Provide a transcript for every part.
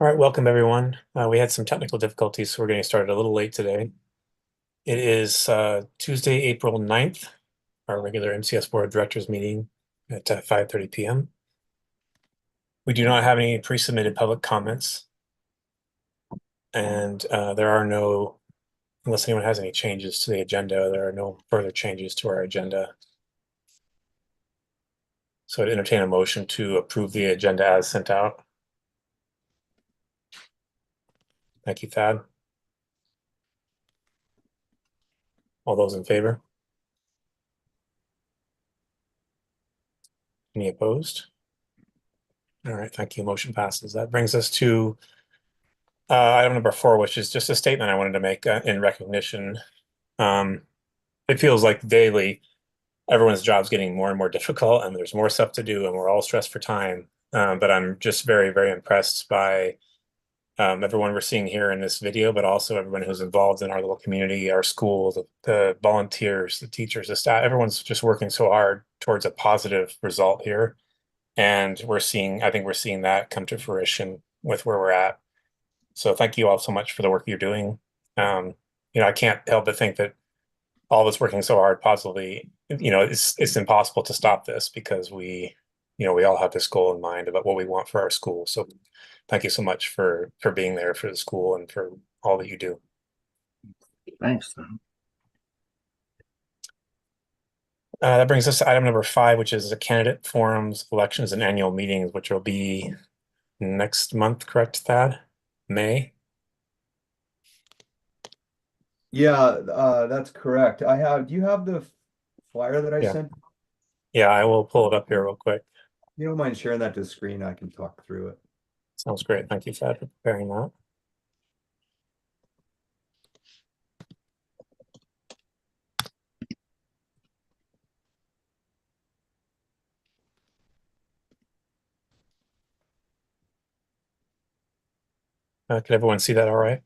All right, welcome everyone. We had some technical difficulties, so we're getting started a little late today. It is Tuesday, April 9th, our regular MCS Board of Directors meeting at 5:30 p.m. We do not have any pre-submitted public comments, and there are no, unless anyone has any changes to the agenda, there are no further changes to our agenda. So I'd entertain a motion to approve the agenda as sent out. Thank you, Thad. All those in favor? Any opposed? All right, thank you. Motion passes. That brings us to item number 4, which is just a statement I wanted to make in recognition. It feels like daily everyone's job's getting more and more difficult, and there's more stuff to do, and we're all stressed for time. But I'm just very, very impressed by everyone we're seeing here in this video, but also everyone who's involved in our little community, our school, the volunteers, the teachers, the staff. Everyone's just working so hard towards a positive result here. And I think we're seeing that come to fruition with where we're at. So thank you all so much for the work you're doing. I can't help but think that all of us working so hard positively, it's impossible to stop this because we all have this goal in mind about what we want for our school. So thank you so much for being there for the school and for all that you do. Thanks. That brings us to item number 5, which is the candidate forums, elections, and annual meetings, which will be next month, correct, Thad? May? Yeah, that's correct. Do you have the flyer that I Yeah. sent? Yeah, I will pull it up here real quick. You don't mind sharing that to the screen? I can talk through it. Sounds great. Thank you, Thad, for preparing that. Can everyone see that all right?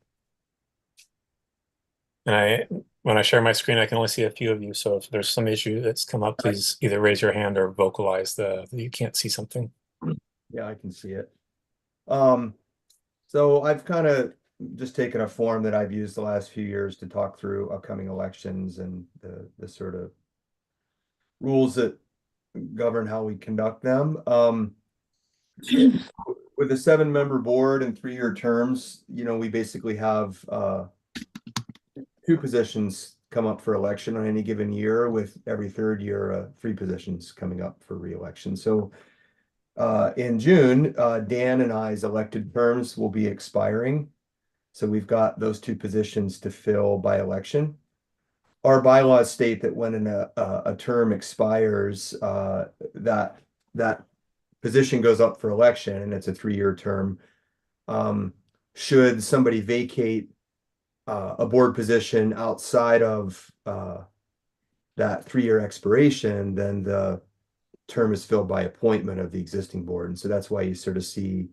And when I share my screen, I can only see a few of you. So if there's some issue that's come up, please either raise your hand or vocalize that you can't see something. Yeah, I can see it. So I've kind of just taken a form that I've used the last few years to talk through upcoming elections and the sort of rules that govern how we conduct them. With a 7-member board and 3-year terms, we basically have 2 positions come up for election on any given year, with every 3rd year 3 positions coming up for re-election. So in June, Dan and I's elected terms will be expiring. So we've got those 2 positions to fill by election. Our bylaws state that when a term expires, that position goes up for election, and it's a 3-year term. Should somebody vacate a board position outside of that 3-year expiration, then the term is filled by appointment of the existing board. And so that's why you sort of see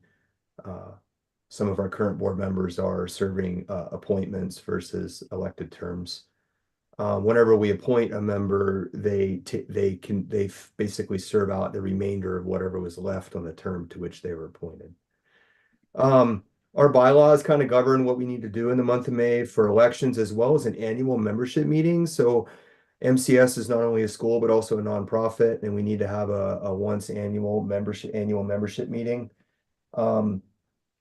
some of our current board members are serving appointments versus elected terms. Whenever we appoint a member, they basically serve out the remainder of whatever was left on the term to which they were appointed. Our bylaws kind of govern what we need to do in the month of May for elections, as well as an annual membership meeting. So MCS is not only a school, but also a nonprofit, and we need to have a once annual membership meeting. Our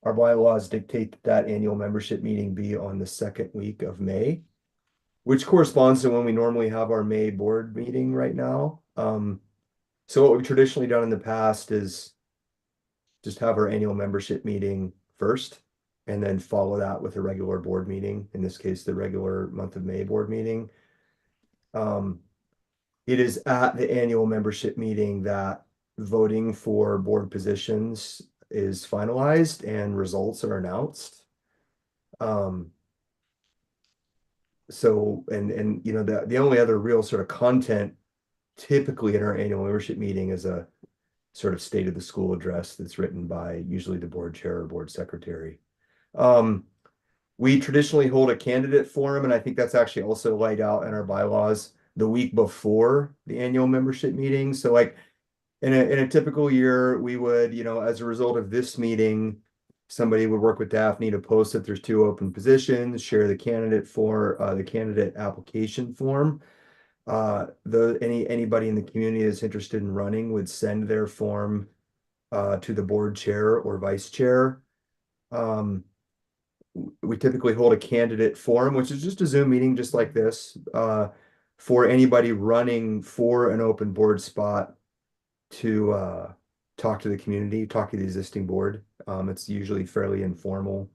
bylaws dictate that annual membership meeting be on the 2nd week of May, which corresponds to when we normally have our May board meeting right now. So what we've traditionally done in the past is just have our annual membership meeting first, and then follow that with a regular board meeting, in this case, the regular month of May board meeting. It is at the annual membership meeting that voting for board positions is finalized and results are announced. So, the only other real sort of content typically in our annual membership meeting is a sort of state of the school address that's written by usually the board chair or board secretary. We traditionally hold a candidate forum, and I think that's actually also laid out in our bylaws, the week before the annual membership meeting. So like in a typical year, we would, as a result of this meeting, somebody would work with Daphne to post that there's 2 open positions, share the candidate application form. Anybody in the community that's interested in running would send their form to the board chair or vice chair. We typically hold a candidate forum, which is just a Zoom meeting just like this, for anybody running for an open board spot to talk to the community, talk to the existing board. It's usually fairly informal.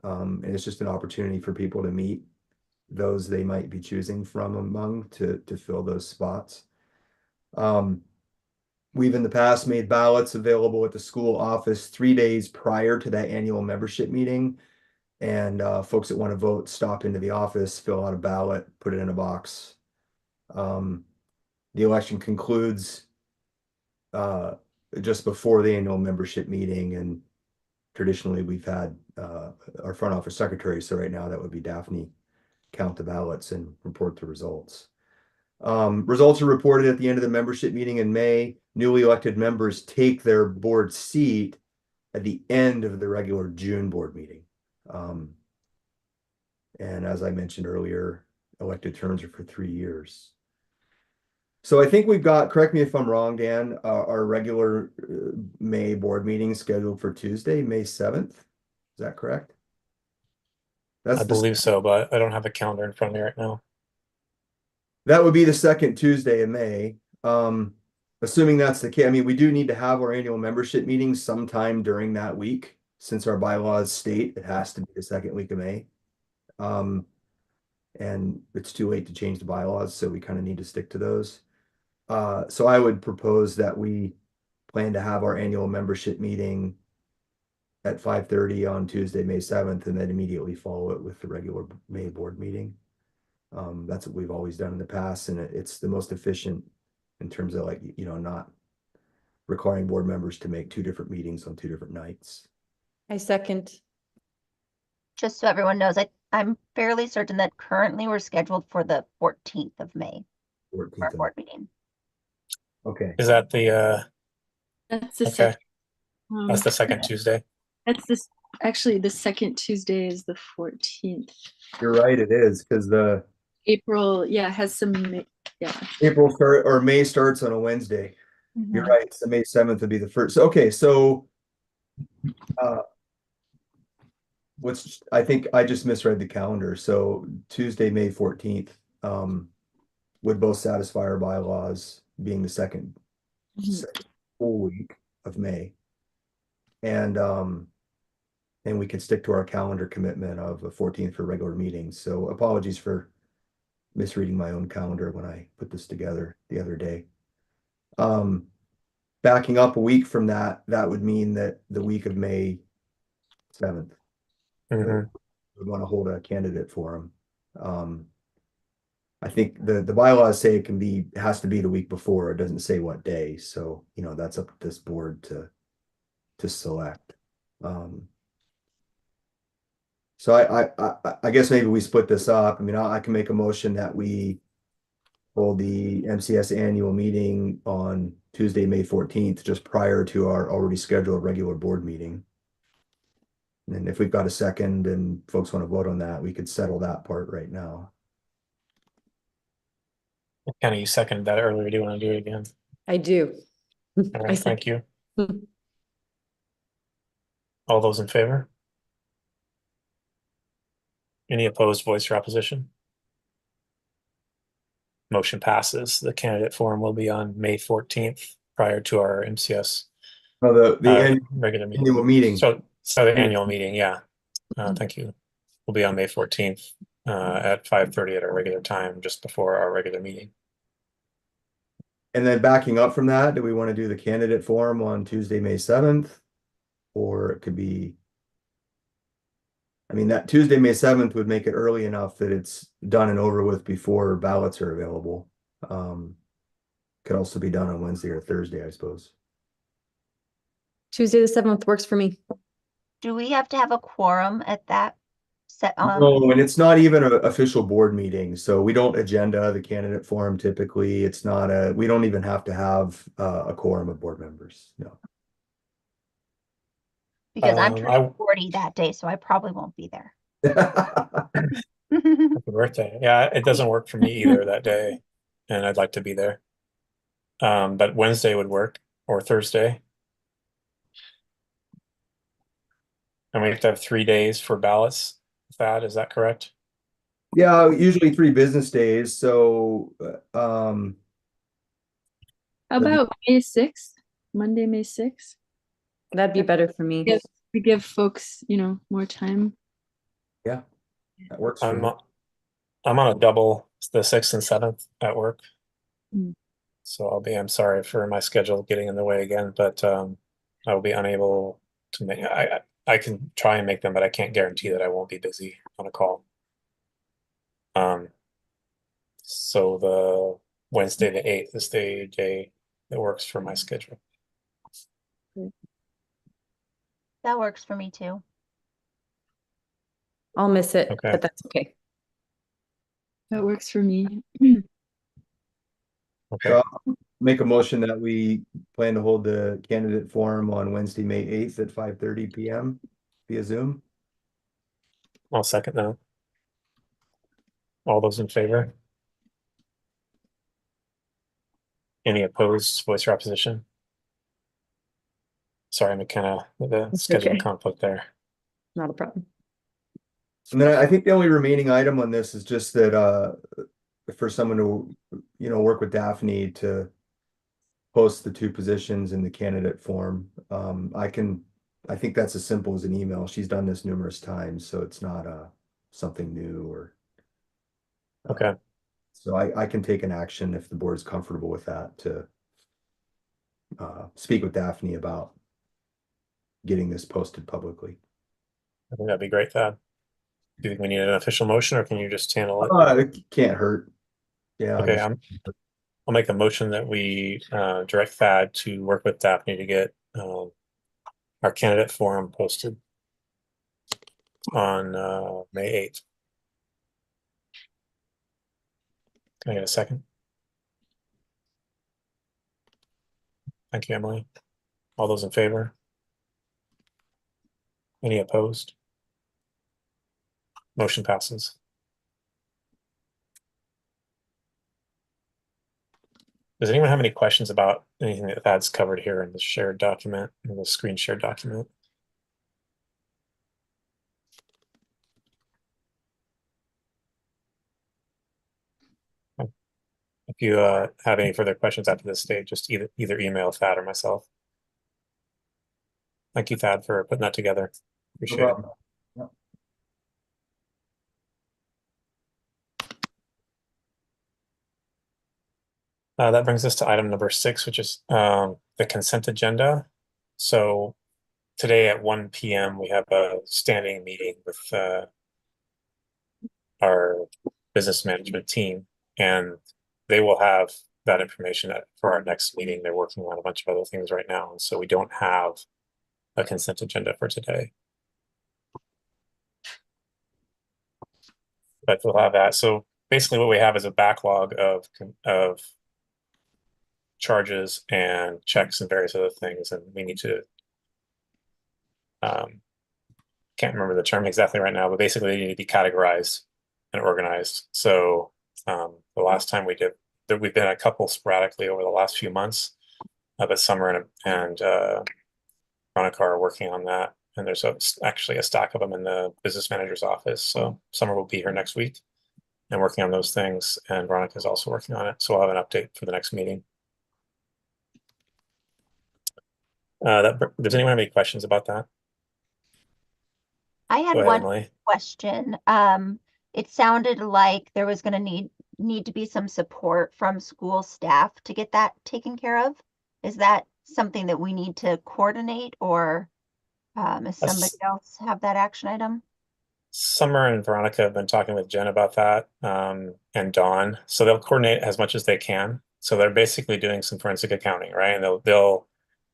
And it's just an opportunity for people to meet those they might be choosing from among to fill those spots. We've in the past made ballots available at the school office 3 days prior to that annual membership meeting. And folks that want to vote stop into the office, fill out a ballot, put it in a box. The election concludes just before the annual membership meeting, and traditionally we've had our front office secretary, so right now that would be Daphne, count the ballots and report the results. Results are reported at the end of the membership meeting in May. Newly elected members take their board seat at the end of the regular June board meeting. And as I mentioned earlier, elected terms are for 3 years. So I think we've got, correct me if I'm wrong, Dan, our regular May board meeting scheduled for Tuesday, May 7th. Is that correct? I believe so, but I don't have a calendar in front of me right now. That would be the second Tuesday in May. Assuming that's the case, I mean, we do need to have our annual membership meeting sometime during that week, since our bylaws state it has to be the second week of May. And it's too late to change the bylaws, so we kind of need to stick to those. So I would propose that we plan to have our annual membership meeting at 5:30 on Tuesday, May 7th, and then immediately follow it with the regular May board meeting. That's what we've always done in the past, and it's the most efficient in terms of, like, you know, not requiring board members to make 2 different meetings on 2 different nights. I second. Just so everyone knows, I'm fairly certain that currently we're scheduled for the 14th of May for 14th our of- board meeting. Okay, Is that the That's the okay? second. That's the second Tuesday. That's this. Actually, the second Tuesday is the 14th. you're right, it is, because the April, yeah, has some. Yeah. April start or May starts on a Wednesday. You're right. So May 7th would be the first. Okay, so I think I just misread the calendar. So Tuesday, May 14th, would both satisfy our bylaws, being the second full week of May. And we can stick to our calendar commitment of the 14th for regular meetings. So apologies for misreading my own calendar when I put this together the other day. Backing up a week from that would mean that the week of May 7th, Mhm. we want to hold a candidate forum. I think the bylaws say it has to be the week before. It doesn't say what day. So, you know, that's up to this board to select. So I guess maybe we split this up. I mean, I can make a motion that we hold the MCS annual meeting on Tuesday, May 14th, just prior to our already scheduled regular board meeting. And if we've got a second and folks want to vote on that, we could settle that part right now. Kenny, you seconded that earlier. Do you want to do it again? I do. All I right, second. thank you. All those in favor? Any opposed, voice your opposition? Motion passes. The candidate forum will be on May 14th prior to our MCS Oh, the regular meeting. annual meeting. So the annual meeting, yeah. Thank you. Will be on May 14th at 5:30 at our regular time, just before our regular meeting. And then backing up from that, do we want to do the candidate forum on Tuesday, May 7th? Or it could be, I mean, that Tuesday, May 7th would make it early enough that it's done and over with before ballots are available. Could also be done on Wednesday or Thursday, I suppose. Tuesday the 7th works for me. Do we have to have a quorum at that set? No, and it's not even an official board meeting, so we don't agenda the candidate forum typically. It's not we don't even have to have a quorum of board members, no. Because I'm I- turning 40 that day, so I probably won't be there. Happy birthday. Yeah, it doesn't work for me either that day, and I'd like to be there. But Wednesday would work, or Thursday. And we have to have 3 days for ballots. Is that correct? Yeah, usually 3 business days, so, How about May 6th, Monday, May 6th? That'd be better for me. Yes. We give folks, more time. yeah, that works for I'm me. I'm on a double, the 6th and 7th at work. Mm. So I'm sorry for my schedule getting in the way again, but I will be unable to make, I can try and make them, but I can't guarantee that I won't be busy on a call. So the Wednesday, the 8th is the day that works for my schedule. That works for me too. I'll miss it, Okay. but that's okay. That works for me. Okay. So I'll make a motion that we plan to hold the candidate forum on Wednesday, May 8th at 5:30 PM via Zoom. I'll second that. All those in favor? Any opposed, voice your opposition? Sorry, McKenna, with the It's scheduling okay. conflict there. Not a problem. And then I think the only remaining item on this is just that for someone to, work with Daphne to post the 2 positions in the candidate form. I think that's as simple as an email. She's done this numerous times, so it's not something new or. Okay. So I can take an action if the board's comfortable with that to speak with Daphne about getting this posted publicly. I think that'd be great, Thad. Do you think we need an official motion, or can you just handle it? It can't hurt. Yeah. Okay, I'll make a motion that we direct Thad to work with Daphne to get our candidate forum posted on May 8th. Can I get a second? Thank you, Emily. All those in favor? Any opposed? Motion passes. Does anyone have any questions about anything that Thad's covered here in the shared document, in the screen shared document? If you have any further questions after this stage, just either email Thad or myself. Thank you, Thad, for putting that together. Appreciate it. problem. Yep. That brings us to item number 6, which is the consent agenda. So today at 1 p.m. we have a standing meeting with our business management team, and they will have that information for our next meeting. They're working on a bunch of other things right now, and so we don't have a consent agenda for today. But we'll have that. So basically what we have is a backlog of charges and checks and various other things, and we need to can't remember the term exactly right now, but basically they need to be categorized and organized. So the last time we did, we've been a couple sporadically over the last few months, but Summer and Veronica are working on that, and there's actually a stack of them in the business manager's office. So Summer will be here next week and working on those things, and Veronica is also working on it. So we'll have an update for the next meeting. Does anyone have any questions about that? I had Go ahead, one Emily. question. It sounded like there was going to need to be some support from school staff to get that taken care of. Is that something that we need to coordinate, or does somebody else have that action item? Summer and Veronica have been talking with Jen about that, and Dawn. So they'll coordinate as much as they can. So they're basically doing some forensic accounting, right? And they'll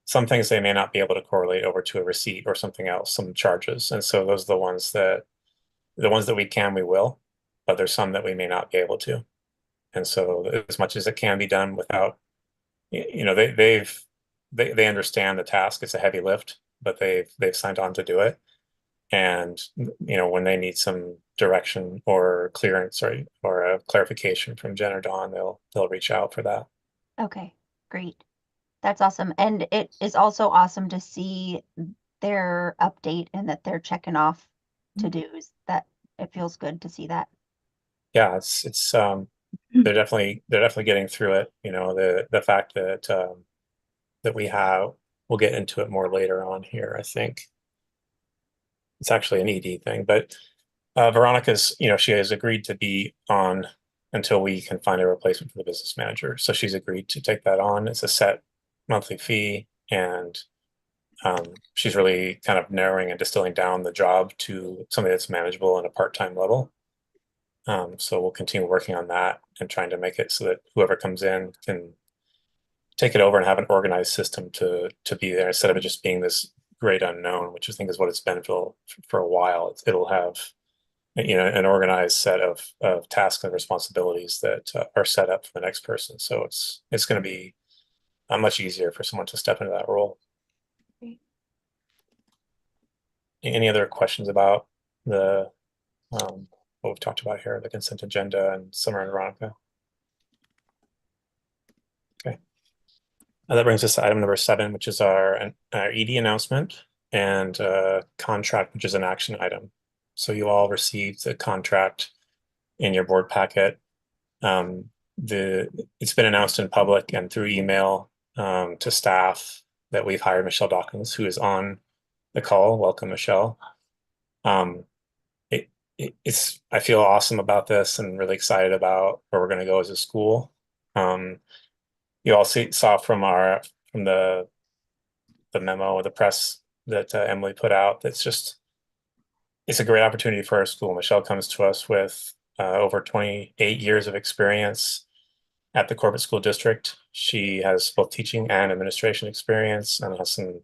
some things they may not be able to correlate over to a receipt or something else, some charges. And so those are the ones that we can, we will, but there's some that we may not be able to. And so as much as it can be done without, they understand the task. It's a heavy lift. but they've signed on to do it. And when they need some direction or clearance or a clarification from Jen or Dawn, they'll reach out for that. Okay, great. That's awesome. And it is also awesome to see their update and that they're checking off to-dos. That it feels good to see that. Yeah, it's they're definitely getting through it. The fact that that we'll get into it more later on here. I think it's actually an ED thing, but Veronica's, she has agreed to be on until we can find a replacement for the business manager. So she's agreed to take that on. It's a set monthly fee, and she's really kind of narrowing and distilling down the job to something that's manageable on a part-time level. So we'll continue working on that and trying to make it so that whoever comes in can take it over and have an organized system to be there instead of it just being this great unknown, which I think is what it's been for a while. It'll have an organized set of tasks and responsibilities that are set up for the next person. So it's going to be much easier for someone to step into that role. Great. Any other questions about the what we've talked about here, the consent agenda and Summer and Veronica? Okay. That brings us to item number 7, which is our ED announcement and contract, which is an action item. So you all received the contract in your board packet. It's been announced in public and through email to staff that we've hired Michelle Dawkins, who is on the call. Welcome, Michelle. I feel awesome about this and really excited about where we're going to go as a school. You all saw from the memo or the press that Emily put out. It's a great opportunity for our school. Michelle comes to us with over 28 years of experience at the Corbett School District. She has both teaching and administration experience and has some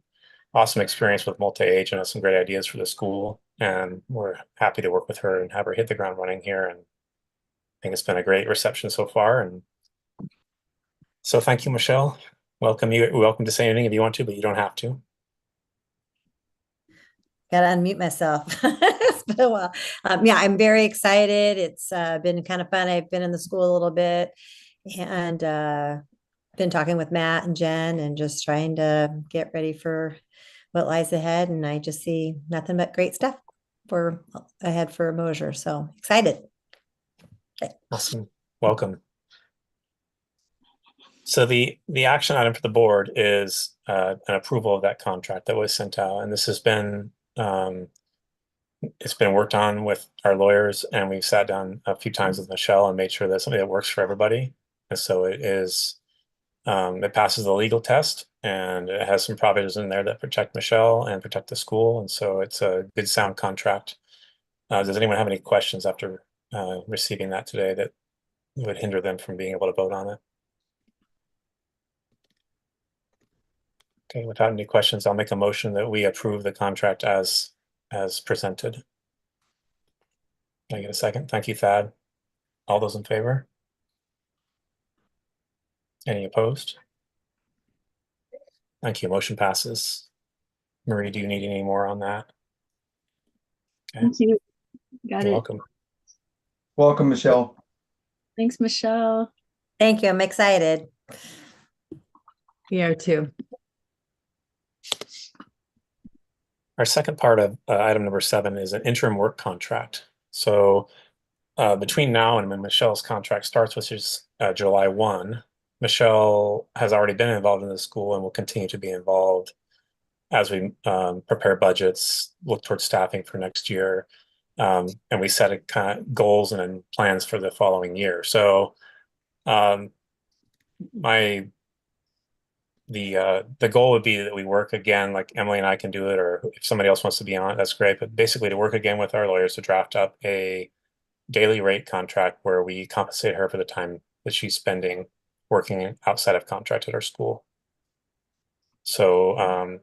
awesome experience with multi-age and has some great ideas for the school. And we're happy to work with her and have her hit the ground running here. And I think it's been a great reception so far. And so thank you, Michelle. Welcome to say anything if you want to, but you don't have to. Gotta unmute myself. It's been a while. Yeah, I'm very excited. It's been kind of fun. I've been in the school a little bit and been talking with Matt and Jen and just trying to get ready for what lies ahead. And I just see nothing but great stuff ahead for Mosier. So excited. Okay. Awesome. Welcome. So the action item for the board is an approval of that contract that was sent out, and this has been it's been worked on with our lawyers, and we've sat down a few times with Michelle and made sure that's something that works for everybody. And so it passes the legal test, and it has some provisions in there that protect Michelle and protect the school, and so it's a good sound contract. Does anyone have any questions after receiving that today that would hinder them from being able to vote on it? Okay, without any questions, I'll make a motion that we approve the contract as presented. Can I get a second? Thank you, Thad. All those in favor? Any opposed? Thank you. Motion passes. Marie, do you need any more on that? Okay. Thank you. Got You're it. welcome. Welcome, Michelle. Thanks, Michelle. Thank you. I'm excited. We are too. Our second part of item number 7 is an interim work contract. So between now and when Michelle's contract starts, which is July 1, Michelle has already been involved in the school and will continue to be involved as we prepare budgets, look towards staffing for next year, and we set a kind of goals and plans for the following year. So the goal would be that we work again, like Emily and I can do it, or if somebody else wants to be on it, that's great. But basically to work again with our lawyers to draft up a daily rate contract where we compensate her for the time that she's spending working outside of contract at our school. So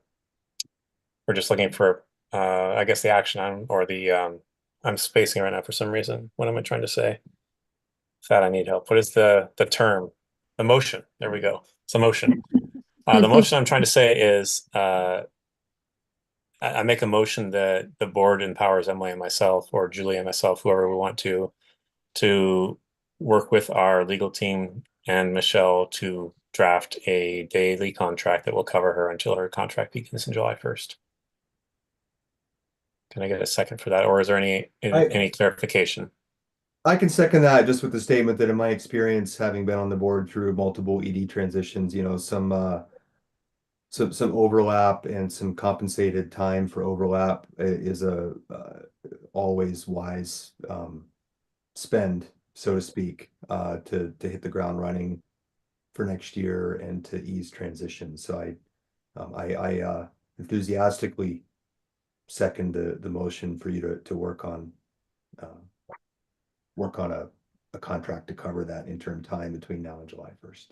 we're just looking for, I guess, the action item or I'm spacing right now for some reason. What am I trying to say? That I need help. What is the term? The motion. There we go. It's a motion. The motion I'm trying to say is I make a motion that the board empowers Emily and myself, or Julie and myself, whoever we want to work with our legal team and Michelle to draft a daily contract that will cover her until her contract begins in July 1st. Can I get a second for that, or is there any clarification? I can second that just with the statement that in my experience, having been on the board through multiple ED transitions, some overlap and some compensated time for overlap is a always wise spend, so to speak, to hit the ground running for next year and to ease transition. So I enthusiastically second the motion for you to work on a contract to cover that interim time between now and July 1st.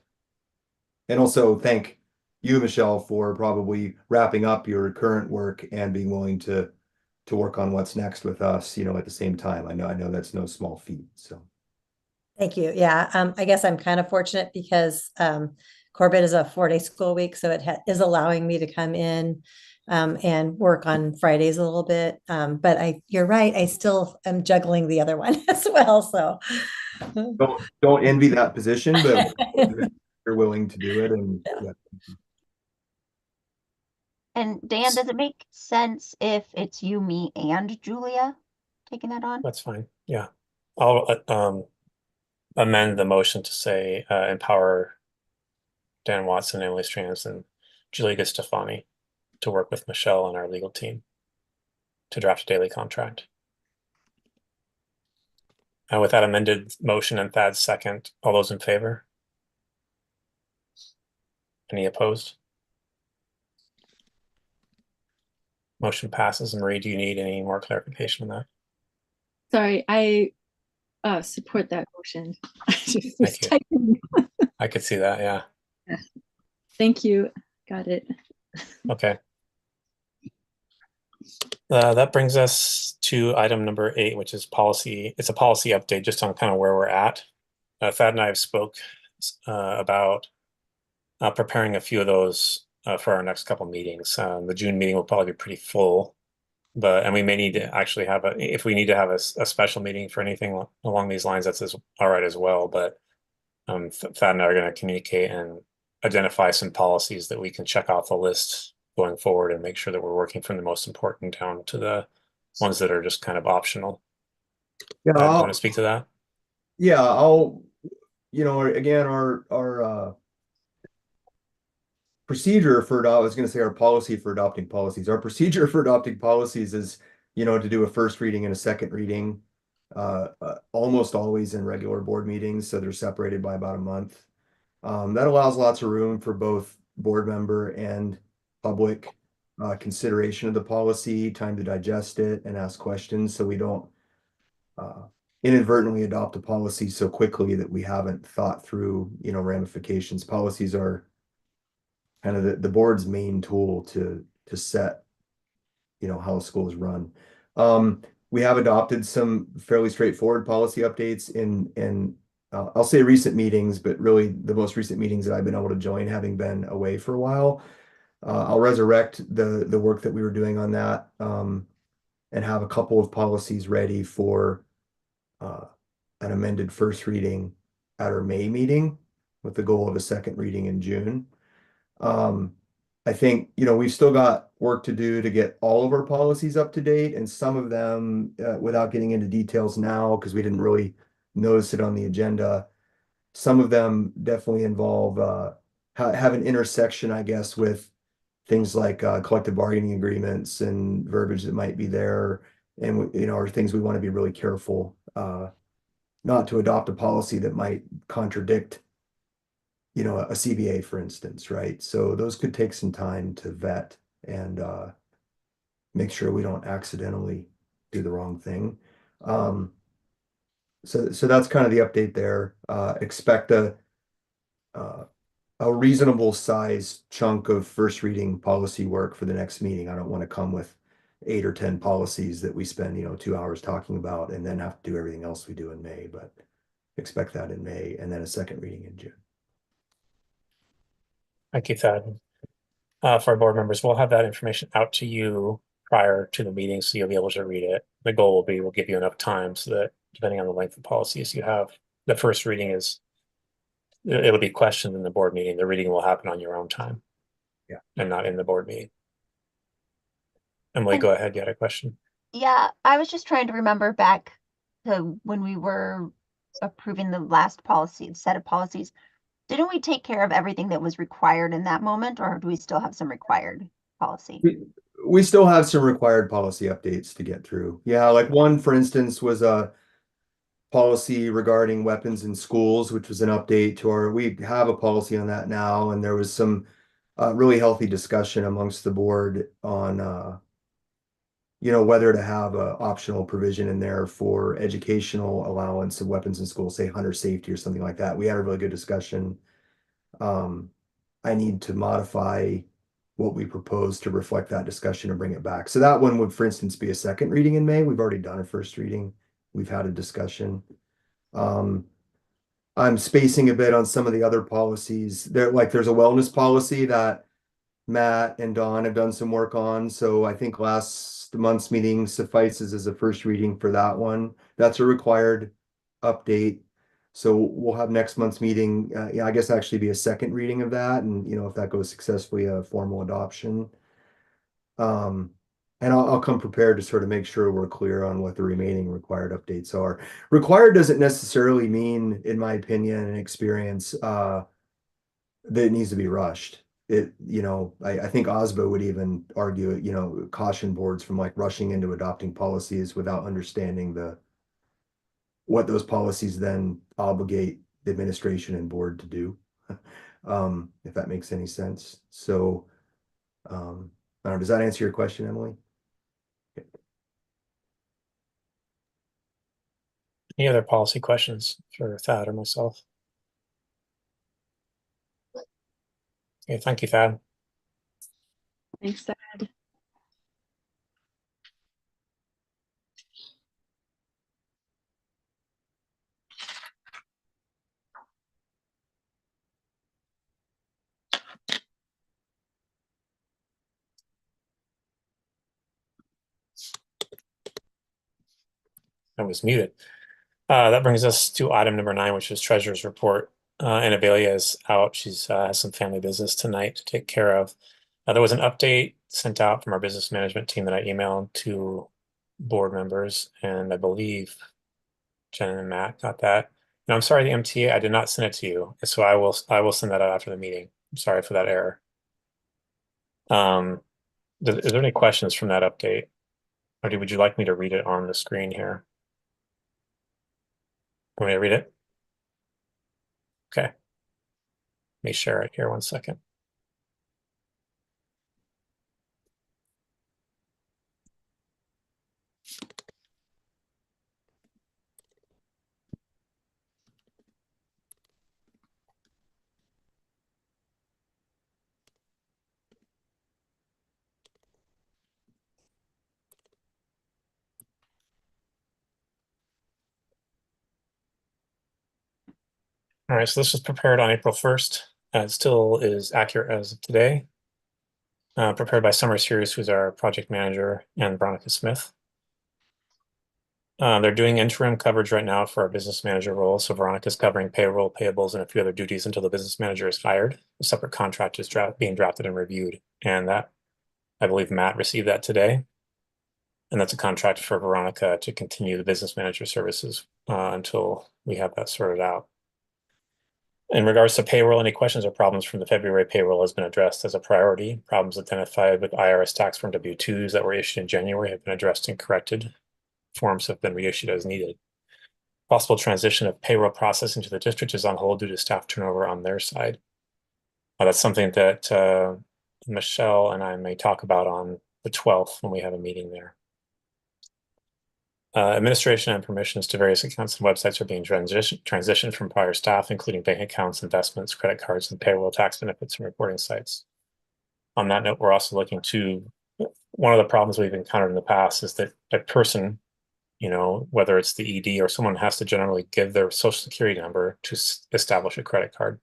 And also thank you, Michelle, for probably wrapping up your current work and being willing to work on what's next with us, at the same time. I know that's no small feat. So Thank you. Yeah, I guess I'm kind of fortunate because Corbett is a 4-day school week, so it is allowing me to come in and work on Fridays a little bit. But you're right, I still am juggling the other one as well. So don't envy that position, but you're willing to do it. And yeah. And Dan, does it make sense if it's you, me, and Julia taking that on? That's fine. Yeah. I'll amend the motion to say empower Dan Watson, Emily Strands, and Julie Gustafani to work with Michelle and our legal team to draft a daily contract. With that amended motion and Thad's second, all those in favor? Any opposed? Motion passes. Marie, do you need any more clarification on that? Sorry, I support that motion. I just was Thank you. typing. I could see that, yeah. Thank you. Got it. Okay. That brings us to item number 8, which is policy. It's a policy update just on kind of where we're at. Thad and I have spoke about preparing a few of those for our next couple meetings. The June meeting will probably be pretty full, and we may need to actually have if we need to have a special meeting for anything along these lines, that's all right as well. But Thad and I are going to communicate and identify some policies that we can check off the list going forward and make sure that we're working from the most important down to the ones that are just kind of optional. Yeah, Do you want to speak to that? Yeah, again, our procedure for I was going to say our policy for adopting policies. Our procedure for adopting policies is, to do a first reading and a second reading, almost always in regular board meetings. So they're separated by about a month. That allows lots of room for both board member and public consideration of the policy, time to digest it and ask questions. So we don't inadvertently adopt a policy so quickly that we haven't thought through, ramifications. Policies are kind of the board's main tool to set, how a school is run. We have adopted some fairly straightforward policy updates in I'll say recent meetings, but really the most recent meetings that I've been able to join, having been away for a while. I'll resurrect the work that we were doing on that and have a couple of policies ready for an amended first reading at our May meeting with the goal of a second reading in June. I think, we've still got work to do to get all of our policies up to date, and some of them, without getting into details now, because we didn't really notice it on the agenda, some of them definitely involve have an intersection, I guess, with things like collective bargaining agreements and verbiage that might be there, and are things we want to be really careful not to adopt a policy that might contradict a CBA, for instance, right? So those could take some time to vet and make sure we don't accidentally do the wrong thing. So that's kind of the update there. Expect a reasonable size chunk of first reading policy work for the next meeting. I don't want to come with 8 or 10 policies that we spend 2 hours talking about and then have to do everything else we do in May, but expect that in May and then a second reading in June. Thank you, Thad. For our board members, we'll have that information out to you prior to the meeting, so you'll be able to read it. The goal will be, we'll give you enough time so that depending on the length of policies you have, the first reading is, it'll be questioned in the board meeting. The reading will happen on your own time. Yeah. And not in the board meeting. Emily, And- go ahead. You had a question. Yeah, I was just trying to remember back to when we were approving the last policy, the set of policies. Didn't we take care of everything that was required in that moment, or do we still have some required policy? We still have some required policy updates to get through. Yeah, like one, for instance, was a policy regarding weapons in schools, which was an update to we have a policy on that now, and there was some really healthy discussion amongst the board on whether to have a optional provision in there for educational allowance of weapons in schools, say hunter safety or something like that. We had a really good discussion. I need to modify what we propose to reflect that discussion and bring it back. So that one would, for instance, be a second reading in May. We've already done a first reading. We've had a discussion. I'm spacing a bit on some of the other policies. There's a wellness policy that Matt and Dawn have done some work on. So I think last month's meeting suffices as a first reading for that one. That's a required update. So we'll have next month's meeting, I guess actually be a second reading of that. And, if that goes successfully, a formal adoption. And I'll come prepared to sort of make sure we're clear on what the remaining required updates are. Required doesn't necessarily mean, in my opinion and experience, that it needs to be rushed. I think OSBA would even argue, caution boards from like rushing into adopting policies without understanding what those policies then obligate the administration and board to do. If that makes any sense. So, I don't know, does that answer your question, Emily? Any other policy questions for Thad or myself? Okay, thank you, Thad. Thanks, Dad. I was muted. That brings us to item number 9, which is treasurer's report. And Abelia is out. She's has some family business tonight to take care of. There was an update sent out from our business management team that I emailed to board members, and I believe Jen and Matt got that. And I'm sorry, the MTA, I did not send it to you, so I will send that out after the meeting. I'm sorry for that error. Is there any questions from that update, or would you like me to read it on the screen here? Want me to read it? Okay. Let me share it here 1 second. All right, so this was prepared on April 1st. It still is accurate as of today. Prepared by Summer Series, who's our project manager, and Veronica Smith. They're doing interim coverage right now for our business manager role. So Veronica's covering payroll, payables, and a few other duties until the business manager is hired. A separate contract is being drafted and reviewed. And that, I believe Matt received that today. And that's a contract for Veronica to continue the business manager services until we have that sorted out. In regards to payroll, any questions or problems from the February payroll has been addressed as a priority. Problems identified with IRS tax form W-2s that were issued in January have been addressed and corrected. Forms have been reissued as needed. Possible transition of payroll processing to the district is on hold due to staff turnover on their side. That's something that Michelle and I may talk about on the 12th when we have a meeting there. Administration and permissions to various accounts and websites are being transitioned from prior staff, including bank accounts, investments, credit cards, and payroll tax benefits and reporting sites. On that note, we're also looking to, one of the problems we've encountered in the past is that a person, whether it's the ED or someone, has to generally give their social security number to establish a credit card.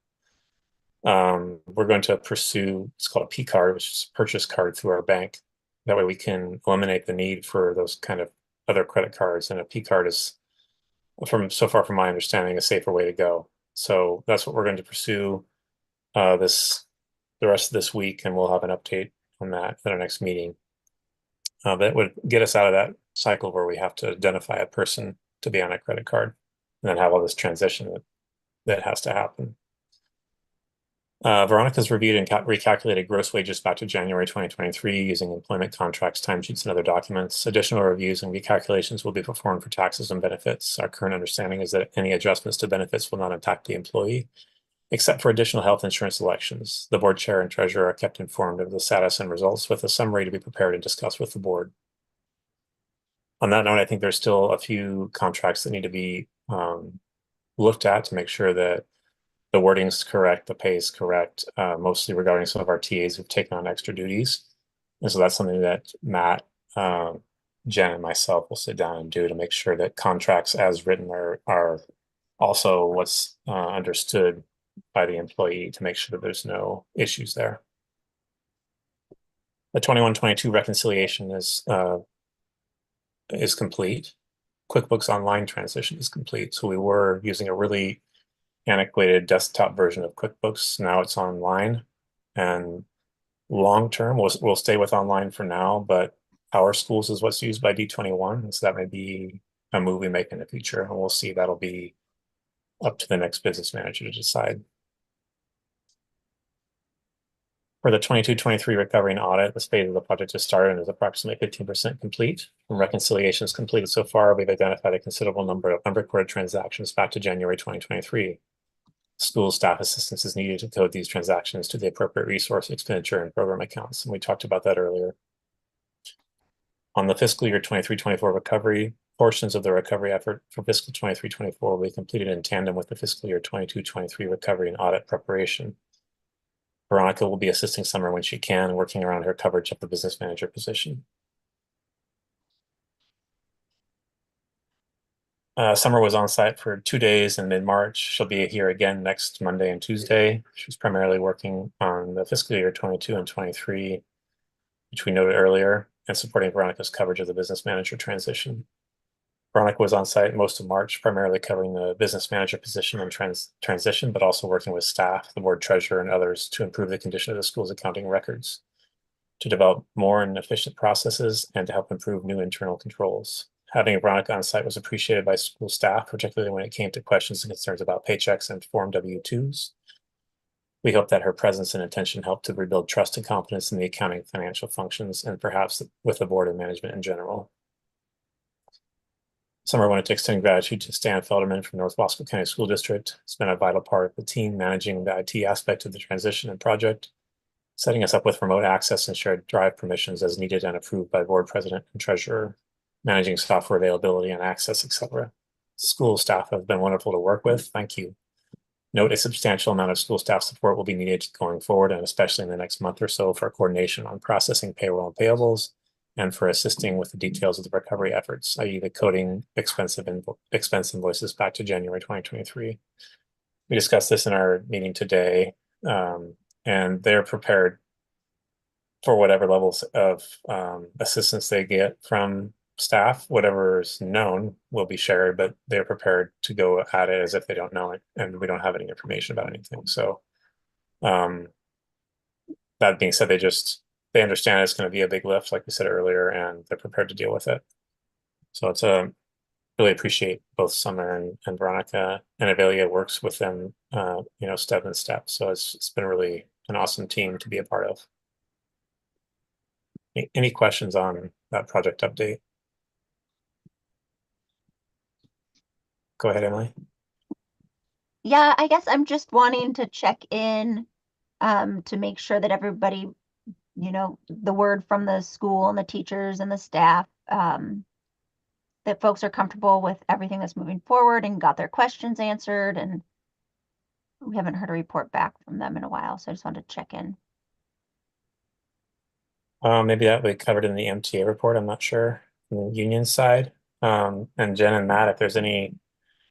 We're going to pursue, it's called a P card, which is a purchase card through our bank. That way we can eliminate the need for those kind of other credit cards, and a P card is, so far from my understanding, a safer way to go. So that's what we're going to pursue the rest of this week, and we'll have an update on that at our next meeting. That would get us out of that cycle where we have to identify a person to be on a credit card and then have all this transition that has to happen. Veronica's reviewed and recalculated gross wages back to January 2023 using employment contracts, timesheets, and other documents. Additional reviews and recalculations will be performed for taxes and benefits. Our current understanding is that any adjustments to benefits will not impact the employee, except for additional health insurance elections. The board chair and treasurer are kept informed of the status and results, with a summary to be prepared and discussed with the board. On that note, I think there's still a few contracts that need to be looked at to make sure that the wording's correct, the pay is correct, mostly regarding some of our TAs who've taken on extra duties. And so that's something that Matt, Jen, and myself will sit down and do to make sure that contracts as written are also what's understood by the employee, to make sure that there's no issues there. The 21-22 reconciliation is complete. QuickBooks Online transition is complete. So we were using a really antiquated desktop version of QuickBooks. Now it's online, and long term we'll stay with online for now, but Power Schools is what's used by D21, and so that may be a move we make in the future, and we'll see. That'll be up to the next business manager to decide. For the 22-23 recovery and audit, the phase of the project has started and is approximately 15% complete. From reconciliations completed so far, we've identified a considerable number of unrecorded transactions back to January 2023. School staff assistance is needed to code these transactions to the appropriate resource, expenditure, and program accounts, and we talked about that earlier. On the fiscal year 23-24 recovery, portions of the recovery effort for fiscal 23-24 will be completed in tandem with the fiscal year 22-23 recovery and audit preparation. Veronica will be assisting Summer when she can, working around her coverage of the business manager position. Summer was on site for 2 days in mid-March. She'll be here again next Monday and Tuesday. She's primarily working on the fiscal year 22 and 23, which we noted earlier, and supporting Veronica's coverage of the business manager transition. Veronica was on site most of March, primarily covering the business manager position and transition, but also working with staff, the board treasurer, and others to improve the condition of the school's accounting records, to develop more and efficient processes, and to help improve new internal controls. Having Veronica on site was appreciated by school staff, particularly when it came to questions and concerns about paychecks and Form W-2s. We hope that her presence and attention helped to rebuild trust and confidence in the accounting financial functions, and perhaps with the board and management in general. Summer wanted to extend gratitude to Stan Felderman from North Wasco County School District. It's been a vital part of the team managing the IT aspect of the transition and project, setting us up with remote access and shared drive permissions as needed and approved by board president and treasurer, managing software availability and access, etc. School staff have been wonderful to work with. Thank you. Note, a substantial amount of school staff support will be needed going forward, and especially in the next month or so, for coordination on processing payroll and payables, and for assisting with the details of the recovery efforts, i.e. the coding expense invoices back to January 2023. We discussed this in our meeting today, and they're prepared for whatever levels of assistance they get from staff. Whatever is known will be shared, but they're prepared to go at it as if they don't know it, and we don't have any information about anything. So that being said, they understand it's going to be a big lift, like we said earlier, and they're prepared to deal with it. So it's really appreciate both Summer and Veronica, and Avelia works with them, step in step. So it's been really an awesome team to be a part of. Any questions on that project update? Go ahead, Emily. Yeah, I guess I'm just wanting to check in to make sure that everybody, the word from the school and the teachers and the staff, that folks are comfortable with everything that's moving forward and got their questions answered. And we haven't heard a report back from them in a while, so I just wanted to check in. Maybe that will be covered in the MTA report. I'm not sure. On the union side, and Jen and Matt, if there's any,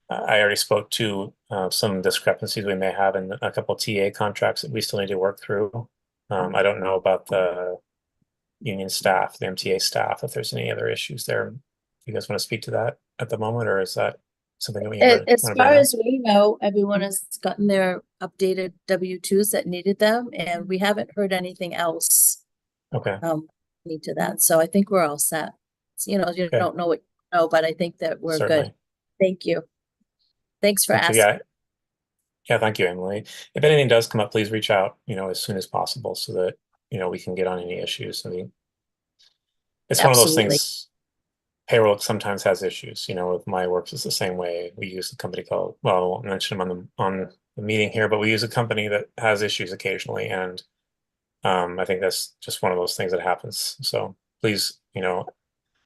I already spoke to some discrepancies we may have in a couple TA contracts that we still need to work through. I don't know about the union staff, the MTA staff, if there's any other issues there. You guys want to speak to that at the moment, or is that something that we As want to bring far up? as we know, everyone has gotten their updated W-2s that needed them, and we haven't heard anything else Okay, need to that. So I think we're all set. You know, you Okay. don't know what you know, but I think that we're good. certainly. Thank you. Thanks for Thank you. asking. Yeah, thank you, Emily. If anything does come up, please reach out, as soon as possible so that, we can get on any issues. I mean, it's one of those Absolutely. things, payroll sometimes has issues, with my works it's the same way. We use a company called, well, I won't mention them on the meeting here, but we use a company that has issues occasionally. And I think that's just one of those things that happens. So please,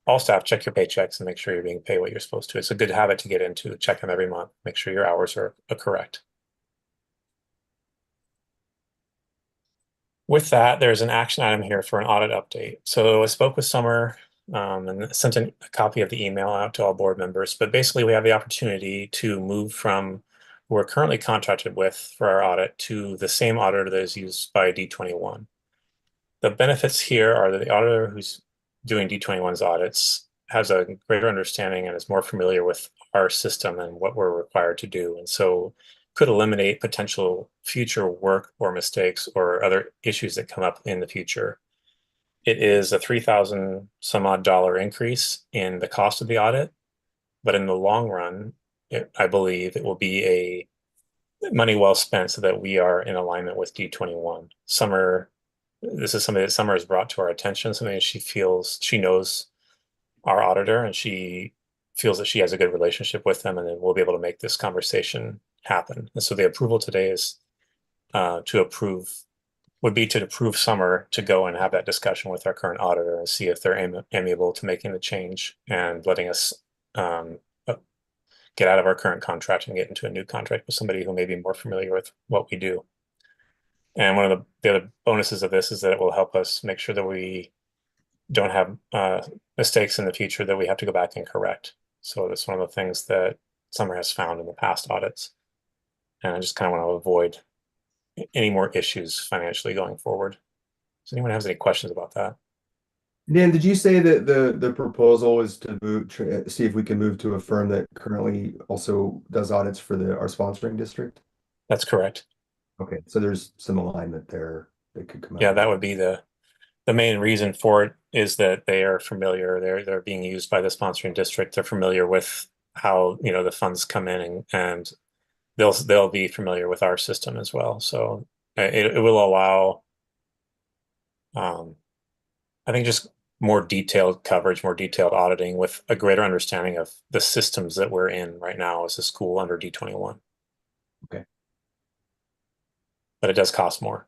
all staff, check your paychecks and make sure you're being paid what you're supposed to. It's a good habit to get into, check them every month, make sure your hours are correct. With that, there's an action item here for an audit update. So I spoke with Summer and sent a copy of the email out to all board members. But basically, we have the opportunity to move from who we're currently contracted with for our audit to the same auditor that is used by D21. The benefits here are that the auditor who's doing D21's audits has a greater understanding and is more familiar with our system and what we're required to do. And so could eliminate potential future work or mistakes or other issues that come up in the future. It is a $3,000 some odd dollar increase in the cost of the audit, but in the long run, I believe it will be a money well spent so that we are in alignment with D21. This is something that Summer has brought to our attention, something that she knows our auditor and she feels that she has a good relationship with them, and then we'll be able to make this conversation happen. And so the approval today is to approve Summer to go and have that discussion with our current auditor and see if they're amiable to making the change and letting us get out of our current contract and get into a new contract with somebody who may be more familiar with what we do. And one of the other bonuses of this is that it will help us make sure that we don't have mistakes in the future that we have to go back and correct. So that's one of the things that Summer has found in the past audits. And I just kind of want to avoid any more issues financially going forward. Does anyone have any questions about that? Dan, did you say that the proposal is to see if we can move to a firm that currently also does audits for our sponsoring district? That's correct. Okay, so there's some alignment there that could come out. Yeah, that would be the main reason for it, is that they are familiar. They're being used by the sponsoring district. They're familiar with how the funds come in, and they'll be familiar with our system as well. So it will allow, I think, just more detailed coverage, more detailed auditing with a greater understanding of the systems that we're in right now as a school under D21. Okay. But it does cost more,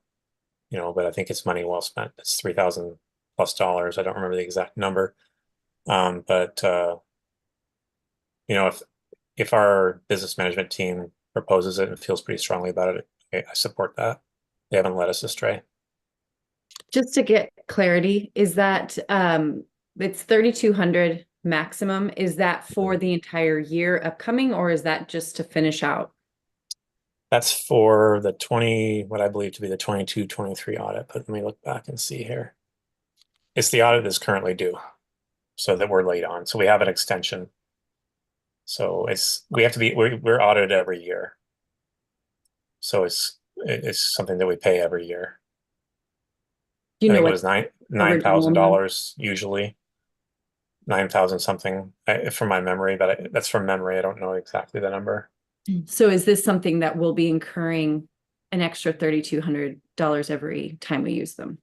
but I think it's money well spent. It's $3,000+ dollars. I don't remember the exact number. But if our business management team proposes it and feels pretty strongly about it, I support that. They haven't led us astray. Just to get clarity, is that it's 3,200 maximum? Is that for the entire year upcoming, or is that just to finish out? That's for what I believe to be the 22-23 audit. But let me look back and see here. It's the audit that's currently due, so that we're late on. So we have an extension. So we're audited every year. So it's something that we pay every year. Do you I know think it what was $9,000 usually, 9,000 something from my memory, but that's from memory. I don't know exactly the number. So is this something that will be incurring an extra $3,200 every time we use them?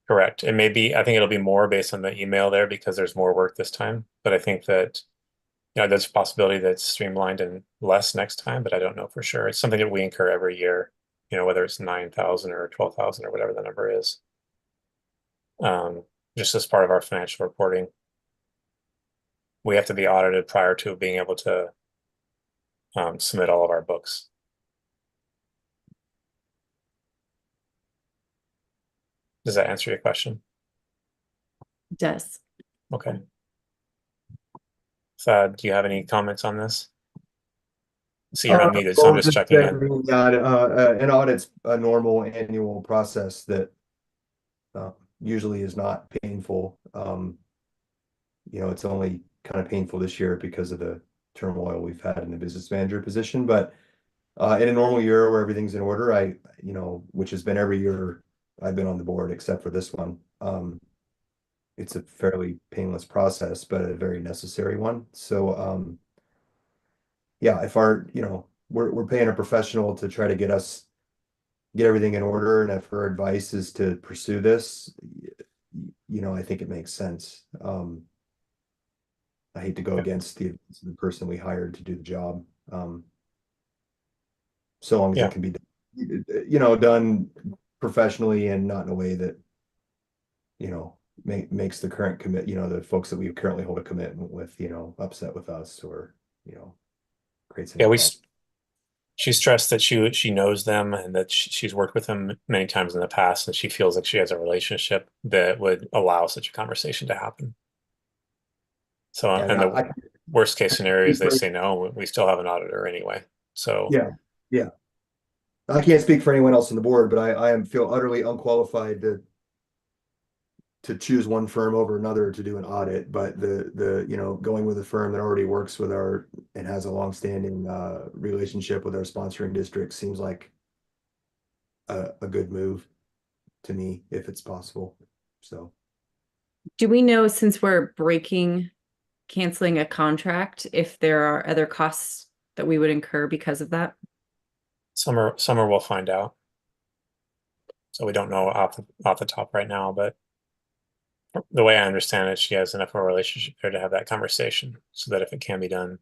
Correct. It may be, I think it'll be more based on the email there because there's more work this time. But I think that, there's a possibility that it's streamlined and less next time, but I don't know for sure. It's something that we incur every year, whether it's 9,000 or 12,000 or whatever the number is. Just as part of our financial reporting. We have to be audited prior to being able to submit all of our books. Does that answer your question? It does. Okay. Thad, do you have any comments on this? See, you're unmuted, so I'm just checking in. An audit's a normal annual process that usually is not painful. It's only kind of painful this year because of the turmoil we've had in the business manager position. But in a normal year where everything's in order, which has been every year I've been on the board except for this one. It's a fairly painless process, but a very necessary one. So, yeah, if we're paying a professional to try to get everything in order, and if her advice is to pursue this, I think it makes sense. I hate to go against the person we hired to do the job. So long as Yeah. it can be, done professionally and not in a way that, makes the current the folks that we currently hold a commitment with, upset with us or, creates any Yeah, problems. she stressed that she knows them and that she's worked with them many times in the past, and she feels like she has a relationship that would allow such a conversation to happen. So, And and the worst case scenario is they speak for- say no, we still have an auditor anyway. So, yeah. I can't speak for anyone else on the board, but I feel utterly unqualified to choose one firm over another to do an audit. But going with a firm that already works with and has a longstanding relationship with our sponsoring district seems like a good move to me if it's possible. So Do we know, since we're canceling a contract, if there are other costs that we would incur because of that? summer we'll find out. So we don't know off the top right now, but the way I understand it, she has enough of a relationship there to have that conversation, so that if it can be done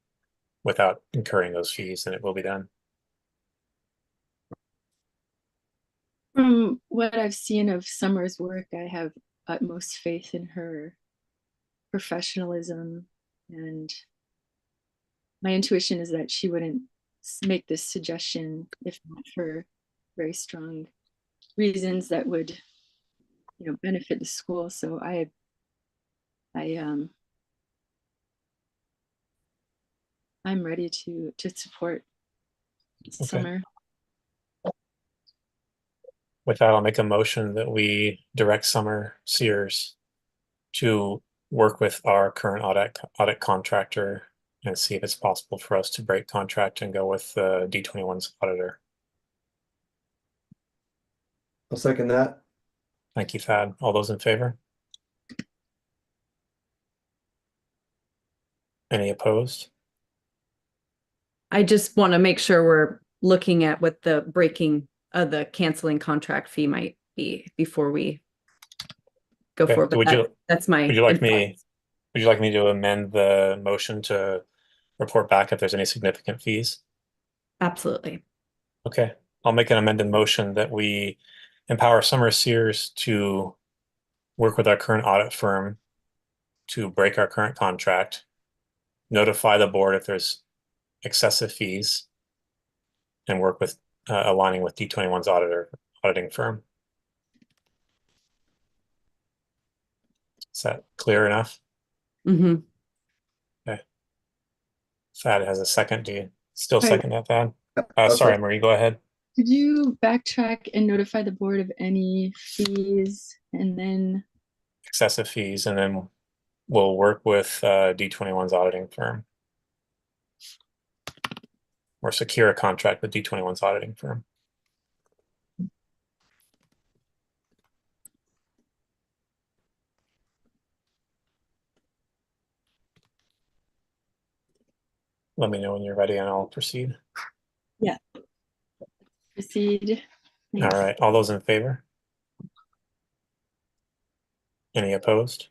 without incurring those fees, then it will be done. From what I've seen of Summer's work, I have utmost faith in her professionalism, and my intuition is that she wouldn't make this suggestion if not for very strong reasons that would, benefit the school. So I'm ready to support Summer. With that, I'll make a motion that we direct Summer Sears to work with our current audit contractor and see if it's possible for us to break contract and go with the D21's auditor. I'll second that. Thank you, Thad. All those in favor? Any opposed? I just want to make sure we're looking at what the breaking of the canceling contract fee might be before we go Okay, forward. But that's my. Would you like me to amend the motion to report back if there's any significant fees? Absolutely. Okay, I'll make an amended motion that we empower Summer Sears to work with our current audit firm to break our current contract, notify the board if there's excessive fees, and work with aligning with D21's auditing firm. Is that clear enough? Mm-hmm. Okay. Thad has a second. Do you still Right. second that, Thad? That's Sorry, right. Marie, go ahead. Could you backtrack and notify the board of any fees, and then Excessive fees, and then we'll work with D21's auditing firm or secure a contract with D21's auditing firm. Let me know when you're ready and I'll proceed. proceed? All right, all those in favor? Any opposed?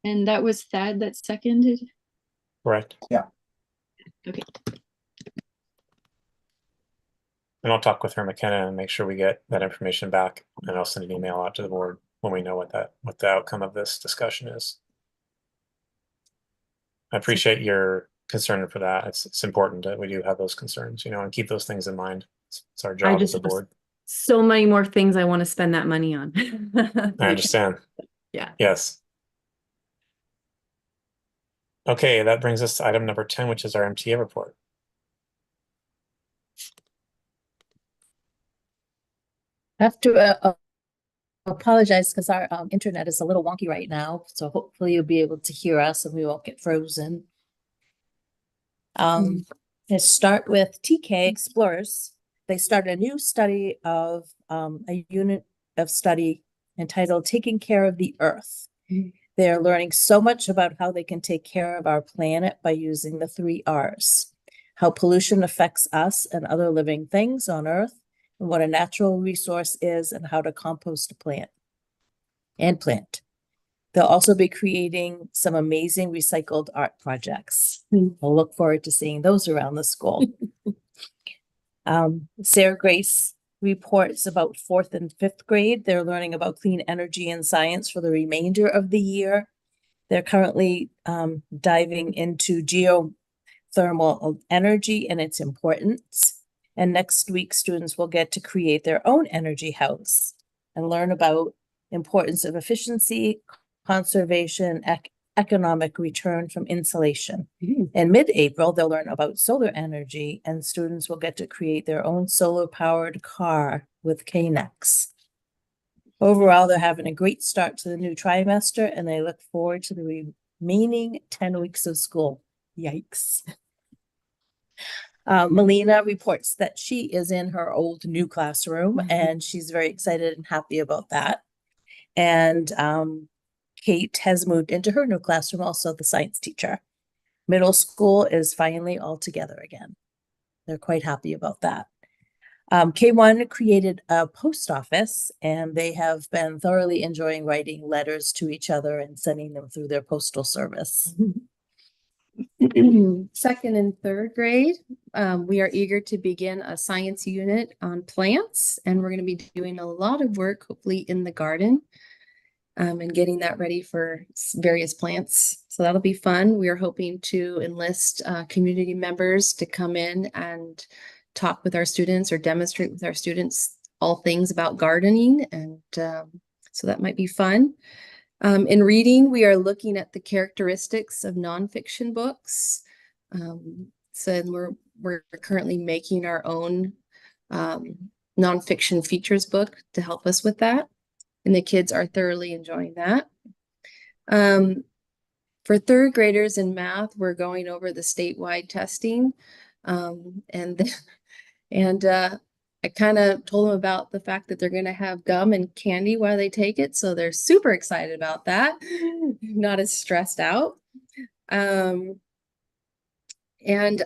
And that was Thad that seconded? Correct. Yeah. Okay. And I'll talk with her, McKenna, and make sure we get that information back, and I'll send an email out to the board when we know what the outcome of this discussion is. I appreciate your concern for that. It's important that we do have those concerns, and keep those things in mind. It's our job as a board. So many more things I want to spend that money on. I understand. Yeah. Yes. Okay, that brings us to item number 10, which is our MTA report. Have to apologize because our internet is a little wonky right now, so hopefully you'll be able to hear us and we won't get frozen. Let's start with TK Explorers. They started a new study of a unit of study entitled Taking Care of the Earth. They're learning so much about how they can take care of our planet by using the 3 R's. How pollution affects us and other living things on Earth, and what a natural resource is, and how to compost a plant. They'll also be creating some amazing recycled art projects. We'll look forward to seeing those around the school. Sarah Grace reports about 4th and 5th grade. They're learning about clean energy and science for the remainder of the year. They're currently diving into geothermal energy and its importance. And next week, students will get to create their own energy house and learn about importance of efficiency, conservation, economic return from insulation. In mid-April, they'll learn about solar energy, and students will get to create their own solar-powered car with KNX. Overall, they're having a great start to the new trimester, and they look forward to the remaining 10 weeks of school. Yikes. Melina reports that she is in her old new classroom, and she's very excited and happy about that. And Kate has moved into her new classroom, also the science teacher. Middle school is finally all together again. They're quite happy about that. K1 created a post office, and they have been thoroughly enjoying writing letters to each other and sending them through their postal service. 2nd and 3rd grade, we are eager to begin a science unit on plants, and we're going to be doing a lot of work, hopefully in the garden, and getting that ready for various plants. So that'll be fun. We are hoping to enlist community members to come in and talk with our students or demonstrate with our students all things about gardening, and so that might be fun. In reading, we are looking at the characteristics of nonfiction books. So we're currently making our own nonfiction features book to help us with that, and the kids are thoroughly enjoying that. For 3rd graders in math, we're going over the statewide testing, and I kind of told them about the fact that they're going to have gum and candy while they take it. So they're super excited about that, not as stressed out. And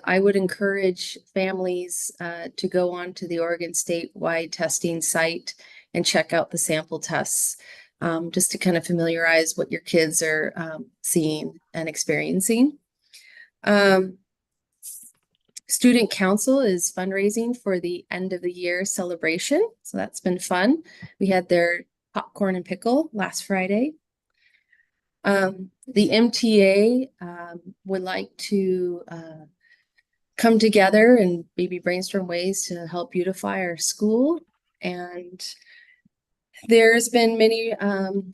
I would encourage families to go on to the Oregon statewide testing site and check out the sample tests, just to kind of familiarize what your kids are seeing and experiencing. Student Council is fundraising for the end of the year celebration. So that's been fun. We had their popcorn and pickle last Friday. The MTA would like to come together and maybe brainstorm ways to help beautify our school. And there's been many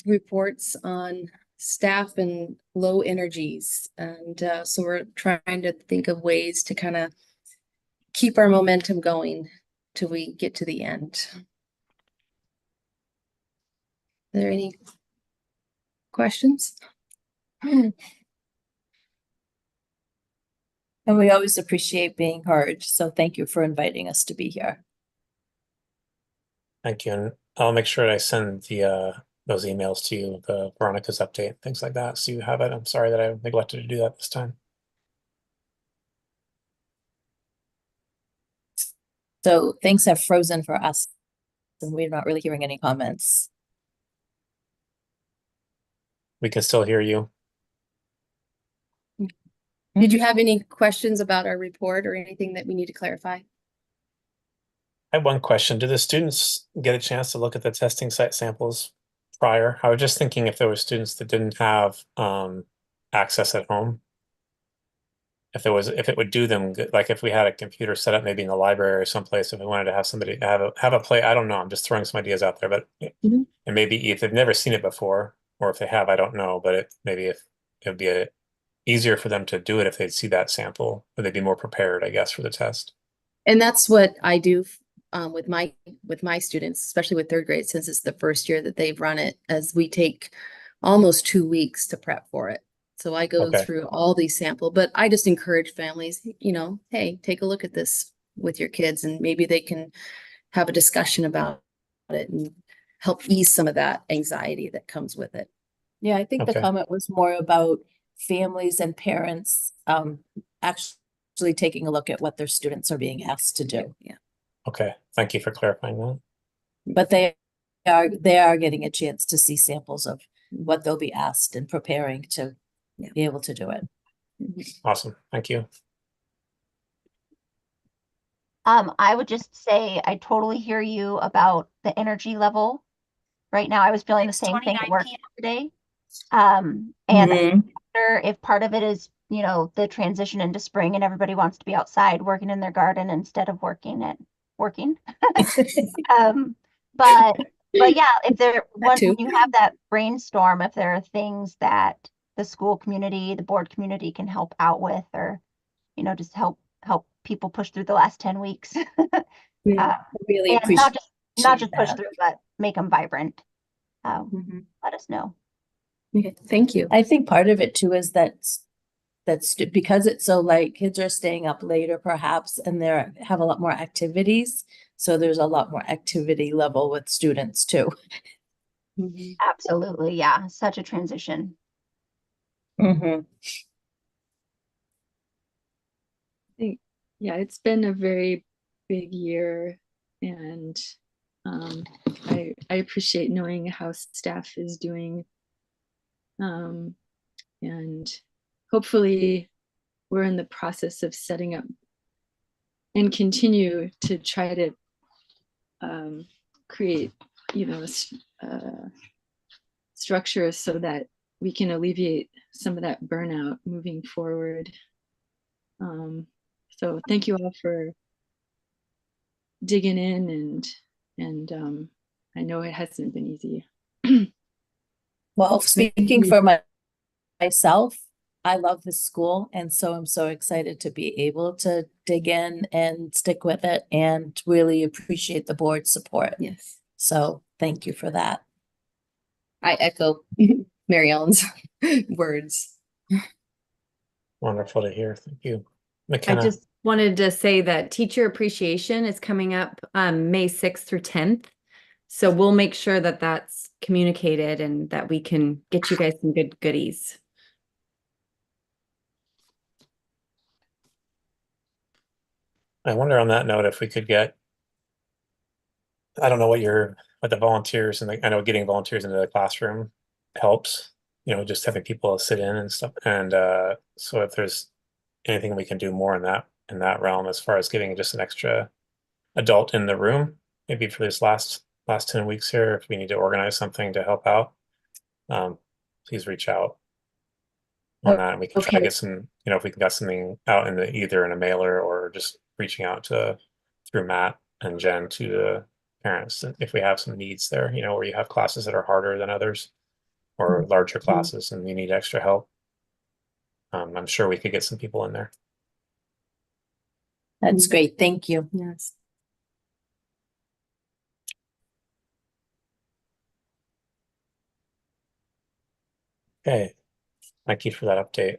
reports on staff and low energies. And so we're trying to think of ways to kind of keep our momentum going till we get to the end. Are there any questions? And we always appreciate being heard. So thank you for inviting us to be here. Thank you. And I'll make sure that I send those emails to you, the Veronica's update, things like that, so you have it. I'm sorry that I neglected to do that this time. So things have frozen for us, and we're not really hearing any comments. We can still hear you. Did you have any questions about our report or anything that we need to clarify? I have one question. Do the students get a chance to look at the testing site samples prior? I was just thinking if there were students that didn't have access at home, if it would do them good, like if we had a computer set up maybe in the library or someplace, if we wanted to have somebody have a play, I don't know. I'm just throwing some ideas out there, but and maybe if they've never seen it before, or if they have, I don't know. But maybe if it'd be easier for them to do it if they'd see that sample, would they be more prepared, I guess, for the test? And that's what I do with my students, especially with third grade, since it's the first year that they've run it, as we take almost 2 weeks to prep for it. So I go Okay. through all these sample, but I just encourage families, hey, take a look at this with your kids, and maybe they can have a discussion about it and help ease some of that anxiety that comes with it. Yeah, I think the Okay. comment was more about families and parents actually taking a look at what their students are being asked to do. Yeah. Okay. Thank you for clarifying that. But they are getting a chance to see samples of what they'll be asked and preparing to be able to do it. Awesome. Thank you. I would just say I totally hear you about the energy level. Right now, I was feeling the same thing at work today. And I wonder if part of it is, the transition into spring and everybody wants to be outside working in their garden instead of working. But yeah, if when you have that brainstorm, if there are things that the school community, the board community can help out with, or, just help people push through the last 10 weeks. Really and not just push that. through, but make them vibrant. Let us know. Okay, thank you. I think part of it too is that's because it's so light, kids are staying up later perhaps, and have a lot more activities. So there's a lot more activity level with students too. Absolutely. Yeah. Such a transition. Yeah, it's been a very big year, and I appreciate knowing how staff is doing, and hopefully we're in the process of setting up and continue to try to create, structure so that we can alleviate some of that burnout moving forward. So thank you all for digging in, and I know it hasn't been easy. Well, speaking for myself, I love this school, and so I'm so excited to be able to dig in and stick with it, and really appreciate the board's support. Yes. So thank you for that. I echo Mary Ellen's words. Wonderful to hear. Thank you. I McKenna. just wanted to say that teacher appreciation is coming up May 6th through 10th. So we'll make sure that that's communicated and that we can get you guys some good goodies. I wonder on that note if we could get, I don't know what the volunteers, and I know getting volunteers into the classroom helps, just having people sit in and stuff. And so if there's anything we can do more in that realm, as far as getting just an extra adult in the room, maybe for this last 10 weeks here, if we need to organize something to help out, please reach out on that, and we can try to get some, if we can get something out either in a mailer or just reaching out through Matt and Jen to the parents if we have some needs there, where you have classes that are harder than others or larger classes and you need extra help. I'm sure we could get some people in there. That's great. Thank you. Yes. Okay, thank you for that update.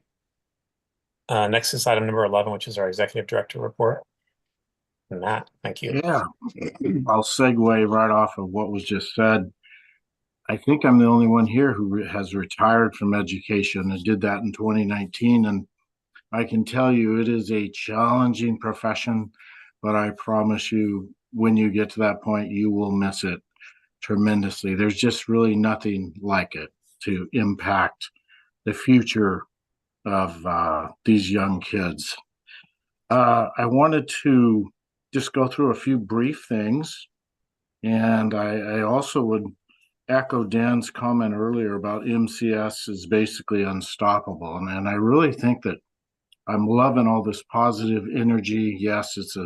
Next is item number 11, which is our executive director report. Matt, thank you. Yeah, I'll segue right off of what was just said. I think I'm the only one here who has retired from education. I did that in 2019, and I can tell you it is a challenging profession, but I promise you, when you get to that point, you will miss it tremendously. There's just really nothing like it to impact the future of these young kids. I wanted to just go through a few brief things, and I also would echo Dan's comment earlier about MCS is basically unstoppable, and I really think that I'm loving all this positive energy. Yes, it's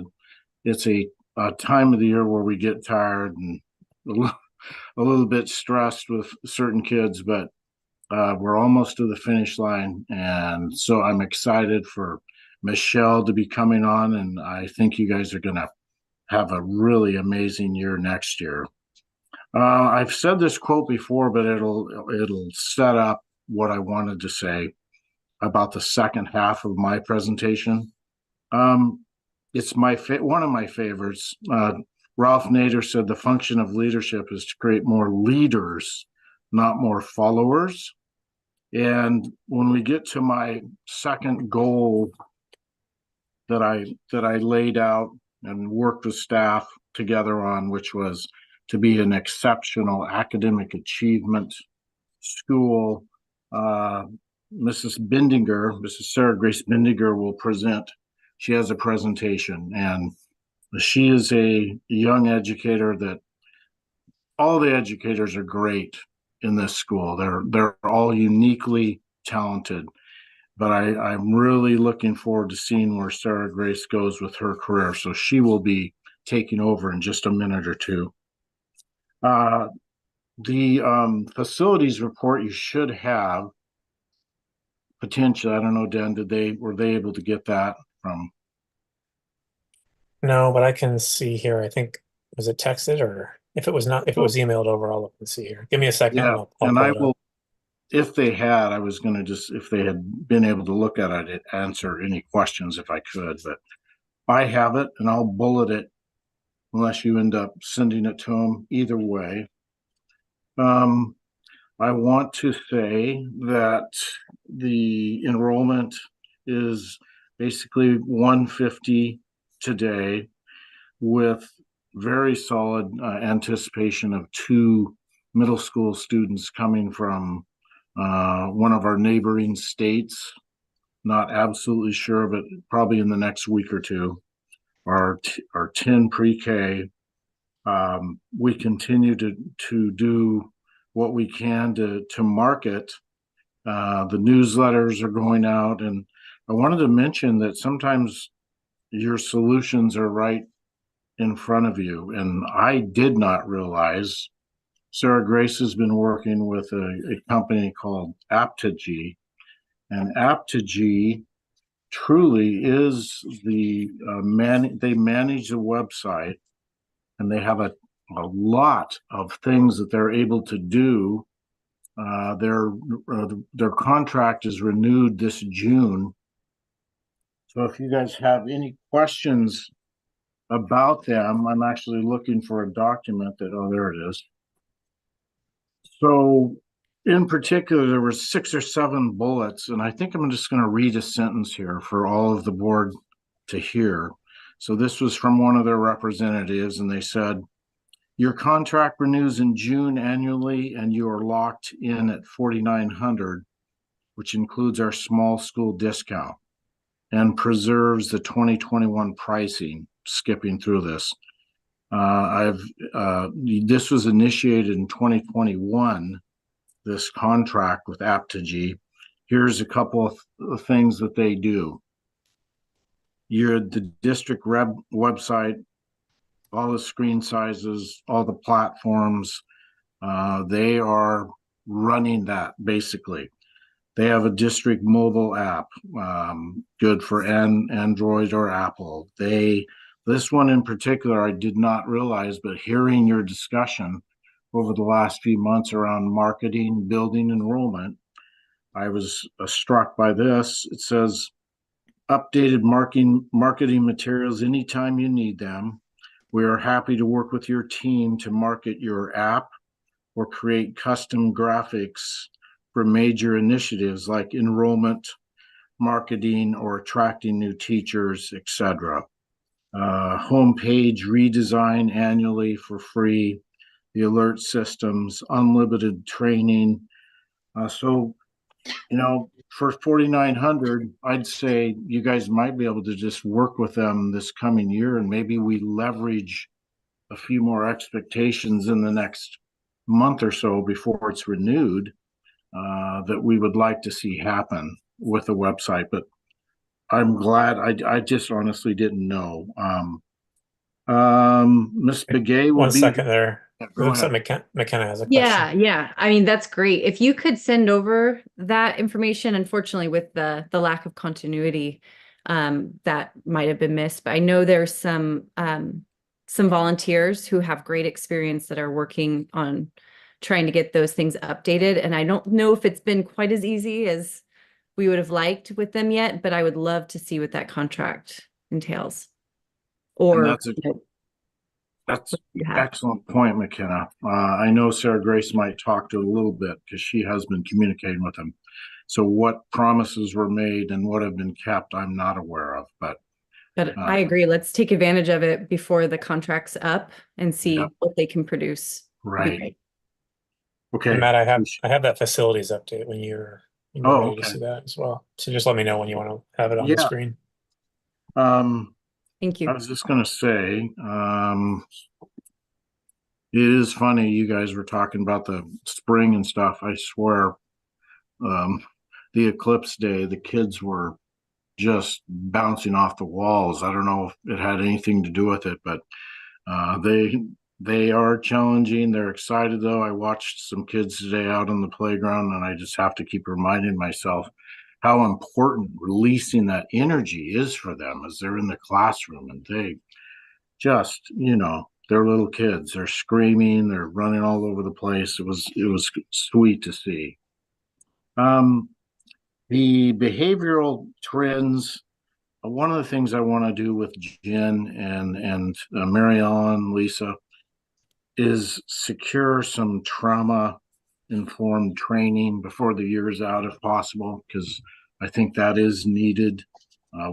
a time of the year where we get tired and a little bit stressed with certain kids, but we're almost to the finish line, and so I'm excited for Michelle to be coming on, and I think you guys are going to have a really amazing year next year. I've said this quote before, but it'll set up what I wanted to say about the second half of my presentation. It's one of my favorites. Ralph Nader said the function of leadership is to create more leaders, not more followers. And when we get to my second goal that I laid out and worked with staff together on, which was to be an exceptional academic achievement school, Mrs. Sarah Grace Bindinger will present. She has a presentation, and she is a young educator that all the educators are great in this school. They're all uniquely talented, but I'm really looking forward to seeing where Sarah Grace goes with her career. So she will be taking over in just a minute or two. The facilities report you should have potentially. I don't know, Dan, were they able to get that from? No, but I can see here. I think, was it texted, or if it was not, if it was emailed over, I'll look and see here. Give me a second. Yeah, And I'll and pull I it up. will, if they had, I was gonna just, if they had been able to look at it, answer any questions if I could, but I have it and I'll bullet it unless you end up sending it to them. Either way. I want to say that the enrollment is basically 150 today, with very solid anticipation of 2 middle school students coming from one of our neighboring states. Not absolutely sure, but probably in the next week or two. Our 10 pre-K. We continue to do what we can to market. The newsletters are going out, and I wanted to mention that sometimes your solutions are right in front of you. And I did not realize Sarah Grace has been working with a company called Aptigee, and Aptigee truly is they manage the website, and they have a lot of things that they're able to do. Their contract is renewed this June. So if you guys have any questions about them, I'm actually looking for a document there it is. So in particular, there were 6 or 7 bullets, and I think I'm just going to read a sentence here for all of the board to hear. So this was from one of their representatives, and they said, your contract renews in June annually, and you are locked in at $4,900, which includes our small school discount and preserves the 2021 pricing. Skipping through this, this was initiated in 2021. This contract with Aptigee. Here's a couple of things that they do. You're the district website, all the screen sizes, all the platforms, they are running that basically. They have a district mobile app, good for Android or Apple. This one in particular, I did not realize, but hearing your discussion over the last few months around marketing, building enrollment, I was struck by this. It says, updated marketing materials anytime you need them. We are happy to work with your team to market your app or create custom graphics for major initiatives like enrollment, marketing, or attracting new teachers, etc. Homepage redesign annually for free, the alert systems, unlimited training. So, for $4,900, I'd say you guys might be able to just work with them this coming year, and maybe we leverage a few more expectations in the next month or so before it's renewed, that we would like to see happen with the website. But I'm glad. I just honestly didn't know. Miss Begay will One be. second there. Go Looks ahead. like McKenna has a question. Yeah. I mean, that's great. If you could send over that information, unfortunately, with the lack of continuity, that might have been missed. But I know there's some some volunteers who have great experience that are working on trying to get those things updated. And I don't know if it's been quite as easy as we would have liked with them yet, but I would love to see what that contract entails. And Or that's you know, that's you have. excellent point, McKenna. I know Sarah Grace might talk to it a little bit because she has been communicating with them. So what promises were made and what have been kept, I'm not aware of, but But I agree. Let's take advantage of it before the contract's up and see Yep. what they can produce. It'd be right. great. Okay. And Matt, I have that facilities update when you're Oh, ready to okay. see that as well. So just let me know when you want to have it on the Yeah. screen. Thank I you. was just gonna say, it is funny, you guys were talking about the spring and stuff. I swear, the eclipse day, the kids were just bouncing off the walls. I don't know if it had anything to do with it, but they are challenging. They're excited though. I watched some kids today out on the playground, and I just have to keep reminding myself how important releasing that energy is for them as they're in the classroom, and they just, they're little kids. They're screaming, they're running all over the place. It was sweet to see. Um, the behavioral trends. One of the things I want to do with Jen and Mary Ellen, Lisa, is secure some trauma informed training before the year's out, if possible, because I think that is needed.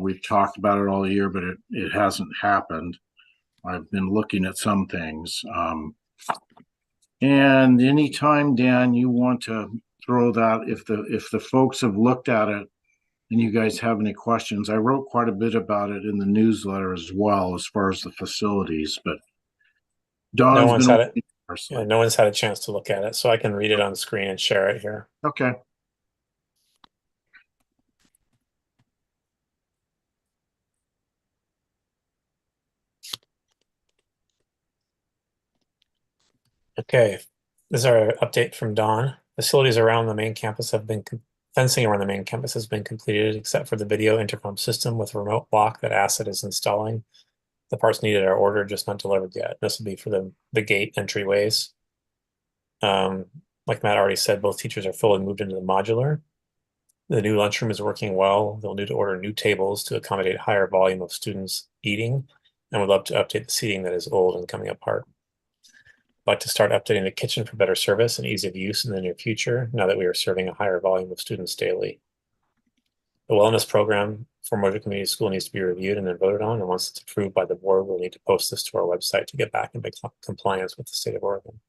We've talked about it all year, but it hasn't happened. I've been looking at some things. And anytime, Dan, you want to throw that, if the folks have looked at it and you guys have any questions, I wrote quite a bit about it in the newsletter as well, as far as the facilities, but No Dawn's one's been had it. working Yeah, personally. no one's had a chance to look at it, so I can read it on the screen and share it here. Okay. Okay, this is our update from Dawn. Facilities around the main campus have been fencing around the main campus has been completed, except for the video intercom system with remote lock that Asset is installing. The parts needed are ordered, just not delivered yet. This will be for the gate entryways. Like Matt already said, both teachers are fully moved into the modular. The new lunchroom is working well. They'll need to order new tables to accommodate higher volume of students eating, and would love to update the seating that is old and coming apart. I'd like to start updating the kitchen for better service and ease of use in the near future, now that we are serving a higher volume of students daily. The wellness program for Mosier Community School needs to be reviewed and then voted on, and once it's approved by the board, we'll need to post this to our website to get back into compliance with the state of Oregon.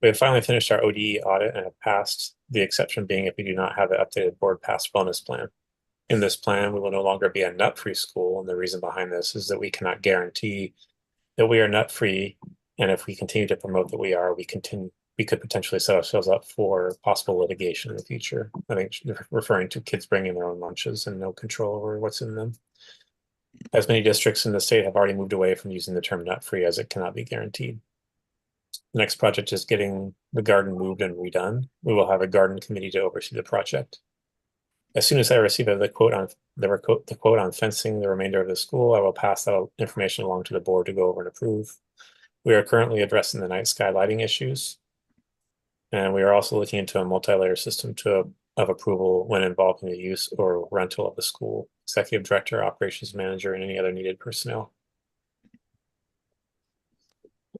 We have finally finished our ODE audit and have passed, the exception being if we do not have an updated board passed wellness plan. In this plan, we will no longer be a nut-free school, and the reason behind this is that we cannot guarantee that we are nut-free, and if we continue to promote that we are, we could potentially set ourselves up for possible litigation in the future. I think referring to kids bringing their own lunches and no control over what's in them. As many districts in the state have already moved away from using the term nut-free, as it cannot be guaranteed. The next project is getting the garden moved and redone. We will have a garden committee to oversee the project. As soon as I receive the quote on fencing the remainder of the school, I will pass that information along to the board to go over and approve. We are currently addressing the night sky lighting issues, and we are also looking into a multi-layer system of approval when involving the use or rental of the school, executive director, operations manager, and any other needed personnel.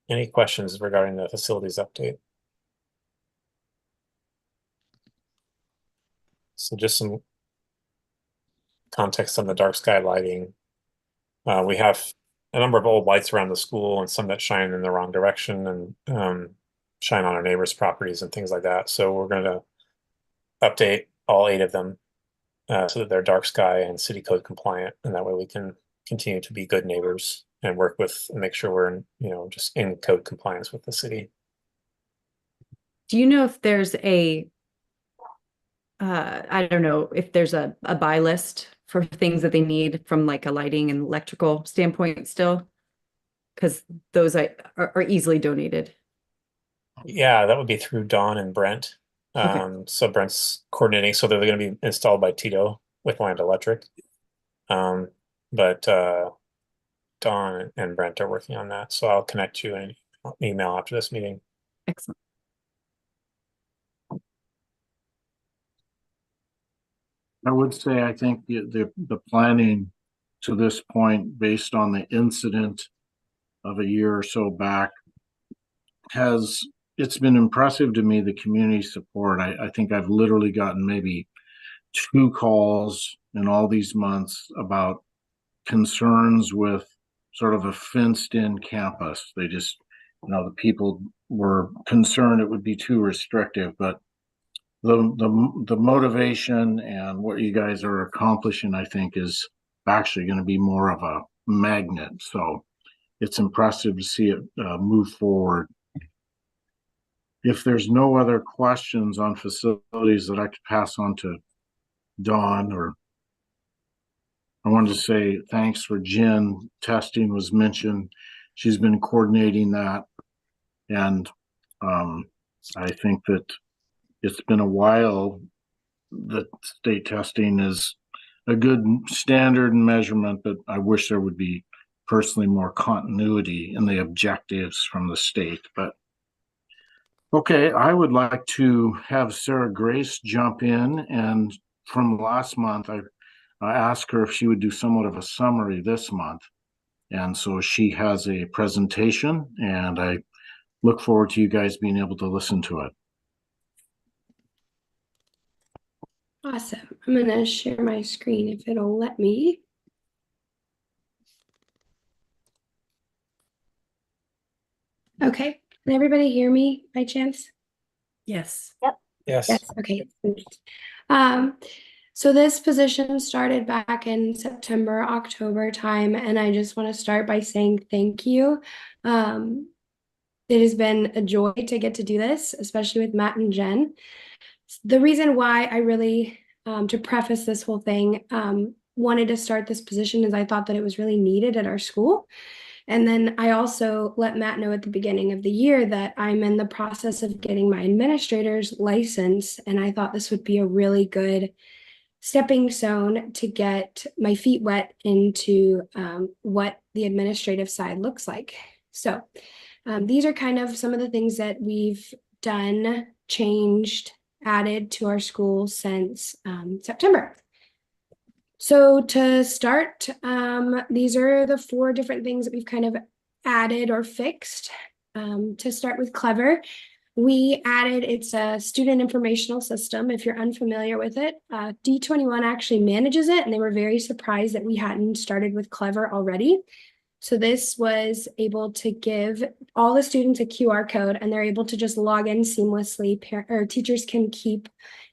Any questions regarding the facilities update? So just some context on the dark sky lighting. We have a number of old lights around the school and some that shine in the wrong direction and shine on our neighbors' properties and things like that. So we're going to update all 8 of them so that they're dark sky and city code compliant, and that way we can continue to be good neighbors and work with and make sure we're in, just in code compliance with the city. Do you know if there's I don't know if there's a buy list for things that they need from like a lighting and electrical standpoint still? Because those are easily donated. Yeah, that would be through Dawn and Brent. Okay. So Brent's coordinating, so they're going to be installed by Tito with Land Electric. But Dawn and Brent are working on that, so I'll connect you in an email after this meeting. Excellent. I would say, I think the planning to this point, based on the incident of a year or so back, it's been impressive to me, the community support. I think I've literally gotten maybe 2 calls in all these months about concerns with sort of a fenced-in campus. They just, the people were concerned it would be too restrictive, but the motivation and what you guys are accomplishing, I think, is actually going to be more of a magnet. So it's impressive to see it move forward. If there's no other questions on facilities that I could pass on to Dawn, or I wanted to say thanks for Jen. Testing was mentioned. She's been coordinating that. And I think that it's been a while that state testing is a good standard and measurement, but I wish there would be personally more continuity in the objectives from the state. But okay, I would like to have Sarah Grace jump in. And from last month, I asked her if she would do somewhat of a summary this month. And so she has a presentation, and I look forward to you guys being able to listen to it. Awesome. I'm going to share my screen if it'll let me. Okay. Can everybody hear me by chance? Yes. Yes. Yes. Okay. So this position started back in September, October time, and I just want to start by saying thank you. It has been a joy to get to do this, especially with Matt and Jen. The reason why I really, to preface this whole thing, wanted to start this position is I thought that it was really needed at our school. And then I also let Matt know at the beginning of the year that I'm in the process of getting my administrator's license, and I thought this would be a really good stepping stone to get my feet wet into what the administrative side looks like. So these are kind of some of the things that we've done, changed, added to our school since September. So to start, these are the 4 different things that we've kind of added or fixed. To start with Clever, we added, it's a student informational system. If you're unfamiliar with it, D21 actually manages it, and they were very surprised that we hadn't started with Clever already. So this was able to give all the students a QR code, and they're able to just log in seamlessly. Or teachers can keep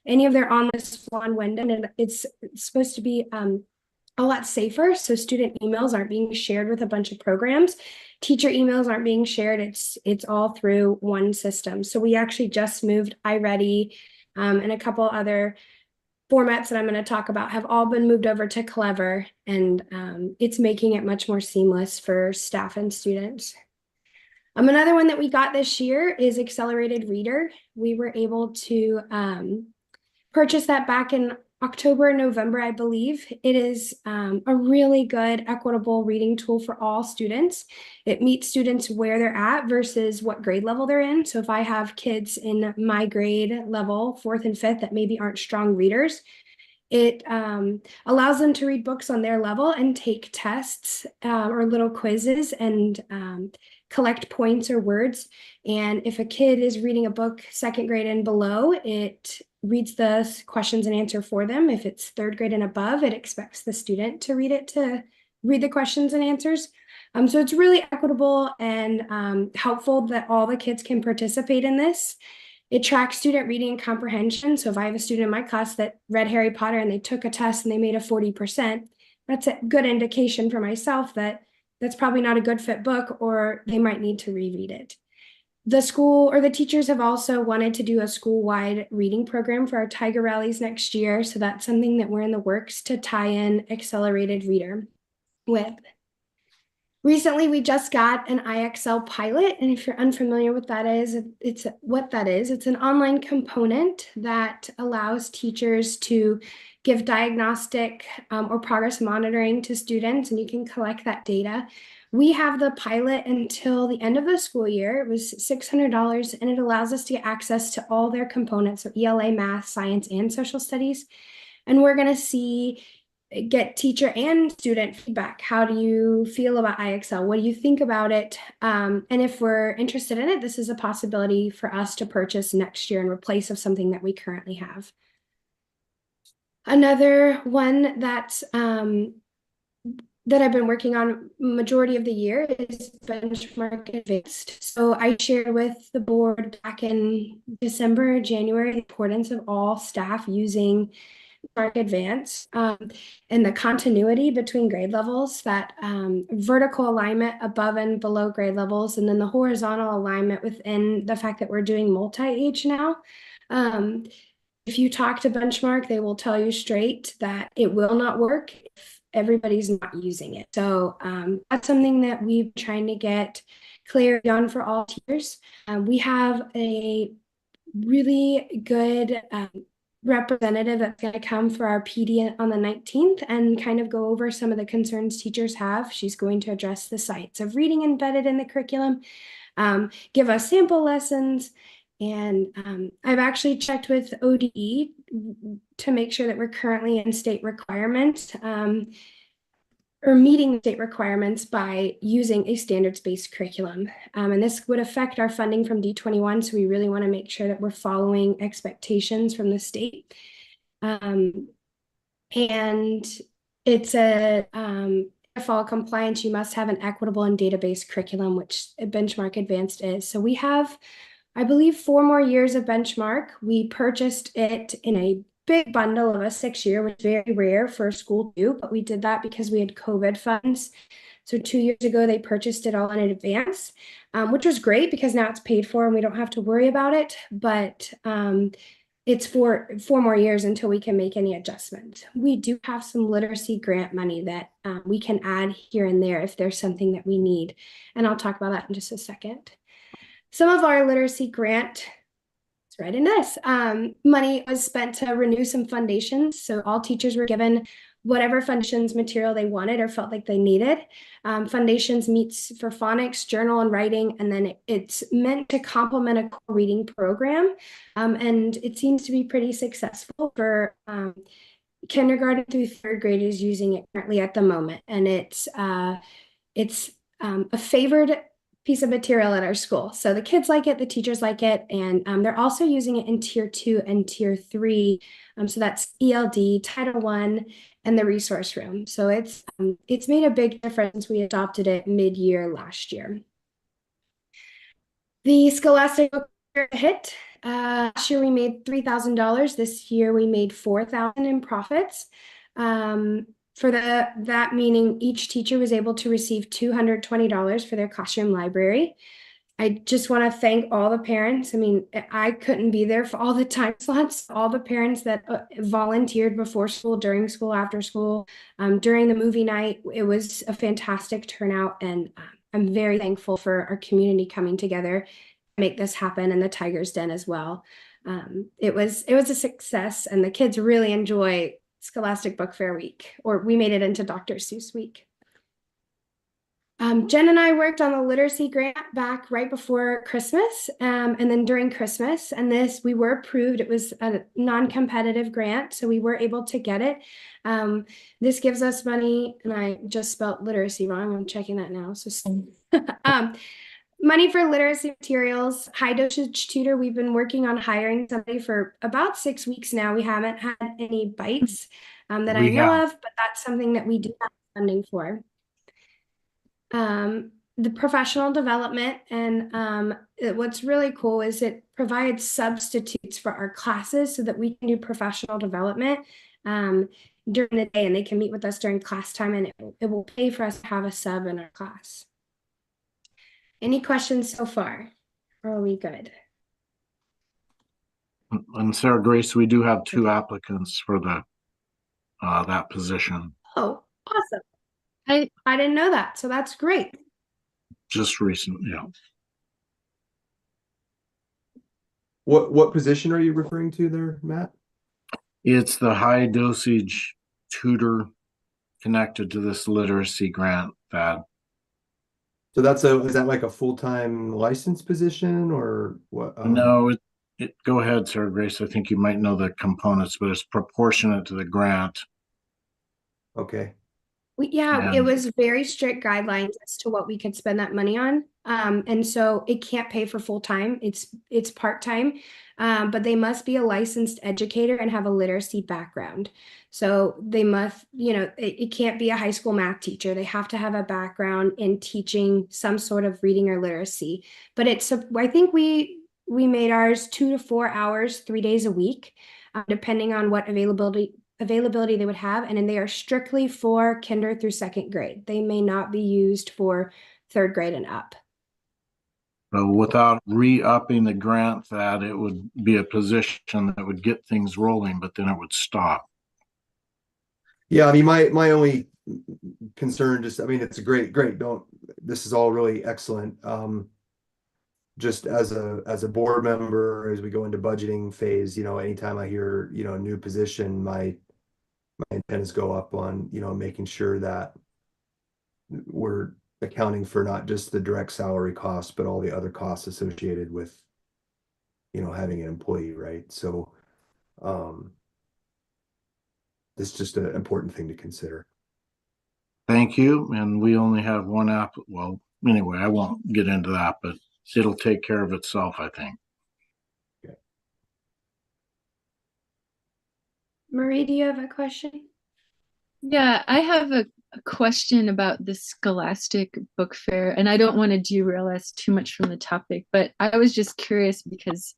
any of their on this one window, and it's supposed to be a lot safer. So student emails aren't being shared with a bunch of programs. Teacher emails aren't being shared. It's all through one system. So we actually just moved iReady and a couple other formats that I'm going to talk about have all been moved over to Clever, and it's making it much more seamless for staff and students. Another one that we got this year is Accelerated Reader. We were able to purchase that back in October and November, I believe. It is a really good, equitable reading tool for all students. It meets students where they're at versus what grade level they're in. So if I have kids in my grade level, 4th and 5th, that maybe aren't strong readers, it allows them to read books on their level and take tests or little quizzes and collect points or words. And if a kid is reading a book 2nd grade and below, it reads the questions and answer for them. If it's 3rd grade and above, it expects the student to read the questions and answers. So it's really equitable and helpful that all the kids can participate in this. It tracks student reading and comprehension. So if I have a student in my class that read Harry Potter and they took a test and they made a 40%, that's a good indication for myself that that's probably not a good fit book, or they might need to reread it. The school or the teachers have also wanted to do a school-wide reading program for our Tiger Rallies next year. So that's something that we're in the works to tie in Accelerated Reader with. Recently, we just got an IXL pilot, and if you're unfamiliar with that is, it's what that is. It's an online component that allows teachers to give diagnostic or progress monitoring to students, and you can collect that data. We have the pilot until the end of the school year. It was $600, and it allows us to get access to all their components, so ELA, math, science, and social studies. And we're going to get teacher and student feedback. How do you feel about IXL? What do you think about it? And if we're interested in it, this is a possibility for us to purchase next year in replace of something that we currently have. Another one that I've been working on majority of the year is Benchmark Advanced. So I shared with the board back in December, January, the importance of all staff using Benchmark Advanced and the continuity between grade levels, that vertical alignment above and below grade levels, and then the horizontal alignment within the fact that we're doing multi-age now. If you talk to Benchmark, they will tell you straight that it will not work if everybody's not using it. So that's something that we've been trying to get clarity on for all tiers. We have a really good representative that's going to come for our PD on the 19th and kind of go over some of the concerns teachers have. She's going to address the sites of reading embedded in the curriculum, give us sample lessons, and I've actually checked with ODE to make sure that we're currently in state requirements or meeting state requirements by using a standards-based curriculum. And this would affect our funding from D21, so we really want to make sure that we're following expectations from the state. And it's a to follow compliance, you must have an equitable and database curriculum, which Benchmark Advanced is. So we have, I believe, 4 more years of Benchmark. We purchased it in a big bundle of a 6-year, which is very rare for a school to do, but we did that because we had COVID funds. So 2 years ago, they purchased it all in advance, which was great because now it's paid for and we don't have to worry about it. But it's for 4 more years until we can make any adjustments. We do have some literacy grant money that we can add here and there if there's something that we need. And I'll talk about that in just a second. Some of our literacy grant, it's right in this, money was spent to renew some foundations. So all teachers were given whatever foundations material they wanted or felt like they needed. Foundations meets for phonics, journal, and writing, and then it's meant to complement a core reading program. And it seems to be pretty successful for kindergarten through 3rd grade is using it currently at the moment. And it's a favored piece of material at our school. So the kids like it, the teachers like it, and they're also using it in tier 2 and tier 3. So that's ELD, Title I, and the resource room. So it's made a big difference. We adopted it mid-year last year. The Scholastic book hit. Last year we made $3,000. This year we made $4,000 in profits. For that meaning each teacher was able to receive $220 for their classroom library. I just want to thank all the parents. I mean, I couldn't be there for all the time slots, all the parents that volunteered before school, during school, after school, during the movie night. It was a fantastic turnout, and I'm very thankful for our community coming together to make this happen, and the Tiger's Den as well. It was a success, and the kids really enjoy Scholastic Book Fair Week, or we made it into Dr. Seuss Week. Jen and I worked on the literacy grant back right before Christmas, and then during Christmas, and we were approved. It was a non-competitive grant, so we were able to get it. This gives us money, and I just spelled literacy wrong. I'm checking that now. So money for literacy materials, high dosage tutor. We've been working on hiring somebody for about 6 weeks now. We haven't had any bites that I know of, but that's something that we do have funding for. The professional development, and what's really cool is it provides substitutes for our classes so that we can do professional development during the day, and they can meet with us during class time, and it will pay for us to have a sub in our class. Any questions so far? Or are we good? And Sarah Grace, we do have 2 applicants for that position. Oh, awesome. I I didn't know that, so that's great. just recent, yeah. What position are you referring to there, Matt? It's the high dosage tutor connected to this literacy grant that So is that like a full-time licensed position or what? no, go ahead, Sarah Grace. I think you might know the components, but it's proportionate to the grant. Okay. Yeah, it And was very strict guidelines as to what we could spend that money on. And so it can't pay for full time. It's part-time. But they must be a licensed educator and have a literacy background. So they must, it can't be a high school math teacher. They have to have a background in teaching some sort of reading or literacy. But I think we made ours 2 to 4 hours, 3 days a week, depending on what availability they would have, and then they are strictly for kinder through second grade. They may not be used for third grade and up. without re-upping the grant, that it would be a position that would get things rolling, but then it would stop. Yeah, I mean, my only concern just, I mean, it's a great, this is all really excellent. Just as a board member, as we go into budgeting phase, anytime I hear, a new position, my antennas go up on, making sure that we're accounting for not just the direct salary costs, but all the other costs associated with, having an employee, right? So, it's just an important thing to consider. Thank you. And we only have one app. Well, anyway, I won't get into that, but it'll take care of itself, I think. Marie, do you have a question? Yeah, I have a question about the Scholastic Book Fair, and I don't want to derail us too much from the topic, but I was just curious because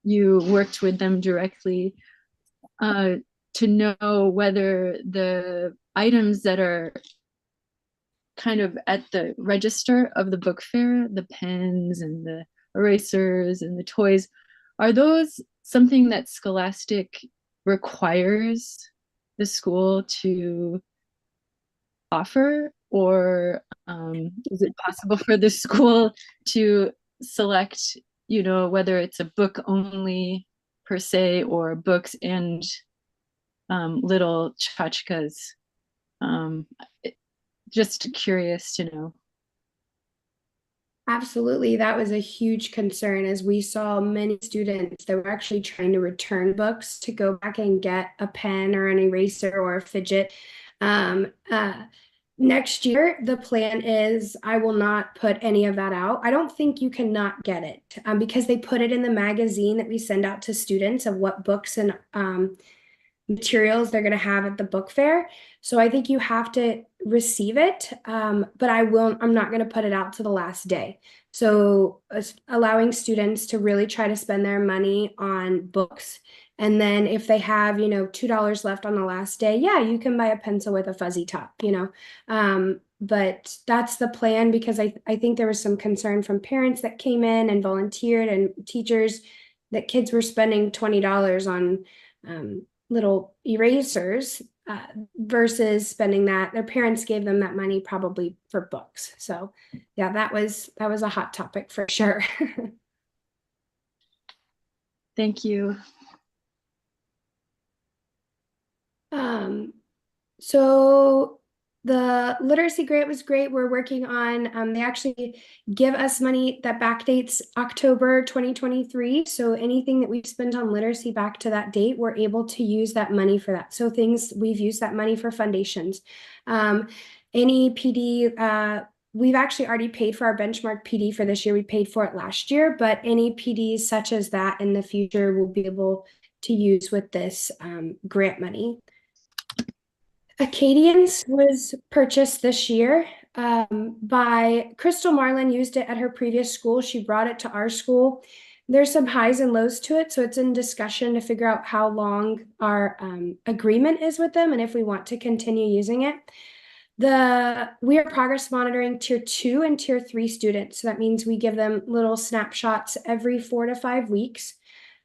you worked with them directly to know whether the items that are kind of at the register of the book fair, the pens and the erasers and the toys, are those something that Scholastic requires the school to offer, or is it possible for the school to select, whether it's a book only per se or books and little tchotchkes? Just curious to know. Absolutely. That was a huge concern as we saw many students that were actually trying to return books to go back and get a pen or an eraser or a fidget. Next year, the plan is I will not put any of that out. I don't think you cannot get it because they put it in the magazine that we send out to students of what books and materials they're going to have at the book fair. So I think you have to receive it, but I'm not going to put it out to the last day. So allowing students to really try to spend their money on books. And then if they have, $2 left on the last day, yeah, you can buy a pencil with a fuzzy top, but that's the plan because I think there was some concern from parents that came in and volunteered and teachers that kids were spending $20 on little erasers versus spending that. Their parents gave them that money probably for books. So yeah, that was a hot topic for sure. Thank you. So the literacy grant was great. We're working on, they actually give us money that backdates October 2023. So anything that we've spent on literacy back to that date, we're able to use that money for that. So we've used that money for foundations. Any PD, we've actually already paid for our benchmark PD for this year. We paid for it last year, but any PDs such as that in the future we'll be able to use with this grant money. Acadians was purchased this year by Crystal Marlin, used it at her previous school. She brought it to our school. There's some highs and lows to it, so it's in discussion to figure out how long our agreement is with them and if we want to continue using it. We are progress monitoring tier 2 and tier 3 students. So that means we give them little snapshots every 4 to 5 weeks.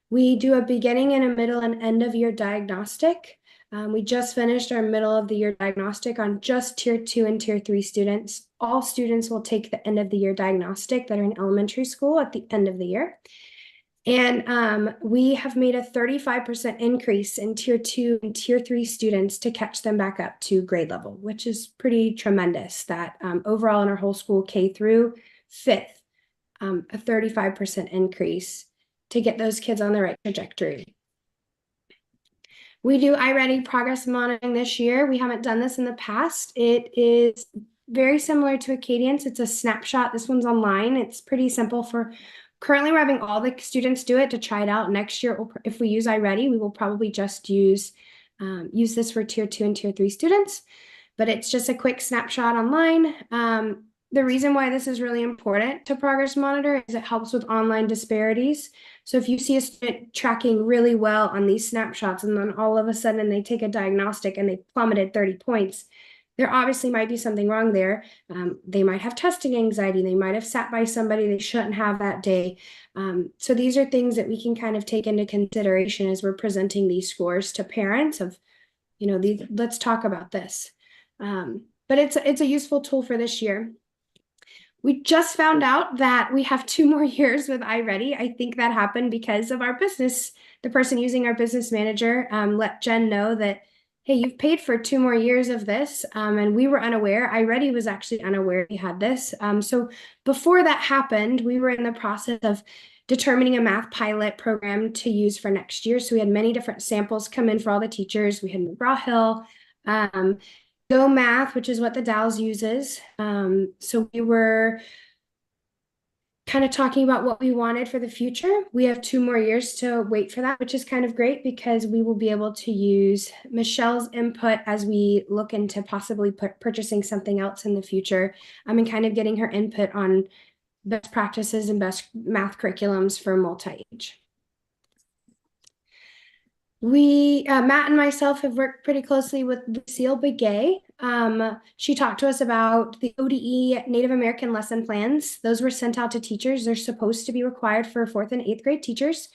We do a beginning and a middle and end of year diagnostic. We just finished our middle of the year diagnostic on just tier 2 and tier 3 students. All students will take the end of the year diagnostic that are in elementary school at the end of the year. And we have made a 35% increase in tier 2 and tier 3 students to catch them back up to grade level, which is pretty tremendous that overall in our whole school K through 5th, a 35% increase to get those kids on the right trajectory. We do iReady progress monitoring this year. We haven't done this in the past. It is very similar to Acadience. It's a snapshot. This one's online. It's pretty simple for currently we're having all the students do it to try it out. Next year, if we use iReady, we will probably just use this for tier 2 and tier 3 students, but it's just a quick snapshot online. The reason why this is really important to progress monitor is it helps with online disparities. So if you see a student tracking really well on these snapshots and then all of a sudden they take a diagnostic and they plummeted 30 points, there obviously might be something wrong there. They might have testing anxiety. They might have sat by somebody they shouldn't have that day. So these are things that we can kind of take into consideration as we're presenting these scores to parents of, let's talk about this. But it's a useful tool for this year. We just found out that we have 2 more years with iReady. I think that happened because of our business. The person using our business manager let Jen know that, hey, you've paid for 2 more years of this. And we were unaware. iReady was actually unaware we had this. So before that happened, we were in the process of determining a math pilot program to use for next year. So we had many different samples come in for all the teachers. We had McGraw-Hill, Go Math, which is what the DALS uses. So we were kind of talking about what we wanted for the future. We have 2 more years to wait for that, which is kind of great because we will be able to use Michelle's input as we look into possibly purchasing something else in the future. And kind of getting her input on best practices and best math curriculums for multi-age. Matt and myself have worked pretty closely with Lucille Begay. She talked to us about the ODE Native American lesson plans. Those were sent out to teachers. They're supposed to be required for 4th and 8th grade teachers.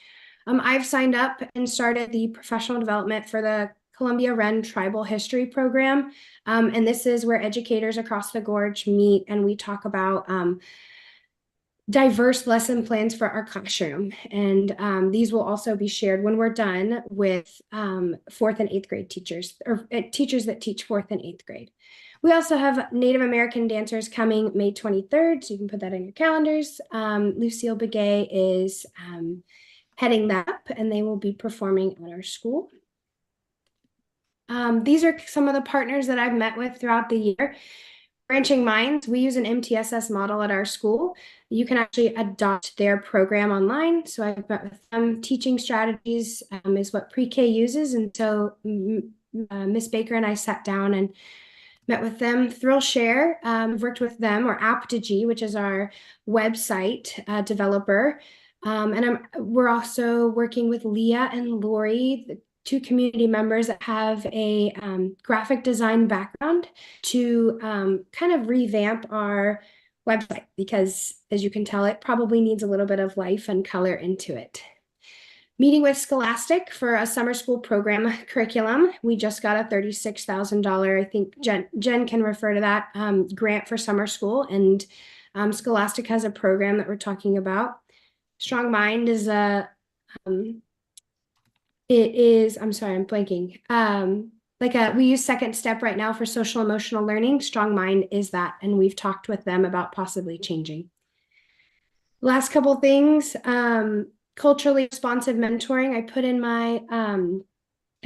I've signed up and started the professional development for the Columbia Wren Tribal History Program. And this is where educators across the gorge meet and we talk about diverse lesson plans for our classroom. And these will also be shared when we're done with 4th and 8th grade teachers or teachers that teach 4th and 8th grade. We also have Native American dancers coming May 23rd, so you can put that in your calendars. Lucille Begay is heading that up and they will be performing at our school. These are some of the partners that I've met with throughout the year. Branching Minds, we use an MTSS model at our school. You can actually adopt their program online. So I've met with them. Teaching Strategies is what pre-K uses. And so Miss Baker and I sat down and met with them. Thrillshare, I've worked with them, or Aptogee, which is our website developer. And we're also working with Leah and Lori, the 2 community members that have a graphic design background to kind of revamp our website because, as you can tell, it probably needs a little bit of life and color into it. Meeting with Scholastic for a summer school program curriculum. We just got a $36,000, I think Jen can refer to that, grant for summer school. And Scholastic has a program that we're talking about. Strong Mind is I'm sorry, I'm blanking. We use Second Step right now for social emotional learning. Strong Mind is that, and we've talked with them about possibly changing. Last couple things, culturally responsive mentoring. I put in my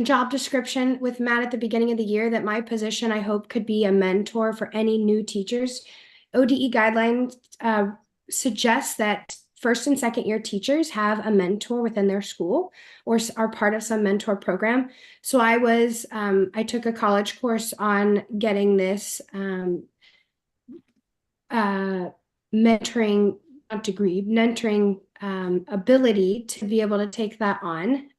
job description with Matt at the beginning of the year that my position, I hope, could be a mentor for any new teachers. ODE guidelines suggest that 1st and 2nd year teachers have a mentor within their school or are part of some mentor program. So I took a college course on getting this mentoring ability to be able to take that on.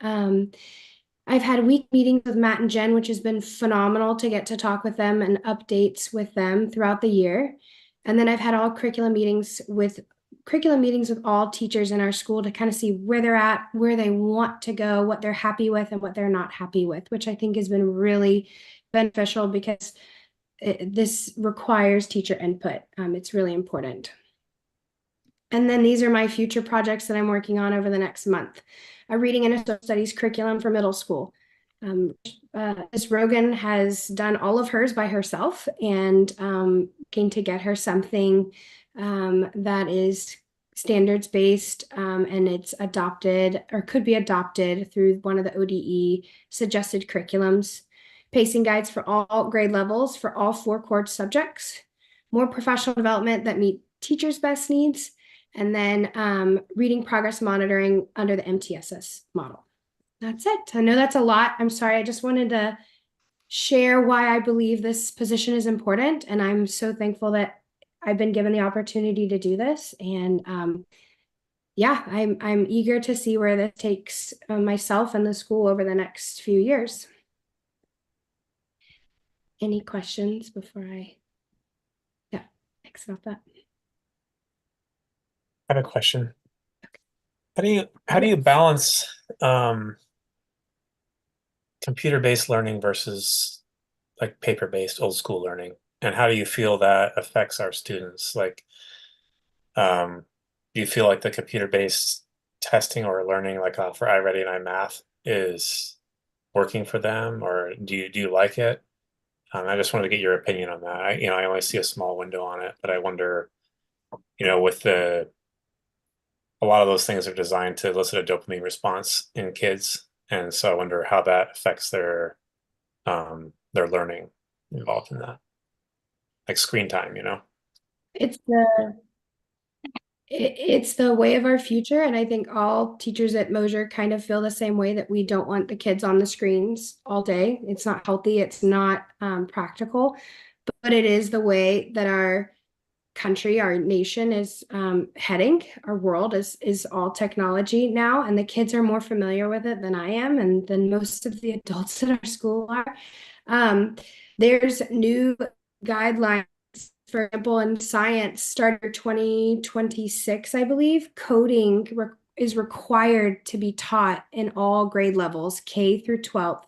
I've had week meetings with Matt and Jen, which has been phenomenal to get to talk with them and updates with them throughout the year. And then I've had all curriculum meetings with curriculum meetings with all teachers in our school to kind of see where they're at, where they want to go, what they're happy with and what they're not happy with, which I think has been really beneficial because this requires teacher input. It's really important. And then these are my future projects that I'm working on over the next month. A reading and social studies curriculum for middle school. Ms. Rogan has done all of hers by herself, and looking to get her something that is standards based, and it's adopted or could be adopted through one of the ODE suggested curriculums. Pacing guides for all grade levels for all 4 core subjects. More professional development that meet teachers' best needs. And then reading progress monitoring under the MTSS model. That's it. I know that's a lot. I'm sorry. I just wanted to share why I believe this position is important. And I'm so thankful that I've been given the opportunity to do this. And yeah, I'm eager to see where this takes myself and the school over the next few years. Any questions before yeah, thanks about that. I have a question. How do you balance computer-based learning versus like paper-based old school learning? And how do you feel that affects our students? Like, do you feel like the computer-based testing or learning like for iReady and iMath is working for them, or do you like it? I just wanted to get your opinion on that. I only see a small window on it, but I wonder, with a lot of those things are designed to elicit a dopamine response in kids. And so I wonder how that affects their learning involved in that. Like screen time, It's the way of our future, and I think all teachers at Mosier kind of feel the same way, that we don't want the kids on the screens all day. It's not healthy, it's not practical, but it is the way that our country, our nation is heading. Our world is all technology now, and the kids are more familiar with it than I am, and than most of the adults at our school are. There's new guidelines, for example, in science, starting 2026, I believe, coding is required to be taught in all grade levels, K through 12th.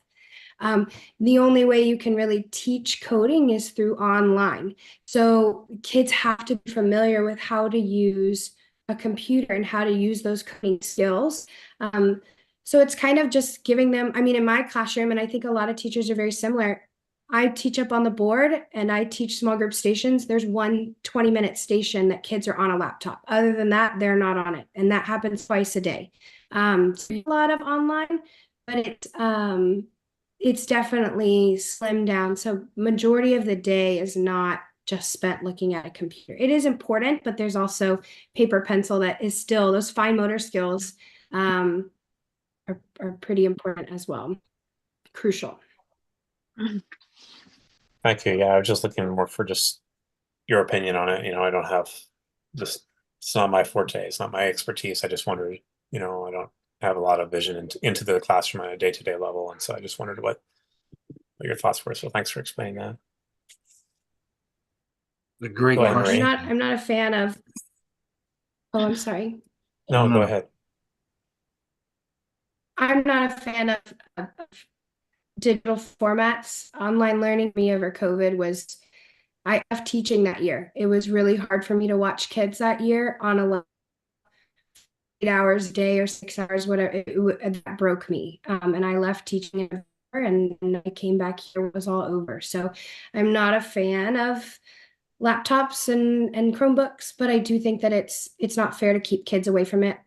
The only way you can really teach coding is through online. So kids have to be familiar with how to use a computer and how to use those coding skills. So it's kind of just giving them, in my classroom, and I think a lot of teachers are very similar, I teach up on the board and I teach small group stations. There's one 20-minute station that kids are on a laptop. Other than that, they're not on it. And that happens twice a day. So a lot of online, but it's definitely slimmed down. So majority of the day is not just spent looking at a computer. It is important, but there's also paper pencil that is still, those fine motor skills are pretty important as well. Crucial. Thank you. Yeah, I was just looking more for just your opinion on it. I don't have this, it's not my forte, it's not my expertise. I just wondered, I don't have a lot of vision into the classroom on a day-to-day level. And so I just wondered what your thoughts were. So thanks for explaining that. A great Go ahead, question. Marie. I'm not a fan of, oh, I'm sorry. No, go ahead. I'm not a fan of digital formats. Online learning me over COVID was, I left teaching that year. It was really hard for me to watch kids that year on a 8 hours a day or 6 hours, whatever. That broke me. And I left teaching and I came back here, it was all over. So I'm not a fan of laptops and Chromebooks, but I do think that it's not fair to keep kids away from it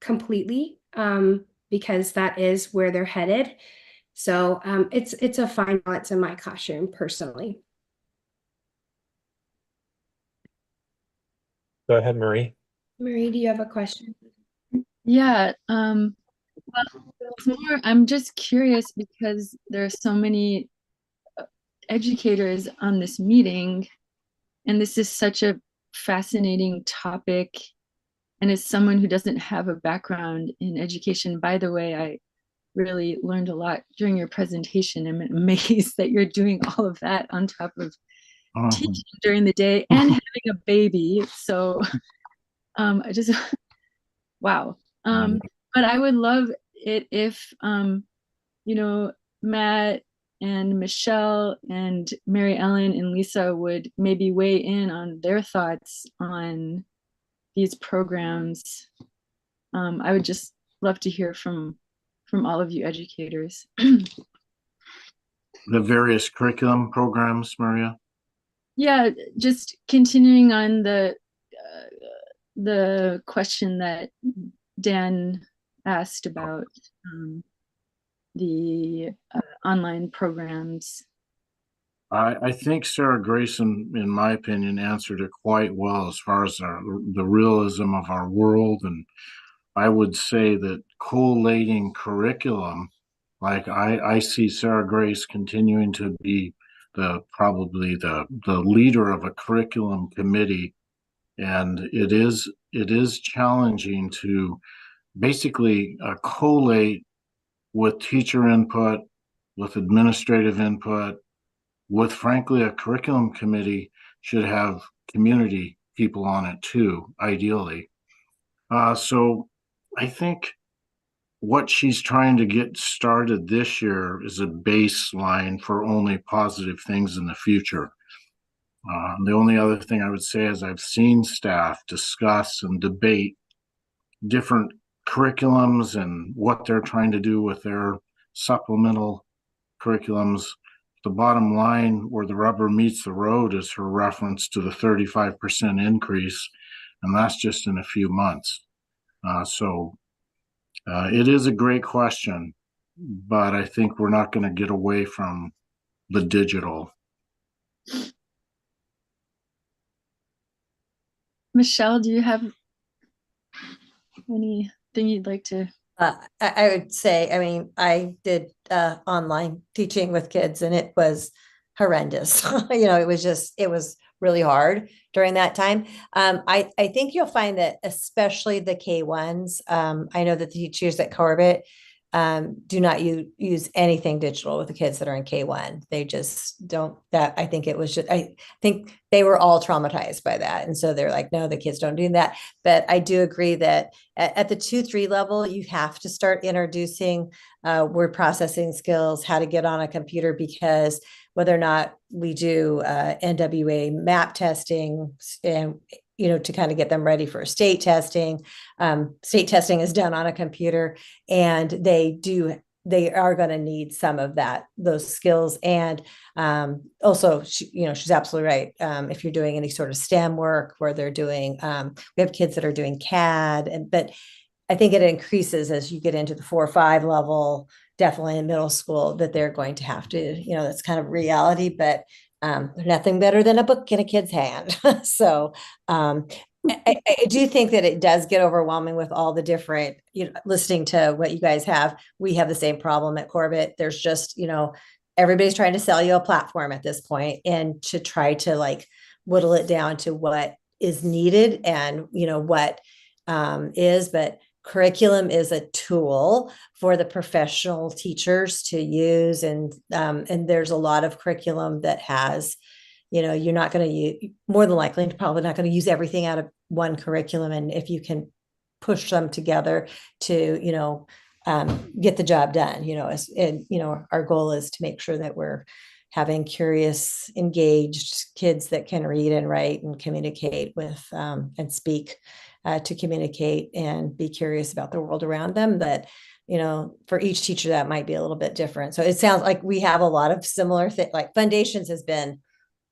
completely, because that is where they're headed. So it's a fine balance in my classroom personally. Go ahead, Marie. Marie, do you have a question? Yeah, well, it's more, I'm just curious because there are so many educators on this meeting, and this is such a fascinating topic. And as someone who doesn't have a background in education, by the way, I really learned a lot during your presentation. I'm amazed that you're doing all of that on top of teaching during the day and having a baby. So I just wow. But I would love it if you know, Matt and Michelle and Mary Ellen and Lisa would maybe weigh in on their thoughts on these programs. I would just love to hear from all of you educators. The various curriculum programs, Maria? Yeah, just continuing on the question that Dan asked about the online programs. I think Sarah Grayson, in my opinion, answered it quite well as far as the realism of our world. And I would say that collating curriculum, like I see Sarah Grace continuing to be probably the leader of a curriculum committee. And it is challenging to basically collate with teacher input, with administrative input, with frankly a curriculum committee should have community people on it too, ideally. So I think what she's trying to get started this year is a baseline for only positive things in the future. The only other thing I would say is I've seen staff discuss and debate different curriculums and what they're trying to do with their supplemental curriculums. The bottom line where the rubber meets the road is her reference to the 35% increase, and that's just in a few months. It is a great question, but I think we're not going to get away from the digital. Michelle, do you have anything you'd like to? I would say, I mean, I did online teaching with kids and it was horrendous. It was really hard during that time. I think you'll find that especially the K1s, I know that the teachers at Corbett do not use anything digital with the kids that are in K1. They just don't. I think I think they were all traumatized by that. And so they're like, no, the kids don't do that. But I do agree that at the 2-3 level, you have to start introducing word processing skills, how to get on a computer, because whether or not we do NWA map testing and to kind of get them ready for state testing. State testing is done on a computer, and they are going to need some of those skills. And also, she's absolutely right. If you're doing any sort of STEM work where they're doing, we have kids that are doing CAD, but I think it increases as you get into the 4 or 5 level, definitely in middle school, that they're going to have to, that's kind of reality, but nothing better than a book in a kid's hand. So I do think that it does get overwhelming with all the different, listening to what you guys have. We have the same problem at Corbett. There's just, everybody's trying to sell you a platform at this point, and to try to like whittle it down to what is needed and, what but curriculum is a tool for the professional teachers to use. And there's a lot of curriculum that has, you're not going to use, more than likely, probably not going to use everything out of one curriculum. And if you can push them together to, get the job done, our goal is to make sure that we're having curious, engaged kids that can read and write and communicate with and speak to communicate and be curious about the world around them. But, for each teacher, that might be a little bit different. So it sounds like we have a lot of similar things, like Foundations has been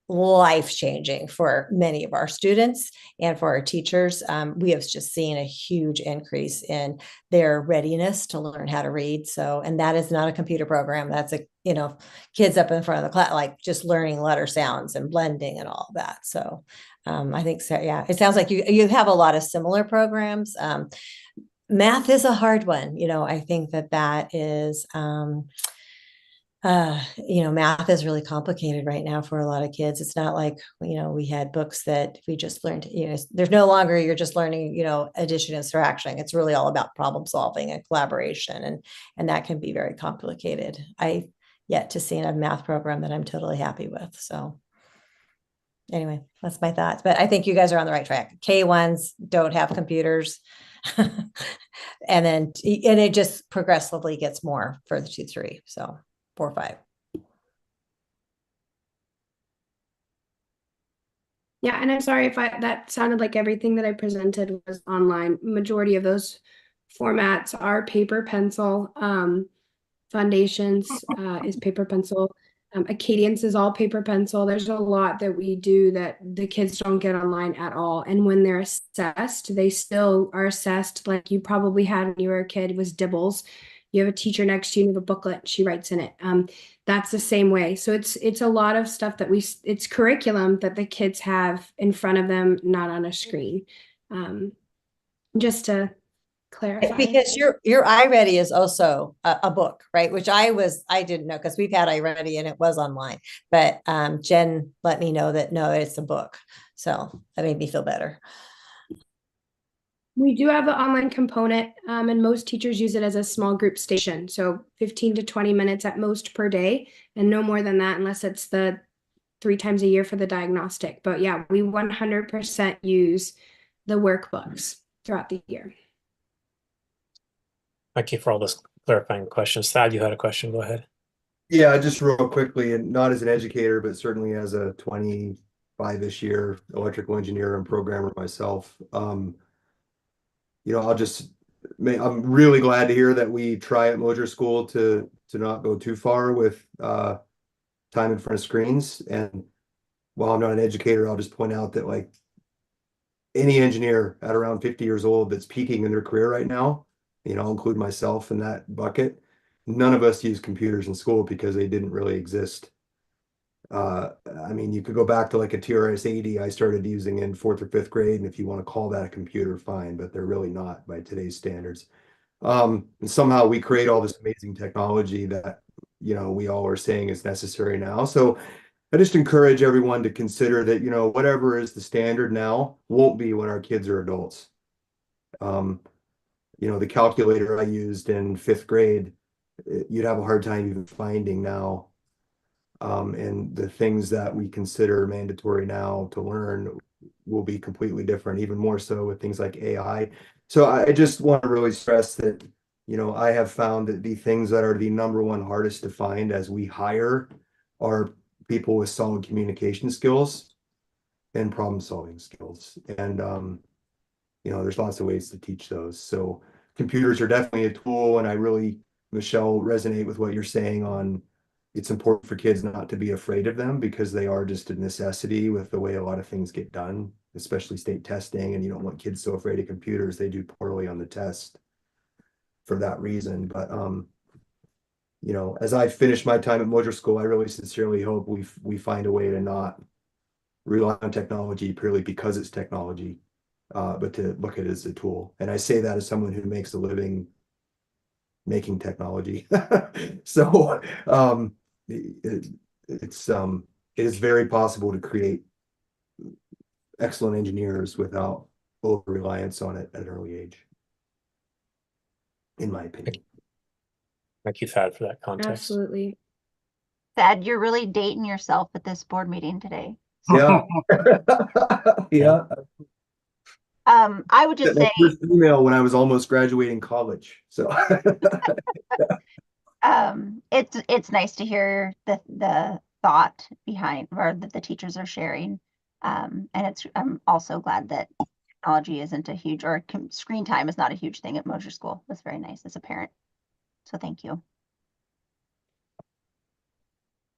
life-changing for many of our students and for our teachers. We have just seen a huge increase in their readiness to learn how to read. So, and that is not a computer program. That's kids up in front of the class, like just learning letter sounds and blending and all of that. So I think so. Yeah, it sounds like you have a lot of similar programs. Math is a hard one. I think that is, math is really complicated right now for a lot of kids. It's not like, we had books that we just learned, there's no longer, you're just learning, addition and subtraction. It's really all about problem solving and collaboration. And that can be very complicated. I yet to see a math program that I'm totally happy with. So. anyway, that's my thoughts, but I think you guys are on the right track. K1s don't have computers. And then, and it just progressively gets more for the 2-3, so 4-5. Yeah, and I'm sorry if that sounded like everything that I presented was online. Majority of those formats are paper pencil. Foundations is paper pencil. Acadians is all paper pencil. There's a lot that we do that the kids don't get online at all. And when they're assessed, they still are assessed like you probably had when you were a kid, was Dibbles. You have a teacher next to you, you have a booklet, she writes in it. That's the same way. So it's a lot of stuff that it's curriculum that the kids have in front of them, not on a screen. Just to clarify. Because your iReady is also a book, right? Which I didn't know, because we've had iReady and it was online, but Jen let me know that no, it's a book. So that made me feel better. We do have the online component, and most teachers use it as a small group station. So 15 to 20 minutes at most per day, and no more than that unless it's the 3 times a year for the diagnostic. But yeah, we 100% use the workbooks throughout the year. Thank you for all those clarifying questions. Thad, you had a question. Go ahead. Yeah, just real quickly, and not as an educator, but certainly as a 25-ish year electrical engineer and programmer myself. I'm really glad to hear that we try at Mosier School to not go too far with time in front of screens. And while I'm not an educator, I'll just point out that like any engineer at around 50 years old that's peaking in their career right now, I'll include myself in that bucket. None of us use computers in school because they didn't really exist. I mean, you could go back to like a TRS-80 I started using in 4th or 5th grade, and if you want to call that a computer, fine, but they're really not by today's standards. And somehow we create all this amazing technology that, we all are saying is necessary now. So I just encourage everyone to consider that, whatever is the standard now won't be when our kids are adults. The calculator I used in 5th grade, you'd have a hard time even finding now. And the things that we consider mandatory now to learn will be completely different, even more so with things like AI. So I just want to really stress that, I have found that the things that are the number one hardest to find as we hire are people with solid communication skills and problem solving skills. And, there's lots of ways to teach those. So computers are definitely a tool. And I really, Michelle, resonate with what you're saying on it's important for kids not to be afraid of them because they are just a necessity with the way a lot of things get done, especially state testing. And you don't want kids so afraid of computers, they do poorly on the test for that reason. But, as I finish my time at Mosier School, I really sincerely hope we find a way to not rely on technology purely because it's technology, but to look at it as a tool. And I say that as someone who makes a living making technology. So it is very possible to create excellent engineers without over reliance on it at an early age, in my opinion. Thank you, Thad, for that context. Absolutely. Thad, you're really dating yourself at this board meeting today. Yeah. Yeah. I would just say first email when I was almost graduating college. So it's nice to hear the thought behind or that the teachers are sharing. And I'm also glad that technology isn't a huge screen time is not a huge thing at Mosier School. That's very nice as a parent. So thank you.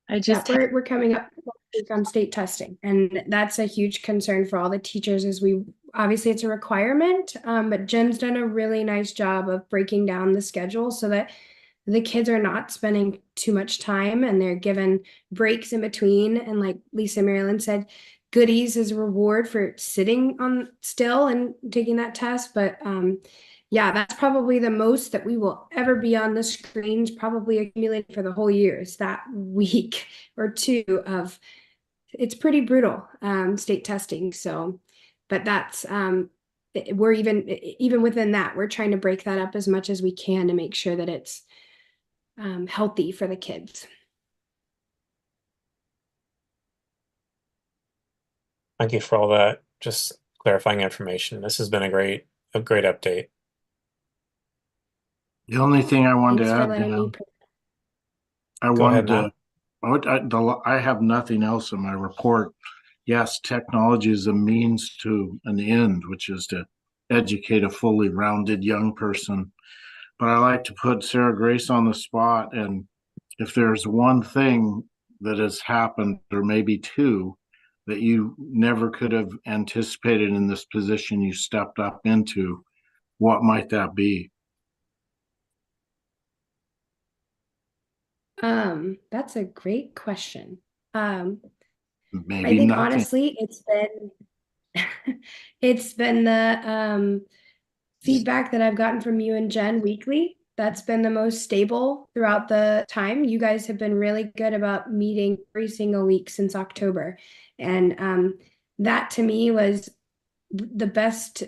We're coming up on state testing, and that's a huge concern for all the teachers. Obviously it's a requirement, but Jen's done a really nice job of breaking down the schedule so that the kids are not spending too much time and they're given breaks in between. And like Lisa Maryland said, goodies as a reward for sitting on still and taking that test. But yeah, that's probably the most that we will ever be on the screens, probably accumulated for the whole year. Is that week or two of, it's pretty brutal, state testing. So, but that's, we're even within that, we're trying to break that up as much as we can to make sure that it's healthy for the kids. Thank you for all that, just clarifying information. This has been a great update. The only thing I wanted Thanks to for add, letting me. Dan, I Go ahead, wanted Matt. to, I have nothing else in my report. Yes, technology is a means to an end, which is to educate a fully rounded young person. But I like to put Sarah Grace on the spot. And if there's one thing that has happened, or maybe two, that you never could have anticipated in this position you stepped up into, what might that be? That's a great question. I Maybe think nothing. honestly, it's been the feedback that I've gotten from you and Jen weekly. That's been the most stable throughout the time. You guys have been really good about meeting every single week since October. And that to me was the best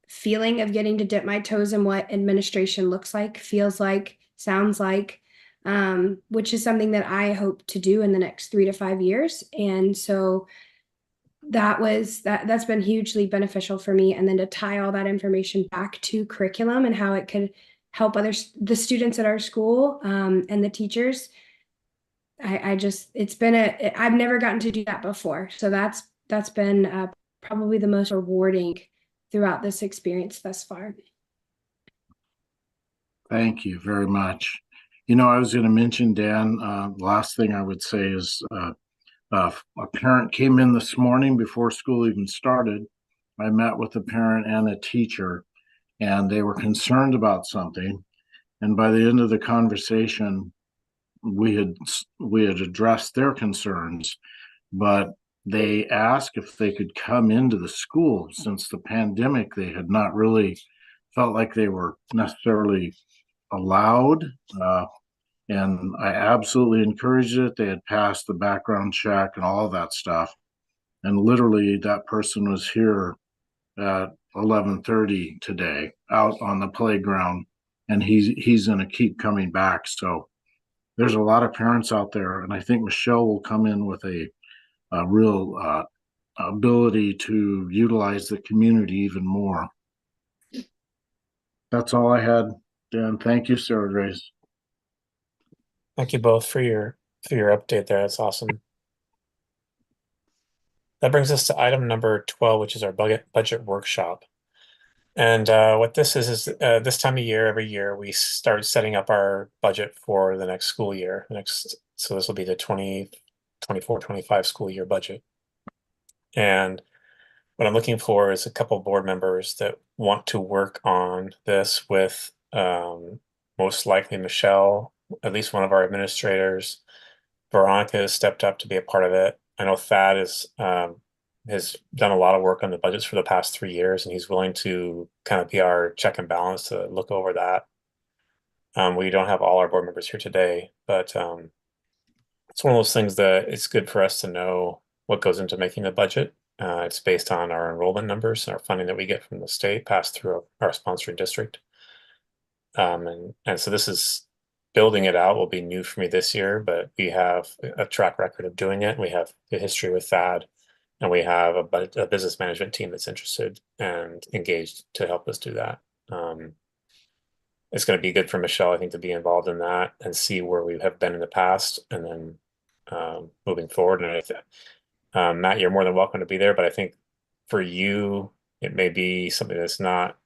feeling of getting to dip my toes in what administration looks like, feels like, sounds like, which is something that I hope to do in the next 3 to 5 years. And so that's been hugely beneficial for me. And then to tie all that information back to curriculum and how it could help the students at our school, and the teachers. I've never gotten to do that before. So that's been probably the most rewarding throughout this experience thus far. Thank you very much. You know, I was going to mention, Dan, the last thing I would say is a parent came in this morning before school even started. I met with a parent and a teacher, and they were concerned about something. And by the end of the conversation, we had addressed their concerns, but they asked if they could come into the school. Since the pandemic, they had not really felt like they were necessarily allowed. And I absolutely encouraged it. They had passed the background check and all of that stuff. And literally that person was here at 11:30 today out on the playground, and he's going to keep coming back. So there's a lot of parents out there, and I think Michelle will come in with a real ability to utilize the community even more. That's all I had, Dan. Thank you, Sarah Grace. Thank you both for your update there. That's awesome. That brings us to item number 12, which is our budget workshop. And what this is this time of year, every year, we start setting up our budget for the next school year. So this will be the 2024-25 school year budget. And what I'm looking for is a couple board members that want to work on this with most likely Michelle, at least one of our administrators. Veronica has stepped up to be a part of it. I know Thad has done a lot of work on the budgets for the past 3 years, and he's willing to kind of be our check and balance to look over that. We don't have all our board members here today, but it's one of those things that it's good for us to know what goes into making the budget. It's based on our enrollment numbers and our funding that we get from the state passed through our sponsoring district. And so this is building it out will be new for me this year, but we have a track record of doing it. We have the history with Thad, and we have a business management team that's interested and engaged to help us do that. It's going to be good for Michelle, I think, to be involved in that and see where we have been in the past, and then moving forward. And Matt, you're more than welcome to be there, but I think for you, it may be something that's not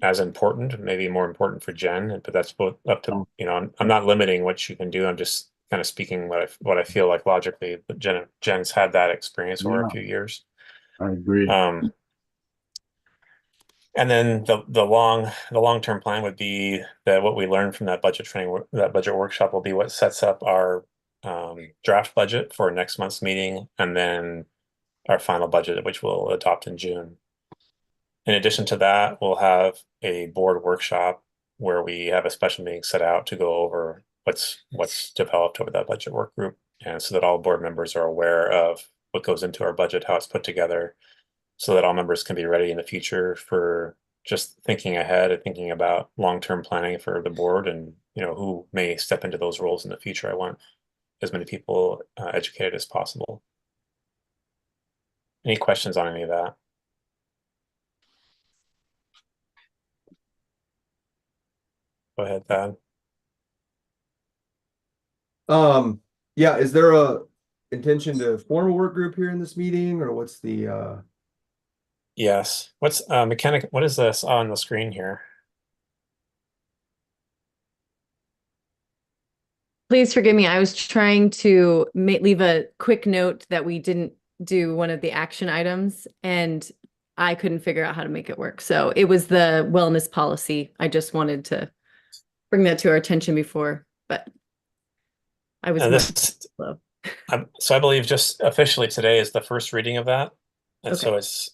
as important, maybe more important for Jen, but that's both up to, I'm not limiting what you can do. I'm just kind of speaking what I feel like logically, but Jen's had that experience over a few years. I agree. And then the long-term plan would be that what we learned from that budget training, that budget workshop, will be what sets up our draft budget for next month's meeting, and then our final budget, which we'll adopt in June. In addition to that, we'll have a board workshop where we have a special meeting set out to go over what's developed over that budget work group, and so that all board members are aware of what goes into our budget, how it's put together, so that all members can be ready in the future for just thinking ahead and thinking about long-term planning for the board, and who may step into those roles in the future. I want as many people educated as possible. Any questions on any of that? Go ahead, Thad. Yeah, is there a intention to form a work group here in this meeting, or what's the Yes. What's mechanic? What is this on the screen here? Please forgive me. I was trying to leave a quick note that we didn't do one of the action items and I couldn't figure out how to make it work. So it was the wellness policy. I just wanted to bring that to our attention before, but I was This, slow. so I believe just officially today is the first reading of that. And so Okay. it's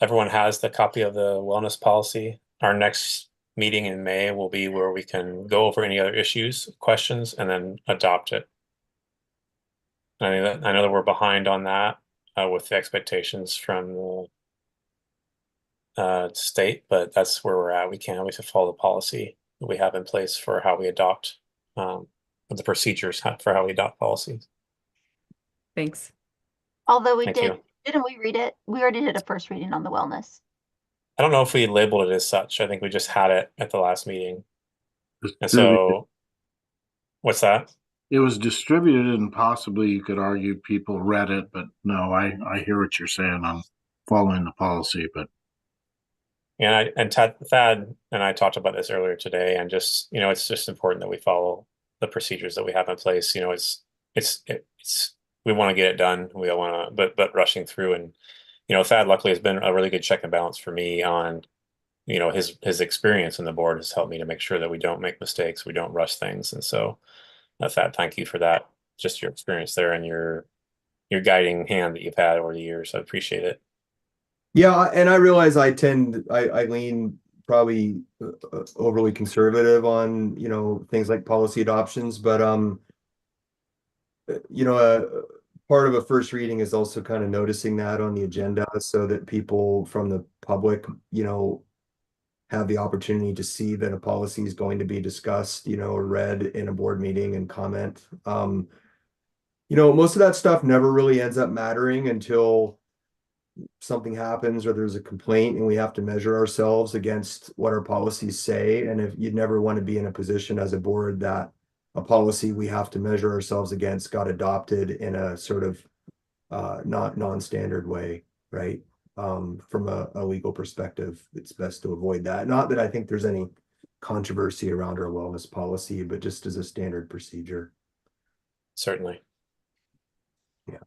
everyone has the copy of the wellness policy. Our next meeting in May will be where we can go over any other issues, questions, and then adopt it. I know that we're behind on that with the expectations from the state, but that's where we're at. We can't always follow the policy that we have in place for how we adopt the procedures for how we adopt policies. Thanks. Although we Thank did, you. didn't we read it? We already did a first reading on the wellness. I don't know if we labeled it as such. I think we just had it at the last meeting. And Distributed. so, what's that? It was distributed and possibly you could argue people read it, but no, I hear what you're saying on following the policy, but And Thad and I talked about this earlier today, and just it's just important that we follow the procedures that we have in place. It's we want to get it done. We don't want to, but rushing through and Thad luckily has been a really good check and balance for me on his experience in the board has helped me to make sure that we don't make mistakes, we don't rush things, and so Thad, thank you for that. Just your experience there and your guiding hand that you've had over the years. I appreciate it. Yeah, and I realize I lean probably overly conservative on, things like policy adoptions, but part of a first reading is also kind of noticing that on the agenda so that people from the public, have the opportunity to see that a policy is going to be discussed, or read in a board meeting and comment. Most of that stuff never really ends up mattering until something happens or there's a complaint and we have to measure ourselves against what our policies say. And if you'd never want to be in a position as a board that a policy we have to measure ourselves against got adopted in a sort of not non-standard way, right? From a legal perspective, it's best to avoid that. Not that I think there's any controversy around our wellness policy, but just as a standard procedure. Certainly. Yeah.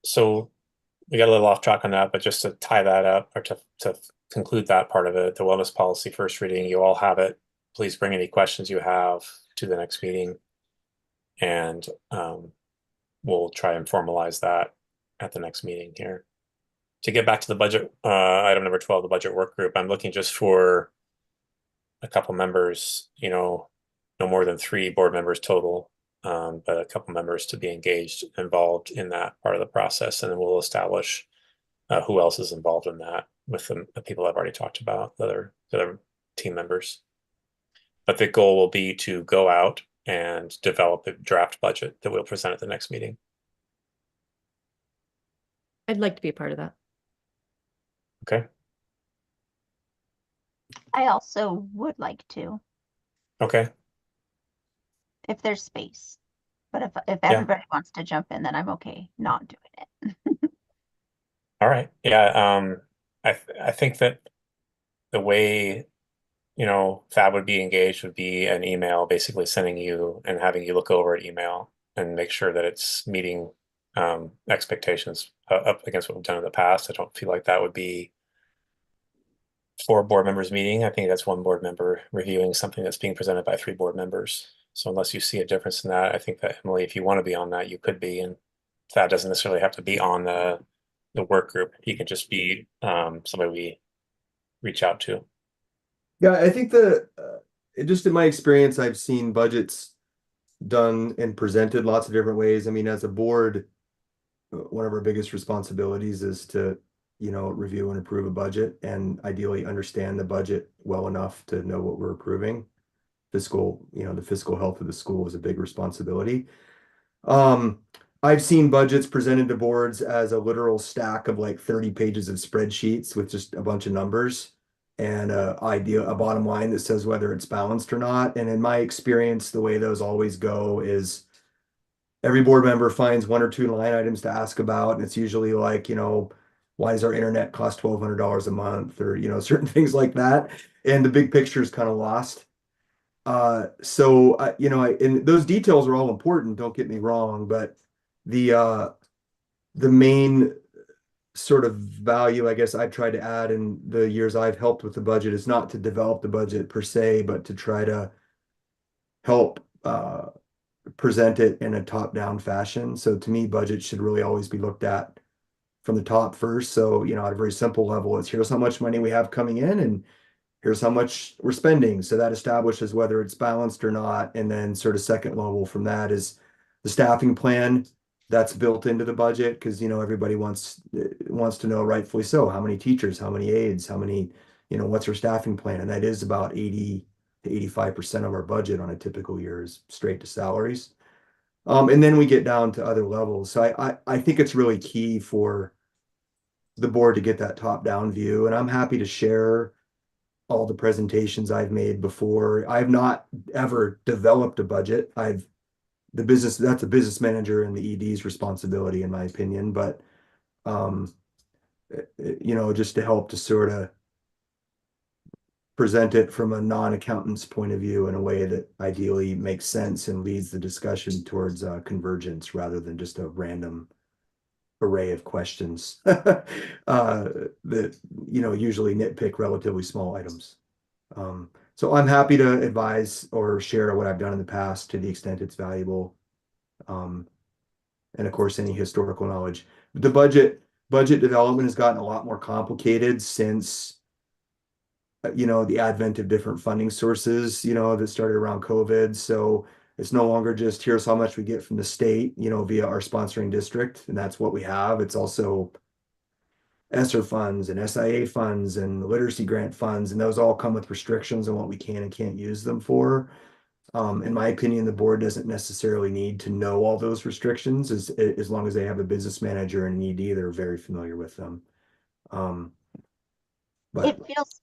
So we got a little off track on that, but just to tie that up or to conclude that part of it, the wellness policy first reading, you all have it. Please bring any questions you have to the next meeting, and we'll try and formalize that at the next meeting here. To get back to the budget, item number 12, the budget work group, I'm looking just for a couple members, no more than 3 board members total, but a couple members to be engaged, involved in that part of the process. And then we'll establish who else is involved in that with the people I've already talked about, the other team members. But the goal will be to go out and develop a draft budget that we'll present at the next meeting. I'd like to be a part of that. Okay. I also would like to, Okay. if there's space. But if everybody wants to jump in, then I'm okay not doing it. All right. Yeah. I think that the way Fab would be engaged would be an email basically sending you and having you look over an email and make sure that it's meeting expectations up against what we've done in the past. I don't feel like that would be 4 board members meeting. I think that's 1 board member reviewing something that's being presented by 3 board members. So unless you see a difference in that, I think that Emily, if you want to be on that, you could be, and Fab doesn't necessarily have to be on the work group. He can just be somebody we reach out to. Yeah, I think just in my experience, I've seen budgets done and presented lots of different ways. I mean, as a board, one of our biggest responsibilities is to, review and approve a budget and ideally understand the budget well enough to know what we're approving. The fiscal health of the school is a big responsibility. I've seen budgets presented to boards as a literal stack of like 30 pages of spreadsheets with just a bunch of numbers and a bottom line that says whether it's balanced or not. And in my experience, the way those always go is every board member finds one or two line items to ask about, and it's usually like, why does our internet cost $1,200 a month, or certain things like that, and the big picture is kind of lost. And those details are all important, don't get me wrong, but the main sort of value I guess I've tried to add in the years I've helped with the budget is not to develop the budget per se, but to try to help present it in a top-down fashion. So to me, budget should really always be looked at from the top first. So, at a very simple level, it's here's how much money we have coming in and here's how much we're spending. So that establishes whether it's balanced or not. And then sort of second level from that is the staffing plan that's built into the budget, because everybody wants to know, rightfully so, how many teachers, how many aides, how many, what's our staffing plan? And that is about 80 to 85% of our budget on a typical year is straight to salaries. And then we get down to other levels. So I think it's really key for the board to get that top-down view. And I'm happy to share all the presentations I've made before. I've not ever developed a budget. That's a business manager and the ED's responsibility, in my opinion. But just to help to sort of present it from a non-accountant's point of view in a way that ideally makes sense and leads the discussion towards convergence rather than just a random array of questions that usually nitpick relatively small items. So I'm happy to advise or share what I've done in the past to the extent it's valuable. And of course, any historical knowledge. The budget development has gotten a lot more complicated since the advent of different funding sources, that started around COVID. So it's no longer just here's how much we get from the state, via our sponsoring district, and that's what we have. It's also ESSER funds and SIA funds and literacy grant funds, and those all come with restrictions on what we can and can't use them for. In my opinion, the board doesn't necessarily need to know all those restrictions as long as they have a business manager and an ED that are very familiar with them. But It feels,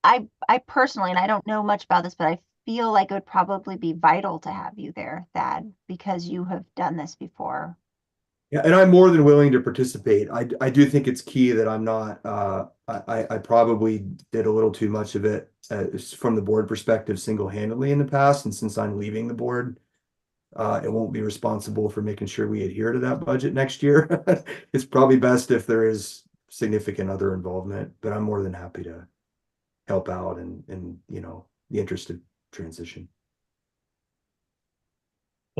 I personally, and I don't know much about this, but I feel like it would probably be vital to have you there, Thad, because you have done this before. yeah, and I'm more than willing to participate. I do think it's key that I'm not, I probably did a little too much of it from the board perspective single-handedly in the past. And since I'm leaving the board, it won't be responsible for making sure we adhere to that budget next year. It's probably best if there is significant other involvement, but I'm more than happy to help out and the interest of transition.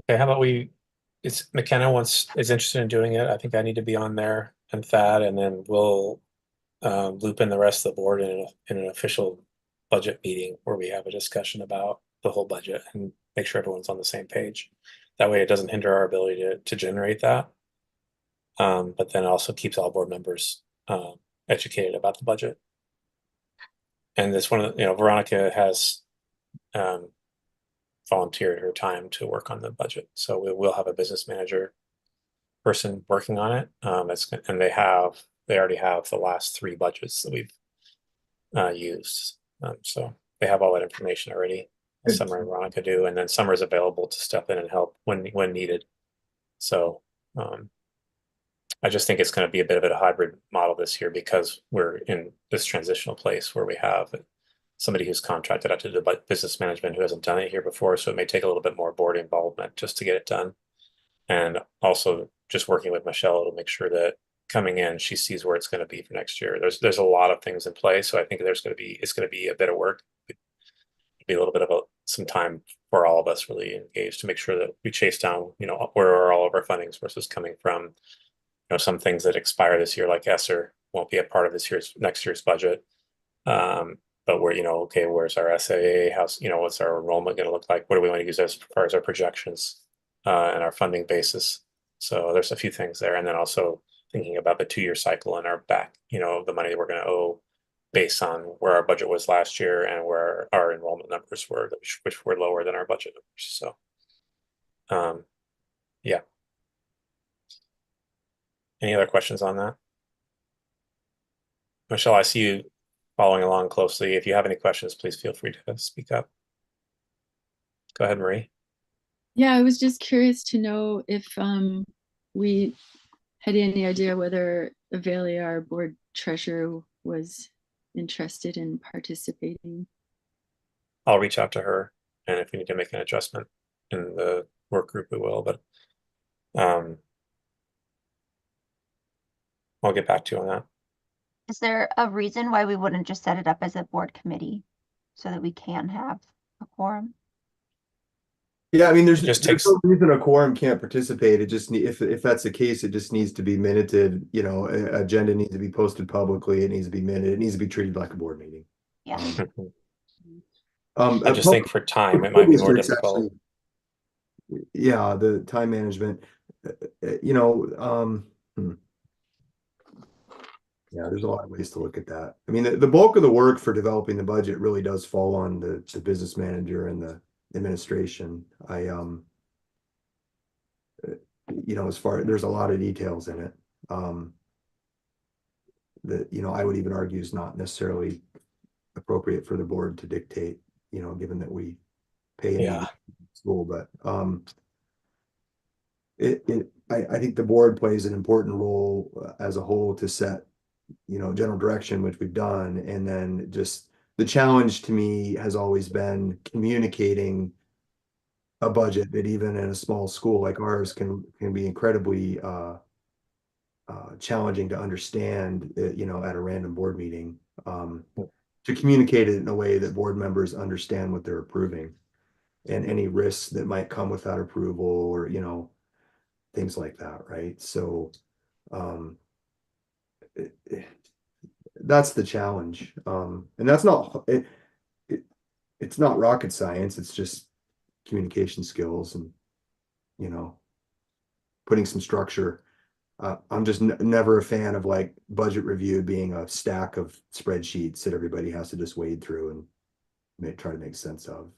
Okay, how about it's McKenna is interested in doing it. I think I need to be on there and Thad, and then we'll loop in the rest of the board in an official budget meeting where we have a discussion about the whole budget and make sure everyone's on the same page. That way it doesn't hinder our ability to generate that. But then it also keeps all board members educated about the budget. And this one, Veronica has volunteered her time to work on the budget. So we will have a business manager person working on it. And they already have the last 3 budgets that we've used. So they have all that information already. Summer and Veronica do, and then Summer is available to step in and help when needed. So I just think it's going to be a bit of a hybrid model this year because we're in this transitional place where we have somebody who's contracted out to do business management who hasn't done it here before. So it may take a little bit more board involvement just to get it done. And also just working with Michelle to make sure that coming in, she sees where it's going to be for next year. There's a lot of things in play. So I think it's going to be a bit of work. It'll be a little bit of some time for all of us really engaged to make sure that we chase down, where are all of our funding sources coming from. Some things that expire this year, like ESSER, won't be a part of next year's budget. But okay, where's our SAA? What's our enrollment going to look like? What do we want to use as far as our projections and our funding basis? So there's a few things there. And then also thinking about the 2-year cycle and our back, the money that we're going to owe based on where our budget was last year and where our enrollment numbers were, which were lower than our budget numbers. So, yeah. Any other questions on that? Michelle, I see you following along closely. If you have any questions, please feel free to speak up. Go ahead, Marie. Yeah, I was just curious to know if we had any idea whether Avelia, our board treasurer, was interested in participating. I'll reach out to her, and if we need to make an adjustment in the work group, we will, but I'll get back to you on that. Is there a reason why we wouldn't just set it up as a board committee so that we can have a quorum? Yeah, I mean, It just there's takes, no reason a quorum can't participate. It just if that's the case, it just needs to be minuted. You know, agenda needs to be posted publicly. It needs to be minuted. It needs to be treated like a board meeting. Yeah. I just think for time, it might be more difficult. Yeah, the time management, you know, yeah, there's a lot of ways to look at that. I mean, the bulk of the work for developing the budget really does fall on the business manager and the administration. You know, there's a lot of details in it. That, you know, I would even argue is not necessarily appropriate for the board to dictate, you know, given that we pay in school, but I think the board plays an important role as a whole to set, you know, general direction, which we've done. And then just the challenge to me has always been communicating a budget that even in a small school like ours can be incredibly challenging to understand, you know, at a random board meeting, to communicate it in a way that board members understand what they're approving and any risks that might come with that approval, or, you know, things like that, right? So that's the challenge. And that's not it's not rocket science. It's just communication skills and, you know, putting some structure. I'm just never a fan of like budget review being a stack of spreadsheets that everybody has to just wade through and try to make sense of.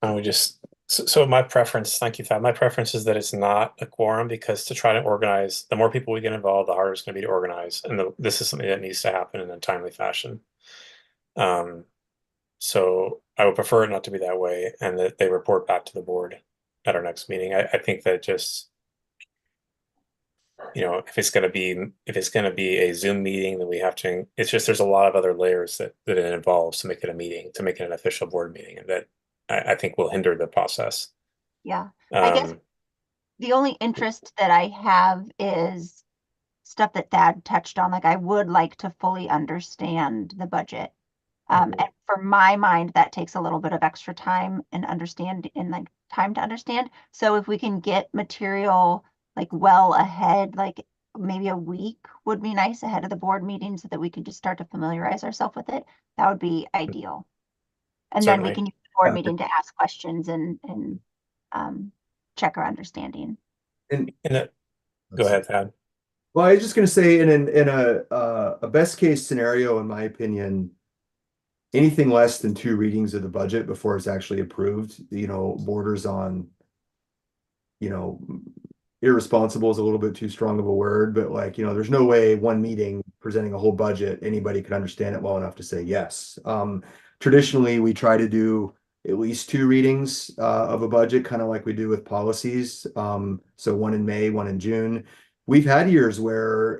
I would just, so my preference, thank you, Thad. My preference is that it's not a quorum, because to try to organize, the more people we get involved, the harder it's going to be to organize. And this is something that needs to happen in a timely fashion. So I would prefer it not to be that way, and that they report back to the board at our next meeting. I think that just, you know, if it's going to be a Zoom meeting, then we have to, it's just, there's a lot of other layers that it involves to make it a meeting, to make it an official board meeting, and that I think will hinder the process. Yeah. I guess the only interest that I have is stuff that Thad touched on. Like, I would like to fully understand the budget. And for my mind, that takes a little bit of extra time and time to understand. So if we can get material like well ahead, like maybe a week would be nice ahead of the board meeting, so that we could just start to familiarize ourselves with it, that would be ideal. And then we can use the board meeting to ask questions and check our understanding. And go ahead, Thad. Well, I was just going to say, in a best case scenario, in my opinion, anything less than 2 readings of the budget before it's actually approved, you know, borders on, you know, irresponsible is a little bit too strong of a word, but like, you know, there's no way one meeting presenting a whole budget, anybody could understand it well enough to say yes. Traditionally, we try to do at least 2 readings of a budget, kind of like we do with policies. So one in May, one in June. We've had years where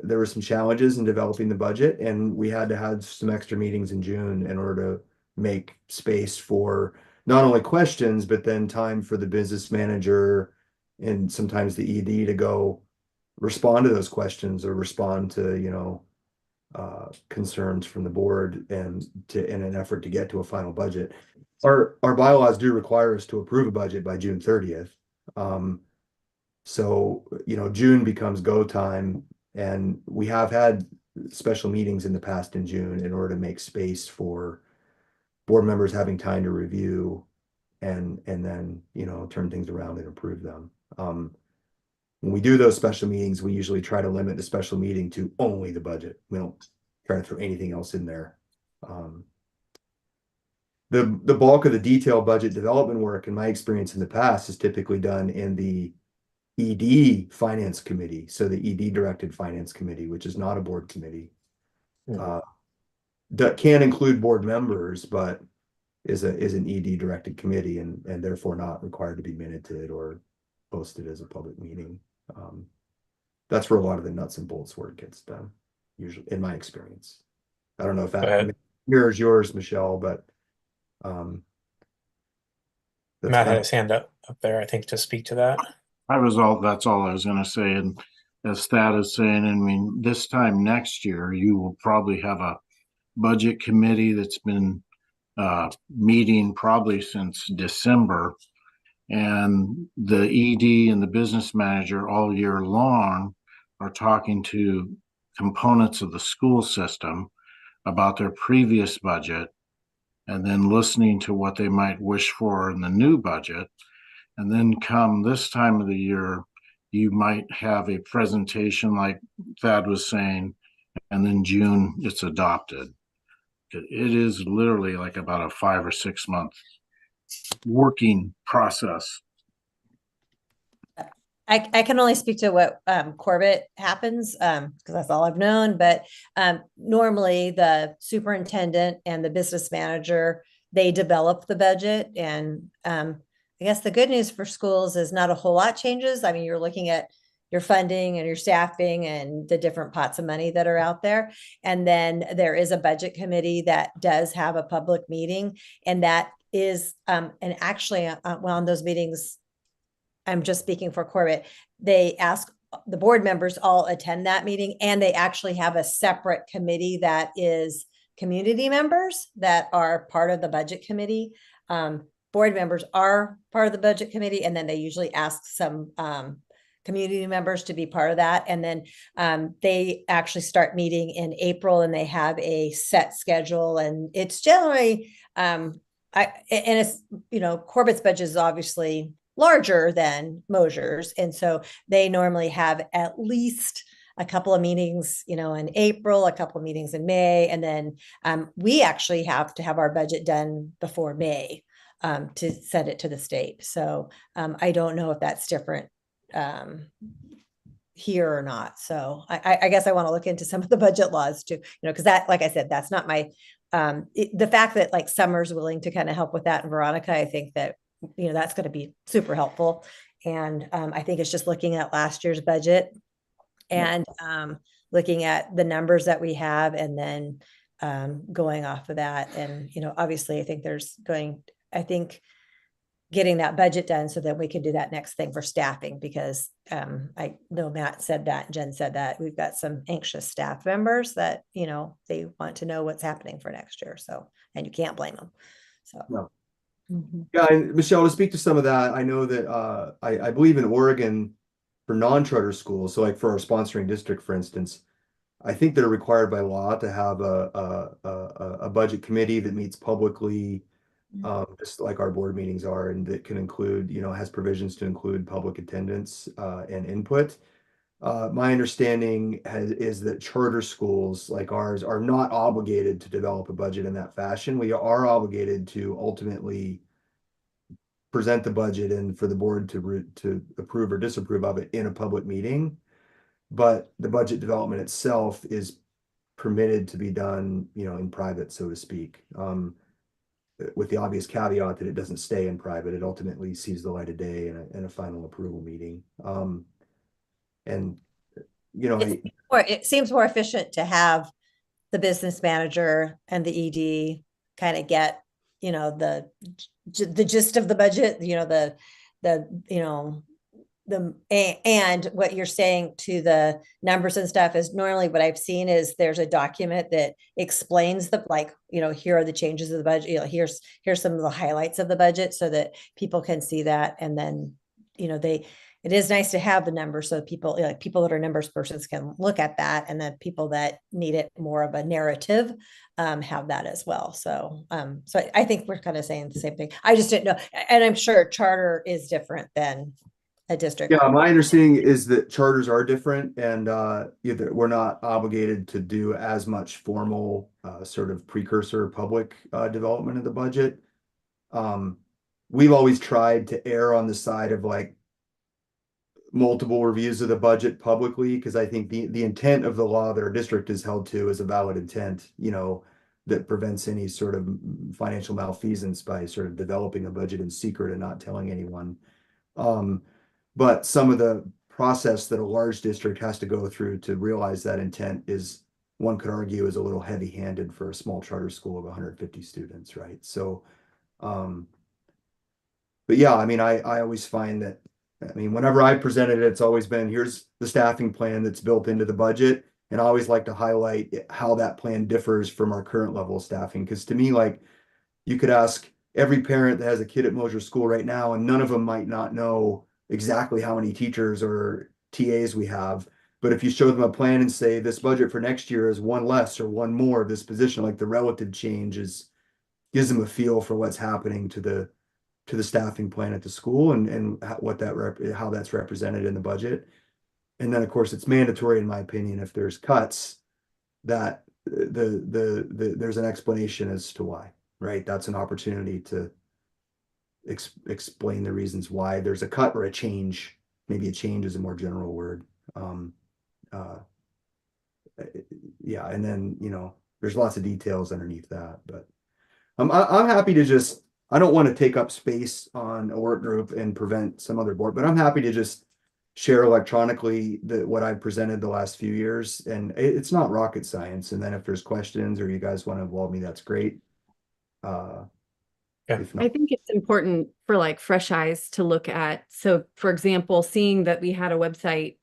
there were some challenges in developing the budget, and we had to have some extra meetings in June in order to make space for not only questions, but then time for the business manager and sometimes the ED to go respond to those questions, or respond to, you know, concerns from the board, and in an effort to get to a final budget. Our bylaws do require us to approve a budget by June 30th. So, you know, June becomes go time, and we have had special meetings in the past in June in order to make space for board members having time to review and then, you know, turn things around and approve them. When we do those special meetings, we usually try to limit the special meeting to only the budget. We don't try to throw anything else in there. The bulk of the detailed budget development work, in my experience in the past, is typically done in the ED finance committee. So the ED directed finance committee, which is not a board committee. Mhm. That can include board members, but is an ED directed committee and therefore not required to be minuted or posted as a public meeting. That's where a lot of the nuts and bolts work gets done, usually in my experience. I don't know if Go that ahead. mirrors yours, Michelle, but that's Matt had kind his hand up there, I think, to speak to that. That's all I was gonna say. And as Thad is saying, I mean, this time next year, you will probably have a budget committee that's been meeting probably since December. And the ED and the business manager all year long are talking to components of the school system about their previous budget and then listening to what they might wish for in the new budget. And then come this time of the year, you might have a presentation like Thad was saying, and then June it's adopted. It is literally like about a 5 or 6 month working process. I can only speak to what Corbett happens because that's all I've known. But normally the superintendent and the business manager, they develop the budget. And I guess the good news for schools is not a whole lot changes. I mean, you're looking at your funding and your staffing and the different pots of money that are out there. And then there is a budget committee that does have a public meeting. And that is, and actually, well, on those meetings, I'm just speaking for Corbett, they ask the board members all attend that meeting, and they actually have a separate committee that is community members that are part of the budget committee. Board members are part of the budget committee, and then they usually ask some community members to be part of that. And then they actually start meeting in April, and they have a set schedule, and it's generally and it's, Corbett's budget is obviously larger than Mosier's. And so they normally have at least a couple of meetings, in April, a couple of meetings in May. And then we actually have to have our budget done before May to send it to the state. So I don't know if that's different here or not. So I guess I want to look into some of the budget laws too, because that, like I said, that's not my, the fact that like Summer's willing to kind of help with that, and Veronica, I think that that's going to be super helpful. And I think it's just looking at last year's budget and looking at the numbers that we have, and then going off of that. And, obviously I think getting that budget done so that we can do that next thing for staffing, because I know Matt said that, Jen said that we've got some anxious staff members that, they want to know what's happening for next year. So, and you can't blame them. So. No. Mm-hmm. Yeah, and Michelle, to speak to some of that, I know that I believe in Oregon for non-charter schools, so like for our sponsoring district, for instance, I think they're required by law to have a budget committee that meets publicly, just like our board meetings are, and that can include, has provisions to include public attendance and input. My understanding is that charter schools like ours are not obligated to develop a budget in that fashion. We are obligated to ultimately present the budget and for the board to approve or disapprove of it in a public meeting. But the budget development itself is permitted to be done, in private, so to speak. With the obvious caveat that it doesn't stay in private. It ultimately sees the light of day in a final approval meeting. And it seems more efficient to have the business manager and the ED kind of get, the gist of the budget, and what you're saying to the numbers and stuff is normally what I've seen is there's a document that explains here are the changes of the budget, here's some of the highlights of the budget so that people can see that. And then, it is nice to have the numbers so people that are numbers persons can look at that, and then people that need it more of a narrative have that as well. So I think we're kind of saying the same thing. I just didn't know, and I'm sure charter is different than a district. Yeah, my understanding is that charters are different, and we're not obligated to do as much formal sort of precursor public development of the budget. We've always tried to err on the side of multiple reviews of the budget publicly, because I think the intent of the law that our district is held to is a valid intent, that prevents any sort of financial malfeasance by sort of developing a budget in secret and not telling anyone. But some of the process that a large district has to go through to realize that intent is, one could argue, is a little heavy-handed for a small charter school of 150 students, right? So, but yeah, I mean, I always find that, I mean, whenever I presented it, it's always been, here's the staffing plan that's built into the budget. And I always like to highlight how that plan differs from our current level of staffing. Because to me, like, you could ask every parent that has a kid at Mosier School right now, and none of them might not know exactly how many teachers or TAs we have. But if you show them a plan and say this budget for next year is one less or one more of this position, like the relative change gives them a feel for what's happening to the staffing plan at the school and how that's represented in the budget. And then of course it's mandatory, in my opinion, if there's cuts, that there's an explanation as to why, right? That's an opportunity to explain the reasons why there's a cut or a change. Maybe a change is a more general word. Yeah, and then there's lots of details underneath that, but I'm happy to just, I don't want to take up space on a work group and prevent some other board, but I'm happy to just share electronically what I've presented the last few years, and it's not rocket science. And then if there's questions or you guys want to involve me, that's great. If not, I think it's important for like fresh eyes to look at. So for example, seeing that we had a website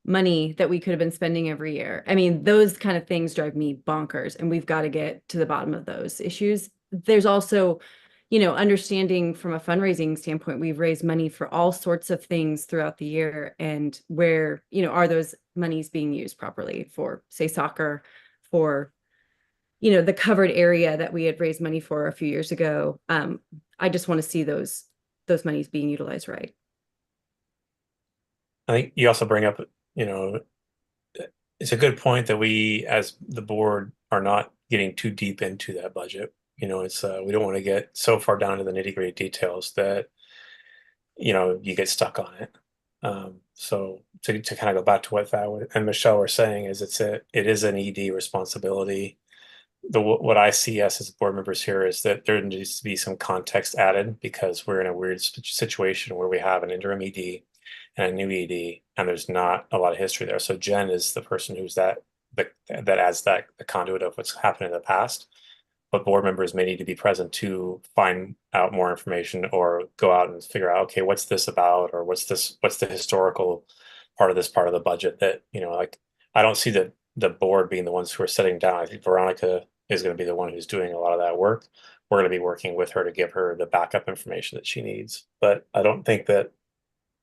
money that we could have been spending every year. I mean, those kind of things drive me bonkers, and we've got to get to the bottom of those issues. There's also, understanding from a fundraising standpoint, we've raised money for all sorts of things throughout the year, and where, are those monies being used properly for, say, soccer, for, the covered area that we had raised money for a few years ago. I just want to see those monies being utilized right. I think you also bring up, it's a good point that we, as the board, are not getting too deep into that budget. It's we don't want to get so far down to the nitty-gritty details that you get stuck on it. So to kind of go back to what Thad and Michelle were saying, is it is an ED responsibility. What I see us as board members here is that there needs to be some context added, because we're in a weird situation where we have an interim ED and a new ED, and there's not a lot of history there. So Jen is the person who's that adds the conduit of what's happened in the past. But board members may need to be present to find out more information, or go out and figure out, okay, what's this about, or what's the historical part of this part of the budget that, like, I don't see the board being the ones who are sitting down. I think Veronica is going to be the one who's doing a lot of that work. We're going to be working with her to give her the backup information that she needs. But I don't think that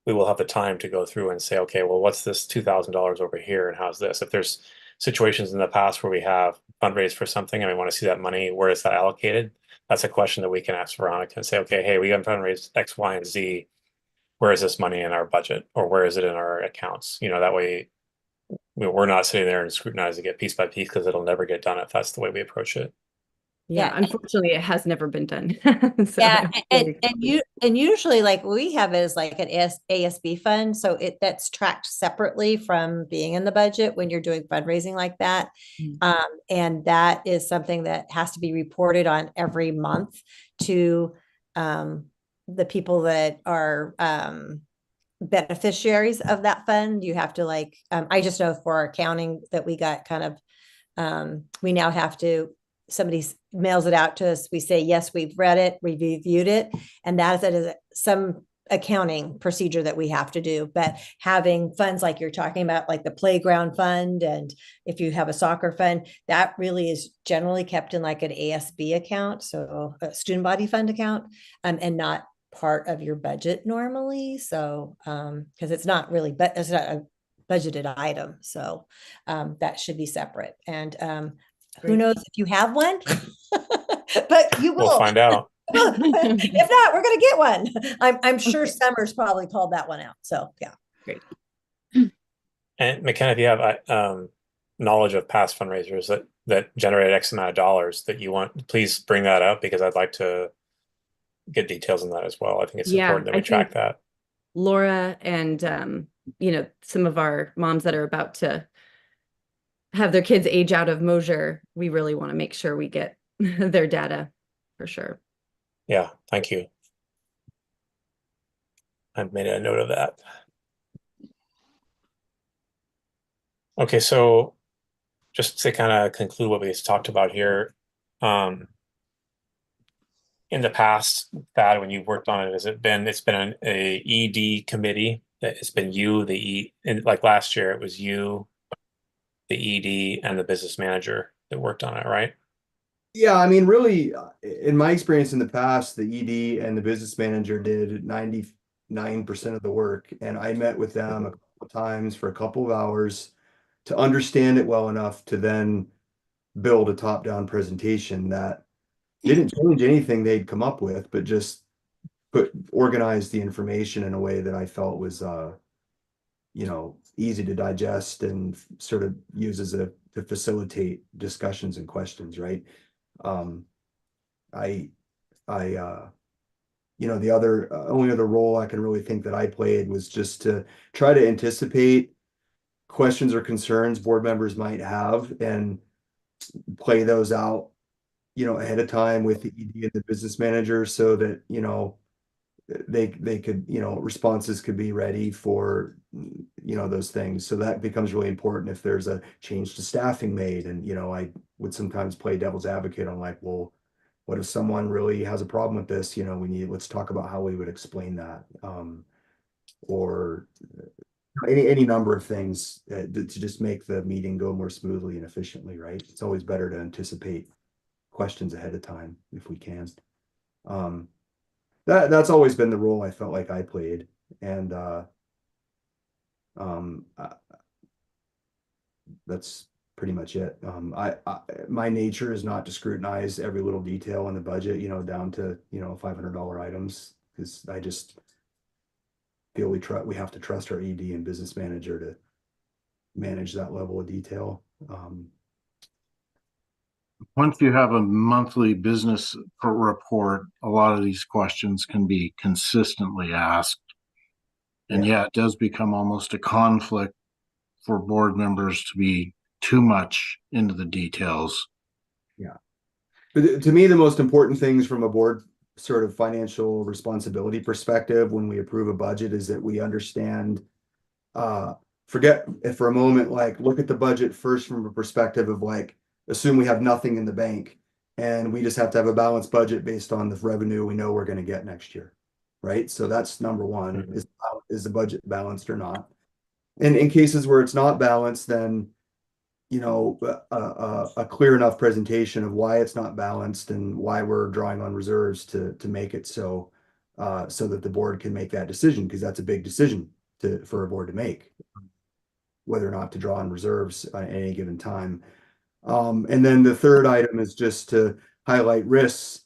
we will have the time to go through and say, okay, well, what's this $2,000 over here, and how's this? If there's situations in the past where we have fundraised for something and we want to see that money, where is that allocated? That's a question that we can ask Veronica and say, okay, hey, we got fundraised X, Y, and Z. Where is this money in our budget, or where is it in our accounts? That way we're not sitting there and scrutinizing it piece by piece, because it'll never get done if that's the way we approach it. Yeah, Yeah. unfortunately, it has never been done. So Yeah, I'm really and usually like we have it as like an ASB fund, so that's tracked separately from being in the budget when you're doing fundraising like that. Mm. And that is something that has to be reported on every month to the people that are beneficiaries of that fund. You have to like, I just know for our accounting that we got kind of, we now have to, somebody mails it out to us. We say, yes, we've read it, we've reviewed it. And that is some accounting procedure that we have to do. But having funds like you're talking about, like the playground fund, and if you have a soccer fund, that really is generally kept in like an ASB account. So a student body fund account, and not part of your budget normally. So, because it's not really, but it's not a budgeted item. So that should be separate. And who Great. knows if you have one, but you will. We'll find out. If not, we're going to get one. I'm sure Summers probably called that one out. So yeah. great. And McKenna, if you have knowledge of past fundraisers that generated X amount of dollars that you want, please bring that up, because I'd like to get details on that as well. I think it's important that we track that. Laura and, you know, some of our moms that are about to have their kids age out of Mosier, we really want to make sure we get their data for sure. Yeah, thank you. I've made a note of that. Okay, so just to kind of conclude what we just talked about here, in the past, Thad, when you've worked on it, it's been an ED committee that it's been you, and like last year, it was you, the ED, and the business manager that worked on it, right? Yeah, I mean, really, in my experience in the past, the ED and the business manager did 99% of the work. And I met with them a couple of times for a couple of hours to understand it well enough to then build a top-down presentation that didn't change anything they'd come up with, but just organized the information in a way that I felt was you know, easy to digest and sort of use as to facilitate discussions and questions, right? I you know, the other only other role I can really think that I played was just to try to anticipate questions or concerns board members might have and play those out, you know, ahead of time with the ED and the business manager so that, you know, they could, you know, responses could be ready for, you know, those things. So that becomes really important if there's a change to staffing made. And, you know, I would sometimes play devil's advocate on like, well, what if someone really has a problem with this? You know, let's talk about how we would explain that. Or any number of things to just make the meeting go more smoothly and efficiently, right? It's always better to anticipate questions ahead of time if we can. That's always been the role I felt like I played. And that's pretty much it. My nature is not to scrutinize every little detail in the budget, you know, down to, you know, $500 items, because I just feel we have to trust our ED and business manager to manage that level of detail. Once you have a monthly business report, a lot of these questions can be consistently asked. And yeah, it does become almost a conflict for board members to be too much into the details. Yeah. But to me, the most important things from a board sort of financial responsibility perspective when we approve a budget is that we understand, forget if for a moment, like look at the budget first from a perspective of like, assume we have nothing in the bank and we just have to have a balanced budget based on the revenue we know we're going to get next year. Right. So that's number one, is the budget balanced or not? And in cases where it's not balanced, then, you know, a clear enough presentation of why it's not balanced and why we're drawing on reserves to make it so so that the board can make that decision, because that's a big decision for a board to make, whether or not to draw on reserves at any given time. And then the third item is just to highlight risks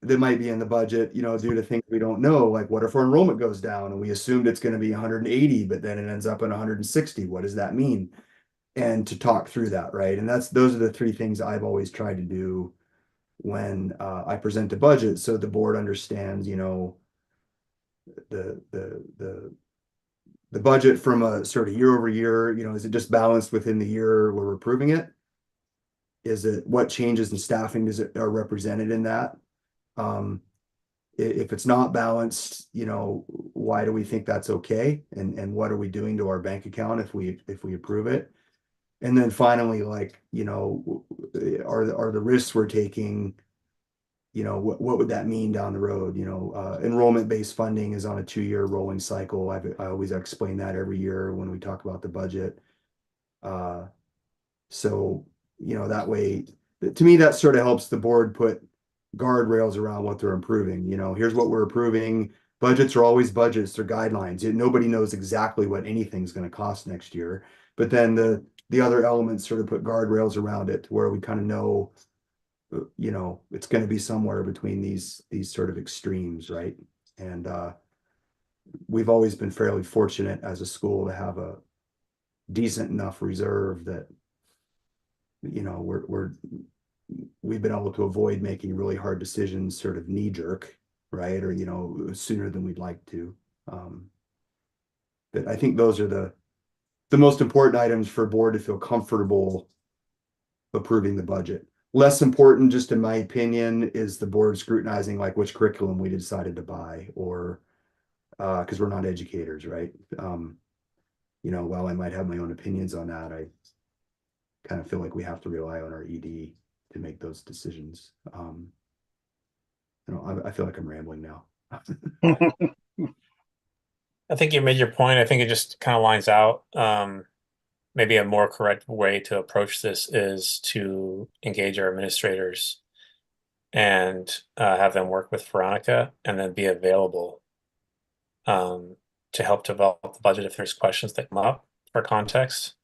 that might be in the budget, you know, due to things we don't know, like what if our enrollment goes down and we assumed it's going to be 180, but then it ends up at 160? What does that mean? And to talk through that, right? And those are the three things I've always tried to do when I present a budget, so the board understands, you know, the budget from a sort of year over year, you know, is it just balanced within the year we're approving it? Is it what changes in staffing are represented in that? If it's not balanced, you know, why do we think that's okay? And what are we doing to our bank account if we approve it? And then finally, like, you know, are the risks we're taking, you know, what would that mean down the road? You know, enrollment-based funding is on a 2-year rolling cycle. I always explain that every year when we talk about the budget. So, you know, that way, to me, that sort of helps the board put guardrails around what they're improving. You know, here's what we're approving. Budgets are always budgets, they're guidelines. Nobody knows exactly what anything's going to cost next year. But then the other elements sort of put guardrails around it to where we kind of know, you know, it's going to be somewhere between these sort of extremes, right? And we've always been fairly fortunate as a school to have a decent enough reserve that, you know, we've been able to avoid making really hard decisions sort of knee jerk, right? Or, you know, sooner than we'd like to. But I think those are the most important items for board to feel comfortable approving the budget. Less important, just in my opinion, is the board scrutinizing like which curriculum we decided to buy, or because we're not educators, right? While I might have my own opinions on that, I kind of feel like we have to rely on our ED to make those decisions. I feel like I'm rambling now. I think you made your point. I think it just kind of lines out. Maybe a more correct way to approach this is to engage our administrators and have them work with Veronica and then be available to help develop the budget if there's questions that come up for context,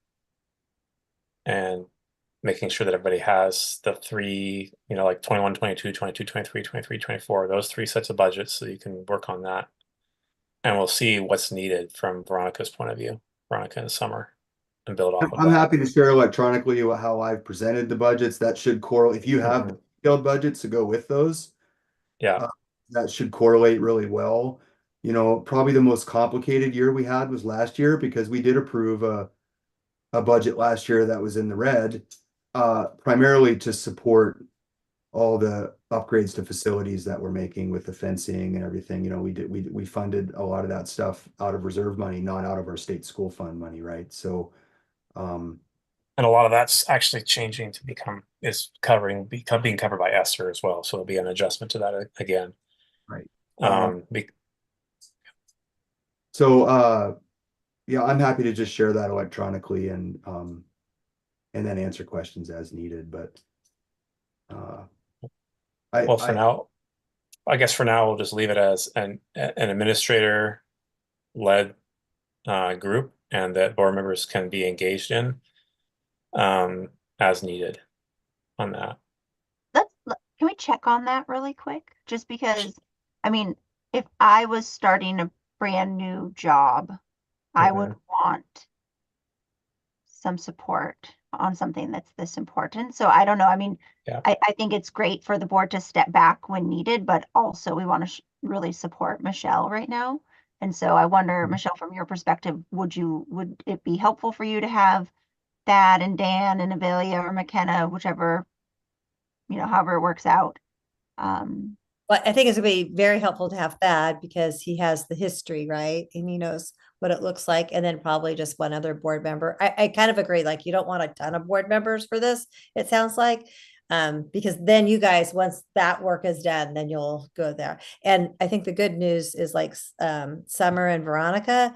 and making sure that everybody has the three, like 21, 22, 22, 23, 23, 24, those three sets of budgets, so you can work on that. And we'll see what's needed from Veronica's point of view, Veronica in the summer, and build off of I'm that. happy to share electronically how I've presented the budgets. That should correlate. If you have detailed budgets to go with those, Yeah. that should correlate really well. Probably the most complicated year we had was last year, because we did approve a budget last year that was in the red, primarily to support all the upgrades to facilities that we're making with the fencing and everything. We funded a lot of that stuff out of reserve money, not out of our state school fund money, right? So and a lot of that's actually changing to being covered by ESSER as well. So there'll be an adjustment to that again. Right. Yeah, I'm happy to just share that electronically and then answer questions as needed. But for now, I guess for now we'll just leave it as an administrator led group, and that board members can be engaged in as needed on that. Can we check on that really quick? Just because, I mean, if I was starting a brand new job, I would want some support on something that's this important. So I don't know. I mean, Yeah. I think it's great for the board to step back when needed, but also we want to really support Michelle right now. And so I wonder, Michelle, from your perspective, would it be helpful for you to have Thad and Dan and Avelia or McKenna, whichever, however it works out? Well, I think it's gonna be very helpful to have Thad because he has the history, right? And he knows what it looks like. And then probably just one other board member. I kind of agree. Like you don't want a ton of board members for this, it sounds like. Because then you guys, once that work is done, then you'll go there. And I think the good news is like Summer and Veronica,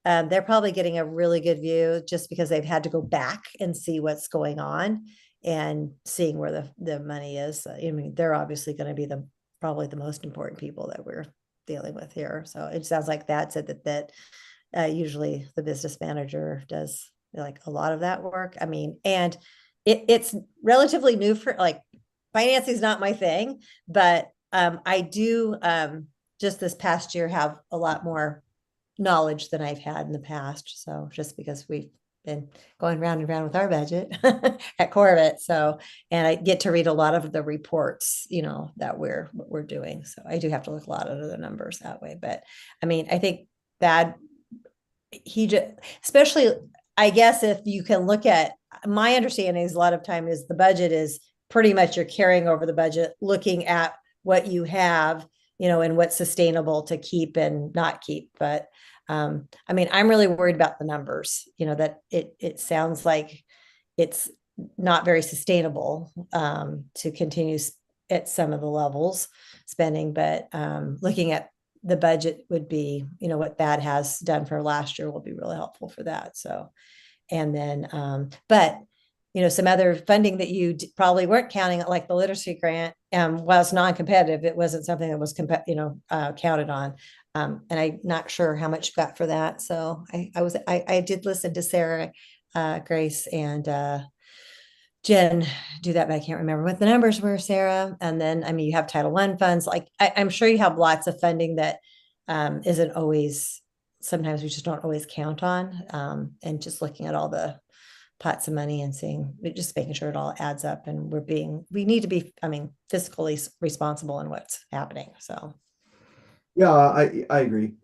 they're probably getting a really good view just because they've had to go back and see what's going on and seeing where the money is. I mean, they're obviously going to be probably the most important people that we're dealing with here. So it sounds like that said that usually the business manager does like a lot of that work. I mean, and it's relatively new for like financing is not my thing, but I do just this past year have a lot more knowledge than I've had in the past. So just because we've been going round and round with our budget at Corbett. So, and I get to read a lot of the reports, that we're doing. So I do have to look a lot at other numbers that way. But I mean, I think that especially, I guess if you can look at my understanding is a lot of time is the budget is pretty much you're carrying over the budget, looking at what you have, and what's sustainable to keep and not keep. But I mean, I'm really worried about the numbers, that it sounds like it's not very sustainable to continue at some of the levels spending, but looking at the budget would be, what that has done for last year will be really helpful for that. So, and then, but, some other funding that you probably weren't counting, like the literacy grant, while it's non-competitive, it wasn't something that was, counted on. And I'm not sure how much you got for that. So I did listen to Sarah, Grace, and Jen do that, but I can't remember what the numbers were, Sarah. And then, I mean, you have Title I funds. Like I'm sure you have lots of funding that isn't always, sometimes we just don't always count on. And just looking at all the pots of money and just making sure it all adds up, and we need to be, fiscally responsible in what's happening. So. Yeah, I agree.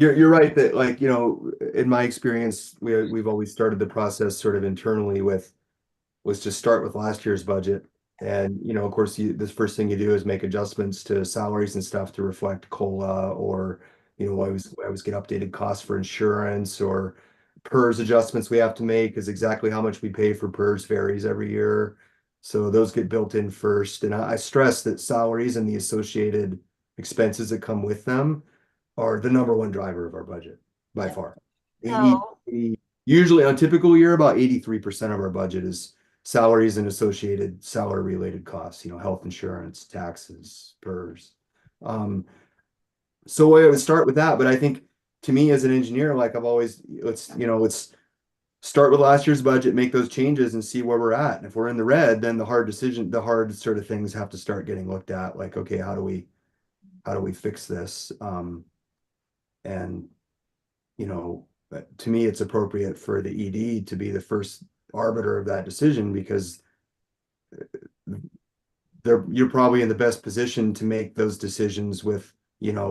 You're right that, like, in my experience, we've always started the process sort of internally was to start with last year's budget. And, of course, this first thing you do is make adjustments to salaries and stuff to reflect COLA, or, I always get updated costs for insurance, or PERS adjustments we have to make, because exactly how much we pay for PERS varies every year. So those get built in first. And I stress that salaries and the associated expenses that come with them are the number one driver of our budget by Yeah. far. So- Usually on a typical year, about 83% of our budget is salaries and associated salary related costs, health insurance, taxes, PERS. So I would start with that, but I think, to me as an engineer, like I've always, let's start with last year's budget, make those changes and see where we're at. And if we're in the red, then the hard sort of things have to start getting looked at. Like, okay, how do we fix this? And, to me, it's appropriate for the ED to be the first arbiter of that decision, because you're probably in the best position to make those decisions with,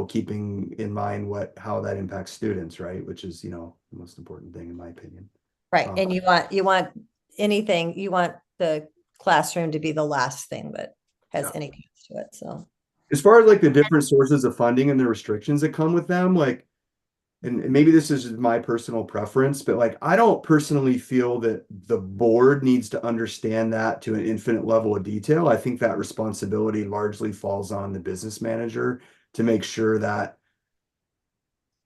keeping in mind how that impacts students, right? Which is, the most important thing in my opinion. Right. And you want the classroom to be the last thing that has any cost to it. So As far as like the different sources of funding and the restrictions that come with them, like, and maybe this is my personal preference, but like, I don't personally feel that the board needs to understand that to an infinite level of detail. I think that responsibility largely falls on the business manager to make sure that,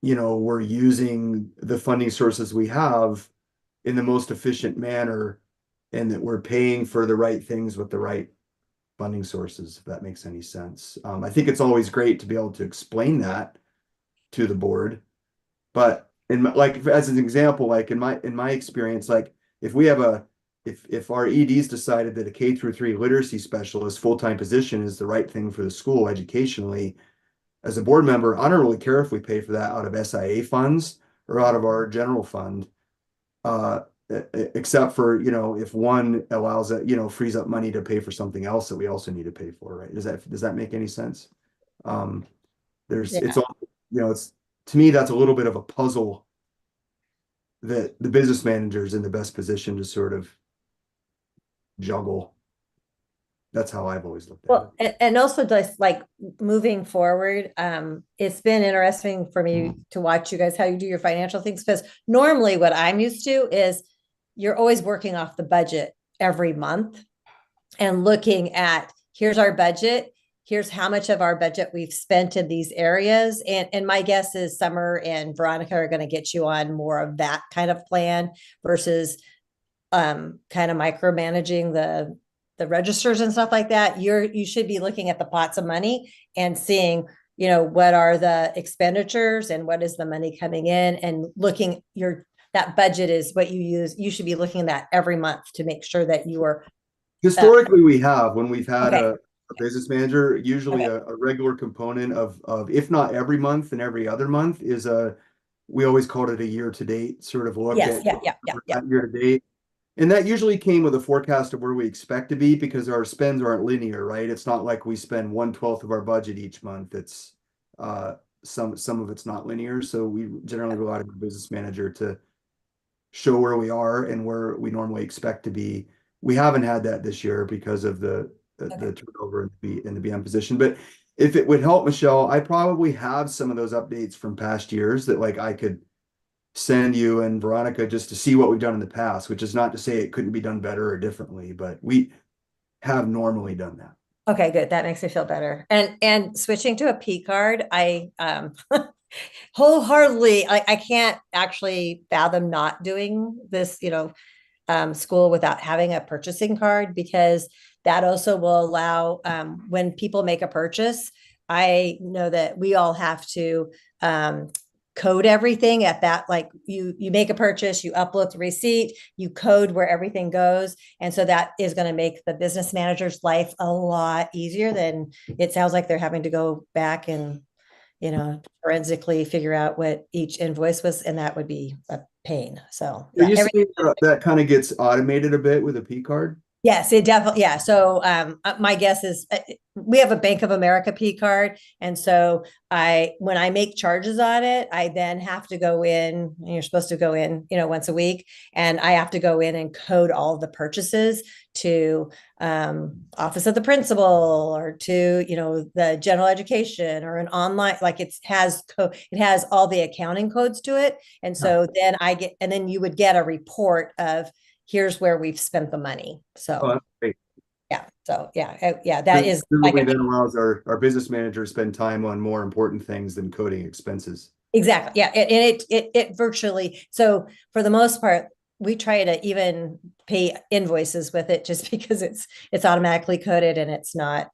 we're using the funding sources we have in the most efficient manner, and that we're paying for the right things with the right funding sources, if that makes any sense. I think it's always great to be able to explain that to the board. But as an example, like in my experience, like if our EDs decided that a K-3 literacy specialist full-time position is the right thing for the school educationally, as a board member, I don't really care if we pay for that out of SIA funds or out of our general fund, except for, if one allows it, frees up money to pay for something else that we also need to pay for, right? Does that make any sense? It's all, it's, to me, that's a little bit of a puzzle that the business manager is in the best position to sort of juggle. That's how I've always looked at well, it. and also just like moving forward, it's been interesting for me to watch you guys how you do your financial things, because normally what I'm used to is you're always working off the budget every month and looking at, here's our budget, here's how much of our budget we've spent in these areas. And my guess is Summer and Veronica are going to get you on more of that kind of plan versus kind of micromanaging the registers and stuff like that. You should be looking at the pots of money and seeing, what are the expenditures and what is the money coming in, and looking that budget is what you use. You should be looking at that every month to make sure that you are. Historically, we have, when we've had Okay. a business manager, usually a regular component of, if not every month and every other month, is we always called it a year to date sort of look Yes, at yeah. year to date. And that usually came with a forecast of where we expect to be, because our spends aren't linear, right? It's not like we spend 1/12 of our budget each month. It's some of it's not linear. So we generally rely on the business manager to show where we are and where we normally expect to be. We haven't had that this year because of the turnover in the BM position. But if it would help, Michelle, I probably have some of those updates from past years that like I could send you and Veronica just to see what we've done in the past, which is not to say it couldn't be done better or differently, but we have normally done that. Okay, good. That makes me feel better. And switching to a P card, I wholeheartedly, I can't actually fathom not doing this, school without having a purchasing card, because that also will allow, when people make a purchase, I know that we all have to code everything at that. Like you make a purchase, you upload the receipt, you code where everything goes. And so that is going to make the business manager's life a lot easier than it sounds like they're having to go back and, forensically figure out what each invoice was. And that would be a pain. So Are you saying that kind of gets automated a bit with a P card? Yes, it definitely, yeah. So my guess is we have a Bank of America P card. And so when I make charges on it, I then have to go in, and you're supposed to go in, once a week. And I have to go in and code all the purchases to office of the principal or to, the general education or an online, like it has all the accounting codes to it. And so then and then you would get a report of, here's where we've spent the money. Oh, So that's great. yeah, so yeah, that is like Presumably then allows our business manager to spend time on more important things than coding expenses. exactly, yeah, and it virtually, so for the most part, we try to even pay invoices with it just because it's automatically coded and it's not,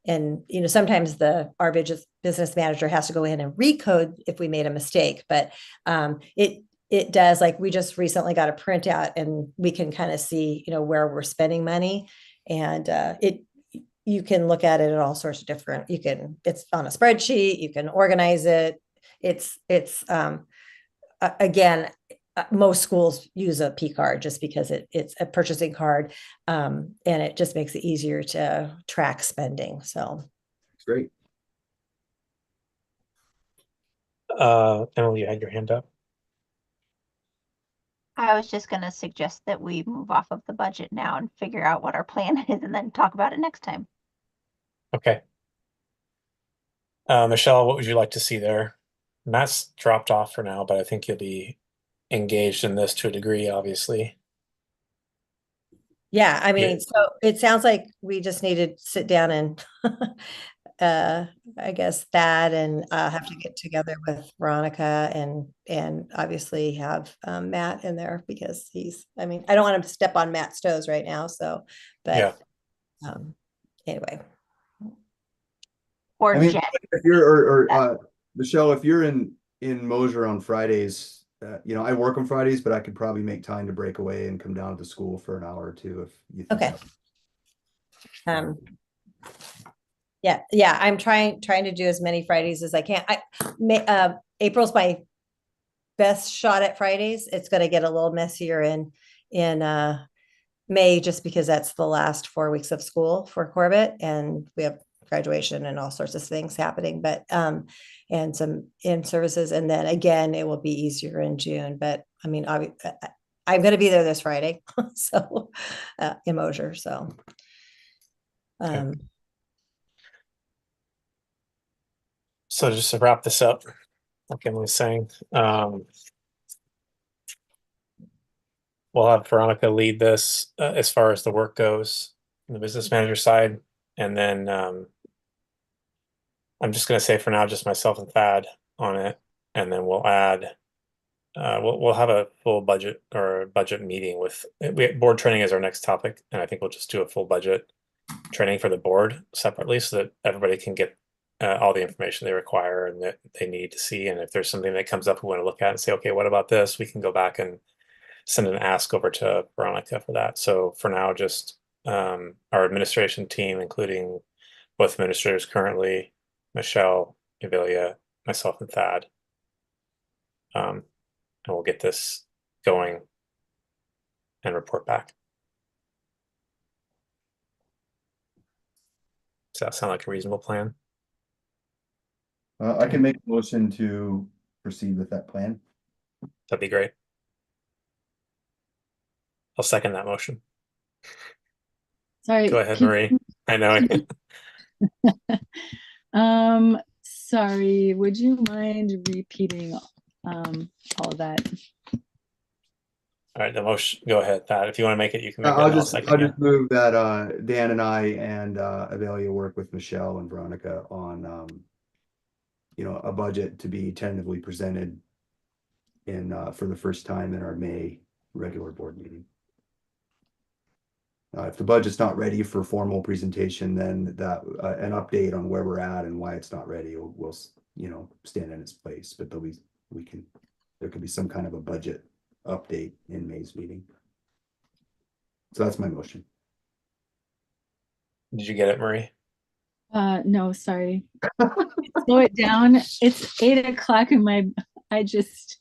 and sometimes our business manager has to go in and recode if we made a mistake, but it does, like we just recently got a printout and we can kind of see, where we're spending money. And you can look at it at all sorts of different, it's on a spreadsheet, you can organize it. It's again, most schools use a P card just because it's a purchasing card. And it just makes it easier to track spending. So It's great. Emily, you had your hand up. I was just gonna suggest that we move off of the budget now and figure out what our plan is and then talk about it next time. Okay. Michelle, what would you like to see there? Matt's dropped off for now, but I think you'll be engaged in this to a degree, obviously. yeah, I mean, Yeah. so it sounds like we just need to sit down and I guess that, and have to get together with Veronica and obviously have Matt in there because I mean, I don't want him to step on Matt's toes right now. So, Yeah. but anyway, Or I mean, Jen. if you're Michelle, if you're in Mosier on Fridays, I work on Fridays, but I could probably make time to break away and come down to the school for an hour or two if you think okay. that- Yeah, I'm trying to do as many Fridays as I can. April's my best shot at Fridays. It's going to get a little messier in May just because that's the last 4 weeks of school for Corbett, and we have graduation and all sorts of things happening, but and some in services, and then again it will be easier in June. But I mean, I'm going to be there this Friday, so in Mosier. So Okay. So just to wrap this up, like Emily was saying, we'll have Veronica lead this as far as the work goes on the business manager side. And then I'm just going to say for now, just myself and Thad on it. And then we'll add, we'll have a full budget or a budget meeting with board training as our next topic. And I think we'll just do a full budget training for the board separately so that everybody can get all the information they require and that they need to see. And if there's something that comes up we want to look at and say, okay, what about this? We can go back and send an ask over to Veronica for that. So for now, just our administration team, including both administrators currently, Michelle, Evelia, myself, and Thad. And we'll get this going and report back. Does that sound like a reasonable plan? I can make a motion to proceed with that plan. That'd be great. I'll second that motion. Sorry. Go ahead, Marie. I know. Sorry, would you mind repeating all of that? All right, the motion, go ahead, Thad. If you want to make it, you can make that. I'll and just second, yeah. move that Dan and I and Avelia work with Michelle and Veronica on a budget to be tentatively presented in for the first time in our May regular board meeting. If the budget's not ready for formal presentation, then that an update on where we're at and why it's not ready will stand in its place. But there could be some kind of a budget update in May's meeting. So that's my motion. Did you get it, Marie? No, sorry. Slow it down. It's 8 o'clock and I just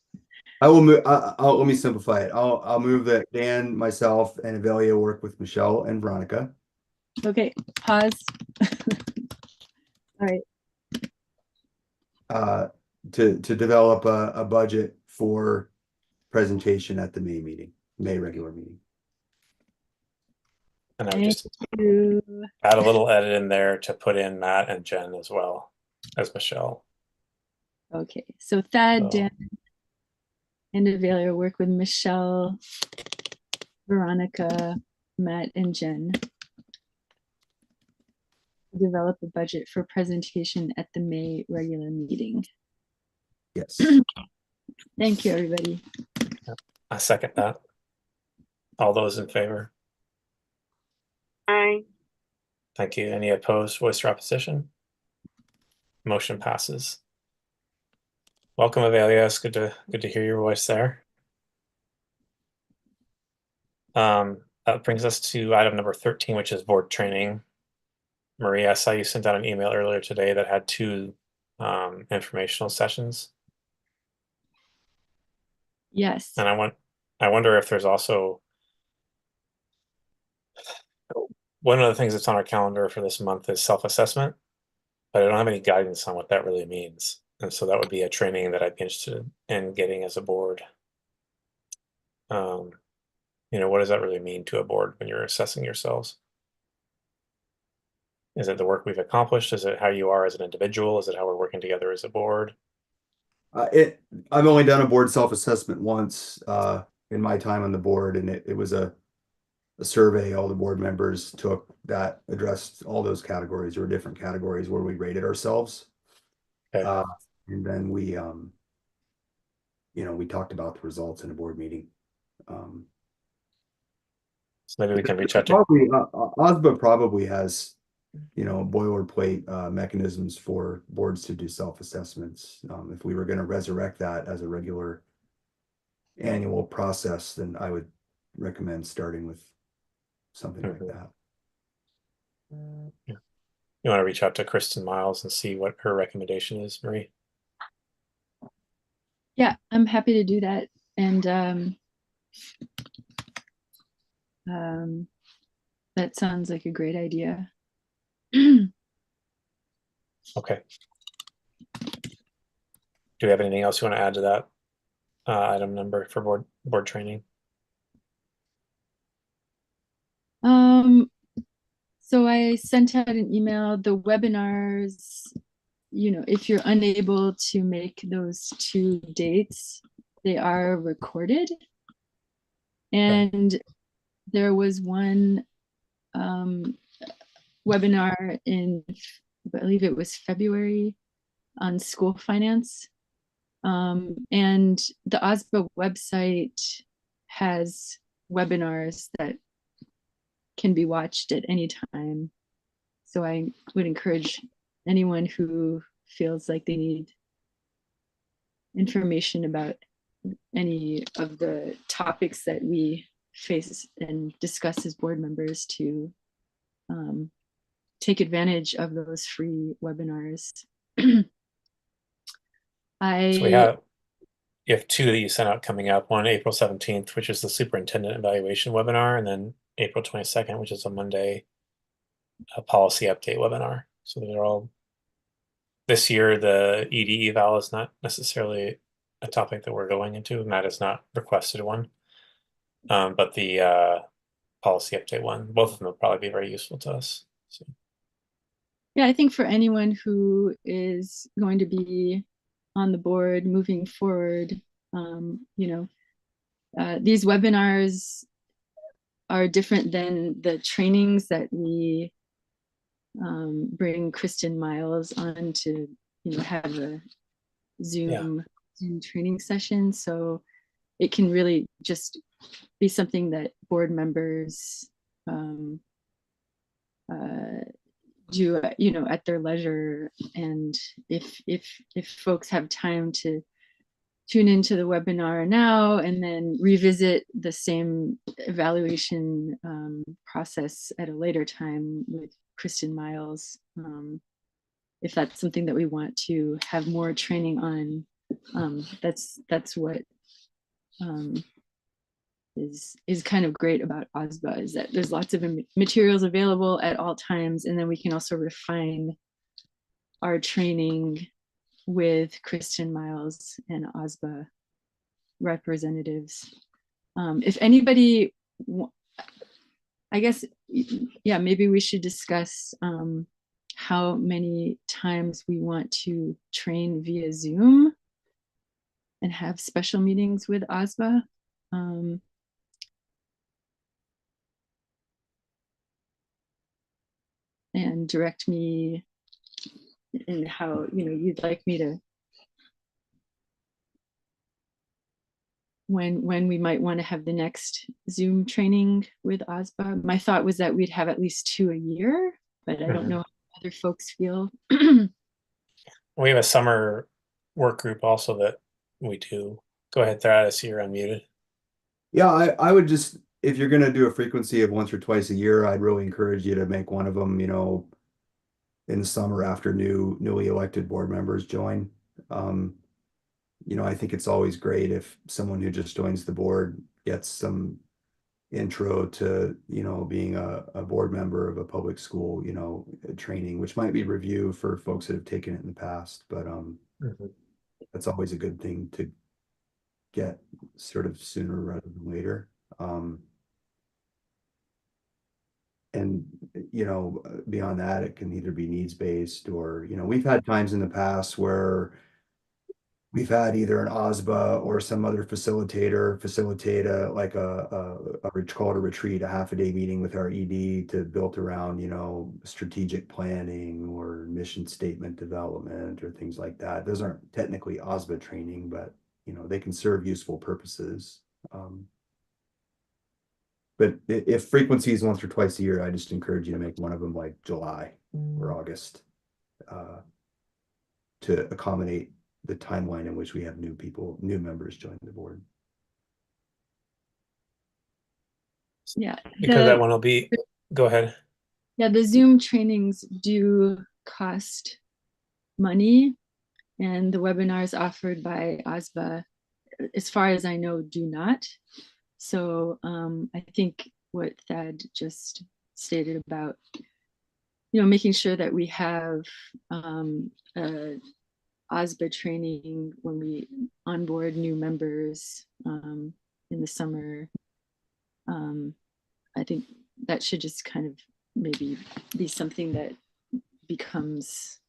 I will move, let me simplify it. I'll move that Dan, myself, and Avelia work with Michelle and Veronica. Okay, pause. All right, To develop a budget for presentation at the May regular meeting. And I would thank just you. add a little edit in there to put in Matt and Jen as well as Michelle. Okay, so Thad, So- Dan, and Avelia work with Michelle, Veronica, Matt, and Jen to develop a budget for presentation at the May regular meeting. Yes. Thank you, everybody. I second that. All those in favor? Aye. Thank you. Any opposed, voice or opposition? Motion passes. Welcome, Avelia. It's good to hear your voice there. That brings us to item number 13, which is board training. Maria, I saw you sent out an email earlier today that had 2 informational sessions. Yes. And I wonder if there's also one of the things that's on our calendar for this month is self-assessment, but I don't have any guidance on what that really means. And so that would be a training that I'd be interested in getting as a board. What does that really mean to a board when you're assessing yourselves? Is it the work we've accomplished? Is it how you are as an individual? Is it how we're working together as a board? I've only done a board self-assessment once in my time on the board, and it was a survey all the board members took that addressed all those categories or different categories where we rated ourselves. Okay. And then we talked about the results in a board meeting. So maybe we can reach out to Probably OSBA probably has boilerplate mechanisms for boards to do self-assessments. If we were going to resurrect that as a regular annual process, then I would recommend starting with something like that. Yeah. You want to reach out to Kristen Miles and see what her recommendation is, Marie? Yeah, I'm happy to do that. And that sounds like a great idea. Okay. Do we have anything else you want to add to that item number for board training? So I sent out an email, the webinars, if you're unable to make those 2 dates, they are recorded. And there was one webinar in, I believe it was February, on school finance. And the OSBA website has webinars that can be watched at any time. So I would encourage anyone who feels like they need information about any of the topics that we face and discuss as board members to take advantage of those free webinars. So you have 2 that you sent out coming up. One April 17th, which is the superintendent evaluation webinar, and then April 22nd, which is a Monday, a policy update webinar. So they're all this year. The ED eval is not necessarily a topic that we're going into. Matt has not requested one, but the policy update one, both of them will probably be very useful to us. So. Yeah, I think for anyone who is going to be on the board moving forward, these webinars are different than the trainings that we bring Kristen Miles on to, have a Zoom training session. So it can really just be something that board members do, at their leisure. And if folks have time to tune into the webinar now and then revisit the same evaluation process at a later time with Kristen Miles, if that's something that we want to have more training on, that's what is kind of great about OSBA, is that there's lots of materials available at all times, and then we can also refine our training with Kristen Miles and OSBA representatives. If anybody, I guess, yeah, maybe we should discuss how many times we want to train via Zoom and have special meetings with OSBA. And direct me in how, you'd like me to, when we might want to have the next Zoom training with OSBA. My thought was that we'd have at least 2 a year, but I don't know how other folks feel. We have a summer work group also that we do. Go ahead, Thaddeus, you're unmuted. Yeah, I would just, if you're gonna do a frequency of once or twice a year, I'd really encourage you to make one of them, in the summer after newly elected board members join. I think it's always great if someone who just joins the board gets some intro to, being a board member of a public school, training, which might be review for folks that have taken it in the past, but that's always a good thing to get sort of sooner rather than later. And beyond that, it can either be needs-based or, we've had times in the past where we've had either an OSBA or some other facilitator facilitate called a retreat, a half-a-day meeting with our ED to built around, strategic planning or mission statement development or things like that. Those aren't technically OSBA training, but they can serve useful purposes. But if frequency is once or twice a year, I just encourage you to make one of them like July or August to accommodate the timeline in which we have new members join the board. Yeah. Because that one will be, go ahead. Yeah, the Zoom trainings do cost money, and the webinars offered by OSBA, as far as I know, do not. So I think what Thad just stated about, making sure that we have OSBA training when we onboard new members in the summer. I think that should just kind of maybe be something that becomes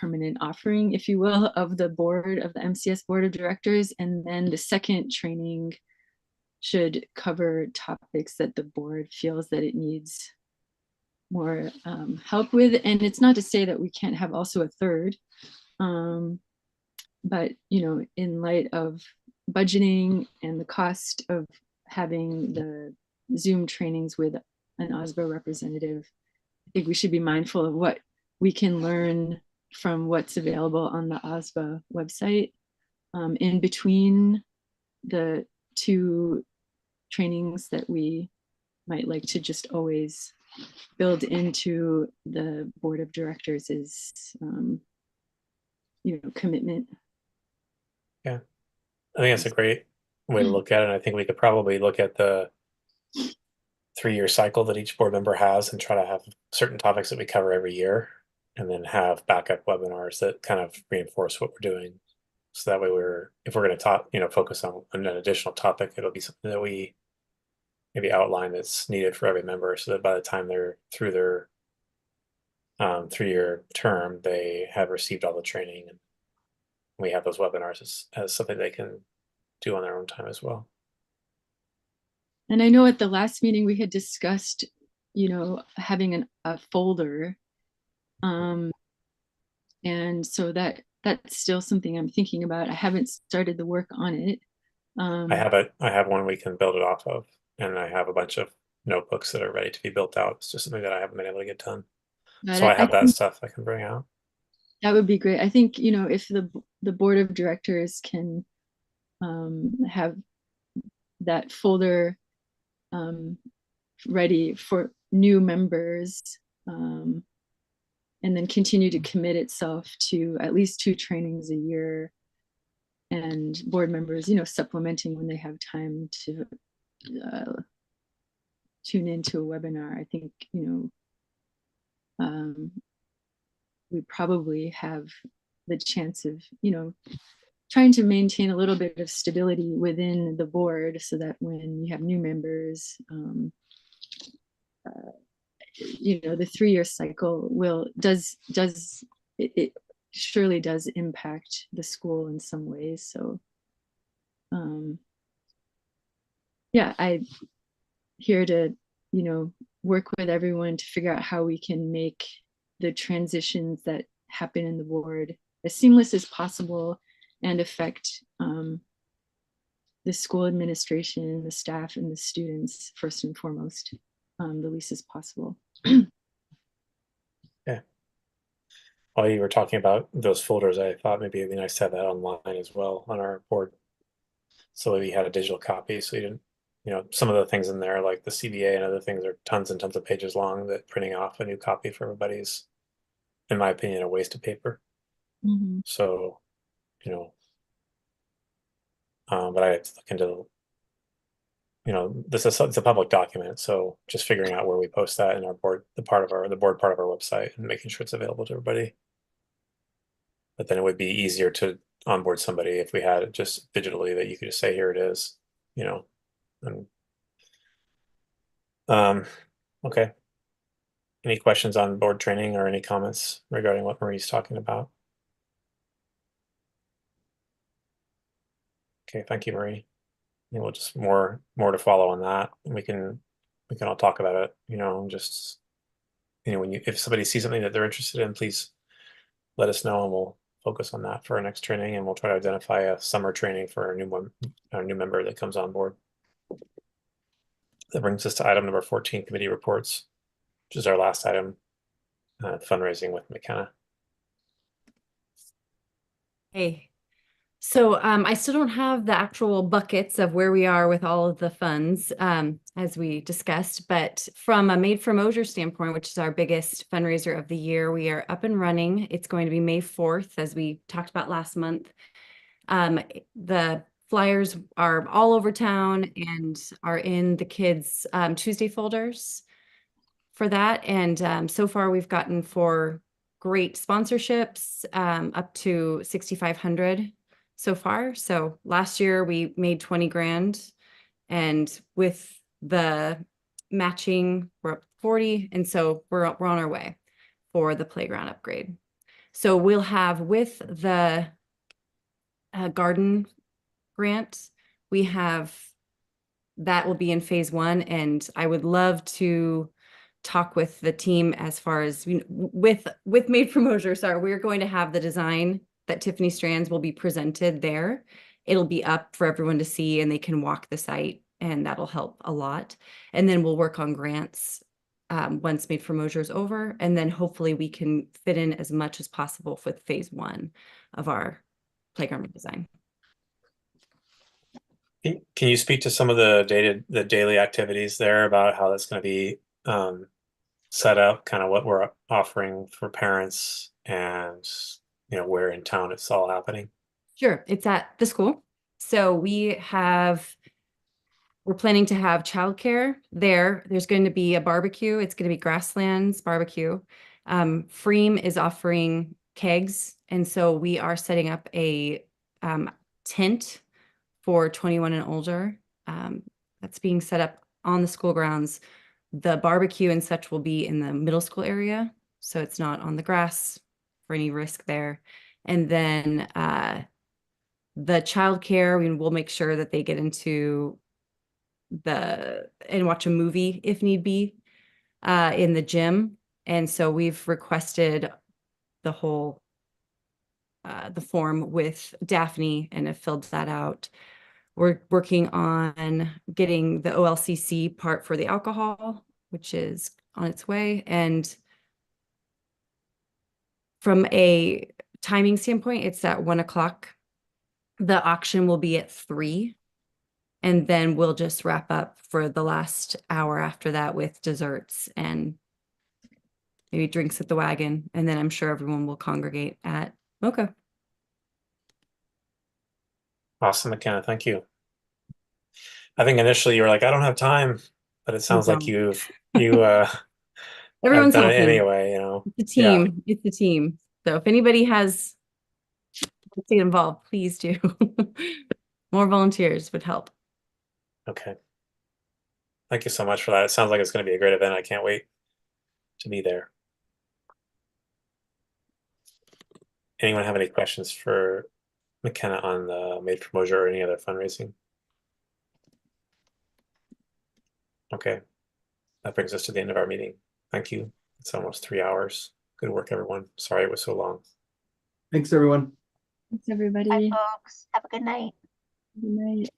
permanent offering, if you will, of the MCS board of directors. And then the second training should cover topics that the board feels that it needs more help with. And it's not to say that we can't have also a third, but in light of budgeting and the cost of having the Zoom trainings with an OSBA representative, I think we should be mindful of what we can learn from what's available on the OSBA website in between the 2 trainings that we might like to just always build into the board of directors is commitment. Yeah, I think that's a great way to look at it. And I think we could probably look at the 3-year cycle that each board member has and try to have certain topics that we cover every year, and then have backup webinars that kind of reinforce what we're doing. So that way if we're going to focus on an additional topic, it'll be something that we maybe outline that's needed for every member, so that by the time they're through their 3-year term, they have received all the training, and we have those webinars as something they can do on their own time as well. And I know at the last meeting we had discussed, having a folder. And so that's still something I'm thinking about. I haven't started the work on it. I have one we can build it off of, and I have a bunch of notebooks that are ready to be built out. It's just something that I haven't been able to get done. So I have that stuff I can bring out. That would be great. I think, if the board of directors can have that folder ready for new members, and then continue to commit itself to at least 2 trainings a year, and board members, supplementing when they have time to tune into a webinar. I think, we probably have the chance of, trying to maintain a little bit of stability within the board so that when you have new members, the 3-year cycle it surely does impact the school in some ways. So I'm here to, work with everyone to figure out how we can make the transitions that happen in the board as seamless as possible and affect the school administration, the staff, and the students first and foremost, the least as possible. Yeah. While you were talking about those folders, I thought maybe it'd be nice to have that online as well on our board. So we had a digital copy, so you didn't, some of the things in there, like the CBA and other things, are tons and tons of pages long, that printing off a new copy for everybody is, in my opinion, a waste of paper. Mm-hmm. So, but I have to look into, it's a public document, so just figuring out where we post that in our board, the board part of our website, and making sure it's available to everybody. But then it would be easier to onboard somebody if we had it just digitally, that you could just say, here it is, and okay. Any questions on board training or any comments regarding what Marie's talking about? Okay, thank you, Marie. And we'll just more to follow on that. And we can all talk about it, just, if somebody sees something that they're interested in, please let us know, and we'll focus on that for our next training, and we'll try to identify a summer training for our new member that comes on board. That brings us to item number 14, committee reports, which is our last item, fundraising with McKenna. Hey, so I still don't have the actual buckets of where we are with all of the funds, as we discussed, but from a Made for Mosier standpoint, which is our biggest fundraiser of the year, we are up and running. It's going to be May 4th, as we talked about last month. The flyers are all over town and are in the kids' Tuesday folders for that. And so far we've gotten 4 great sponsorships, up to 6,500 so far. So last year we made 20 grand, and with the matching, we're up 40. And so we're on our way for the playground upgrade. So we'll have, with the garden grant, that will be in phase 1. And I would love to talk with the team as far as, with Made for Mosier. Sorry, we're going to have the design that Tiffany Strands will be presented there. It'll be up for everyone to see, and they can walk the site, and that'll help a lot. And then we'll work on grants once Made for Mosier is over, and then hopefully we can fit in as much as possible with phase 1 of our playground redesign. Can you speak to some of the daily activities there, about how that's going to be set up, kind of what we're offering for parents, and where in town it's all happening? Sure, it's at the school. So we're planning to have childcare there. There's going to be a barbecue. It's going to be Grasslands barbecue. Freem is offering kegs, and so we are setting up a tent for 21 and older. That's being set up on the school grounds. The barbecue and such will be in the middle school area, so it's not on the grass for any risk there. And then the childcare, we'll make sure that they get into and watch a movie if need be in the gym. And so we've requested the whole the form with Daphne and have filled that out. We're working on getting the OLCC part for the alcohol, which is on its way. And from a timing standpoint, it's at 1 o'clock. The auction will be at 3. And then we'll just wrap up for the last hour after that with desserts and maybe drinks at the wagon, and then I'm sure everyone will congregate at Mocha. Awesome, McKenna. Thank you. I think initially you were like, I don't have time, but it sounds like don't. you have Everyone's done it helping. anyway, you know. It's a Yeah. team. It's a team. So if anybody has to get involved, please do. More volunteers would help. Okay. Thank you so much for that. It sounds like it's going to be a great event. I can't wait to be there. Anyone have any questions for McKenna on the Made for Mosier or any other fundraising? Okay. That brings us to the end of our meeting. Thank you. It's almost 3 hours. Good work, everyone. Sorry it was so long. Thanks, everyone. Thanks, everybody. Bye, folks. Have a good night. Good night.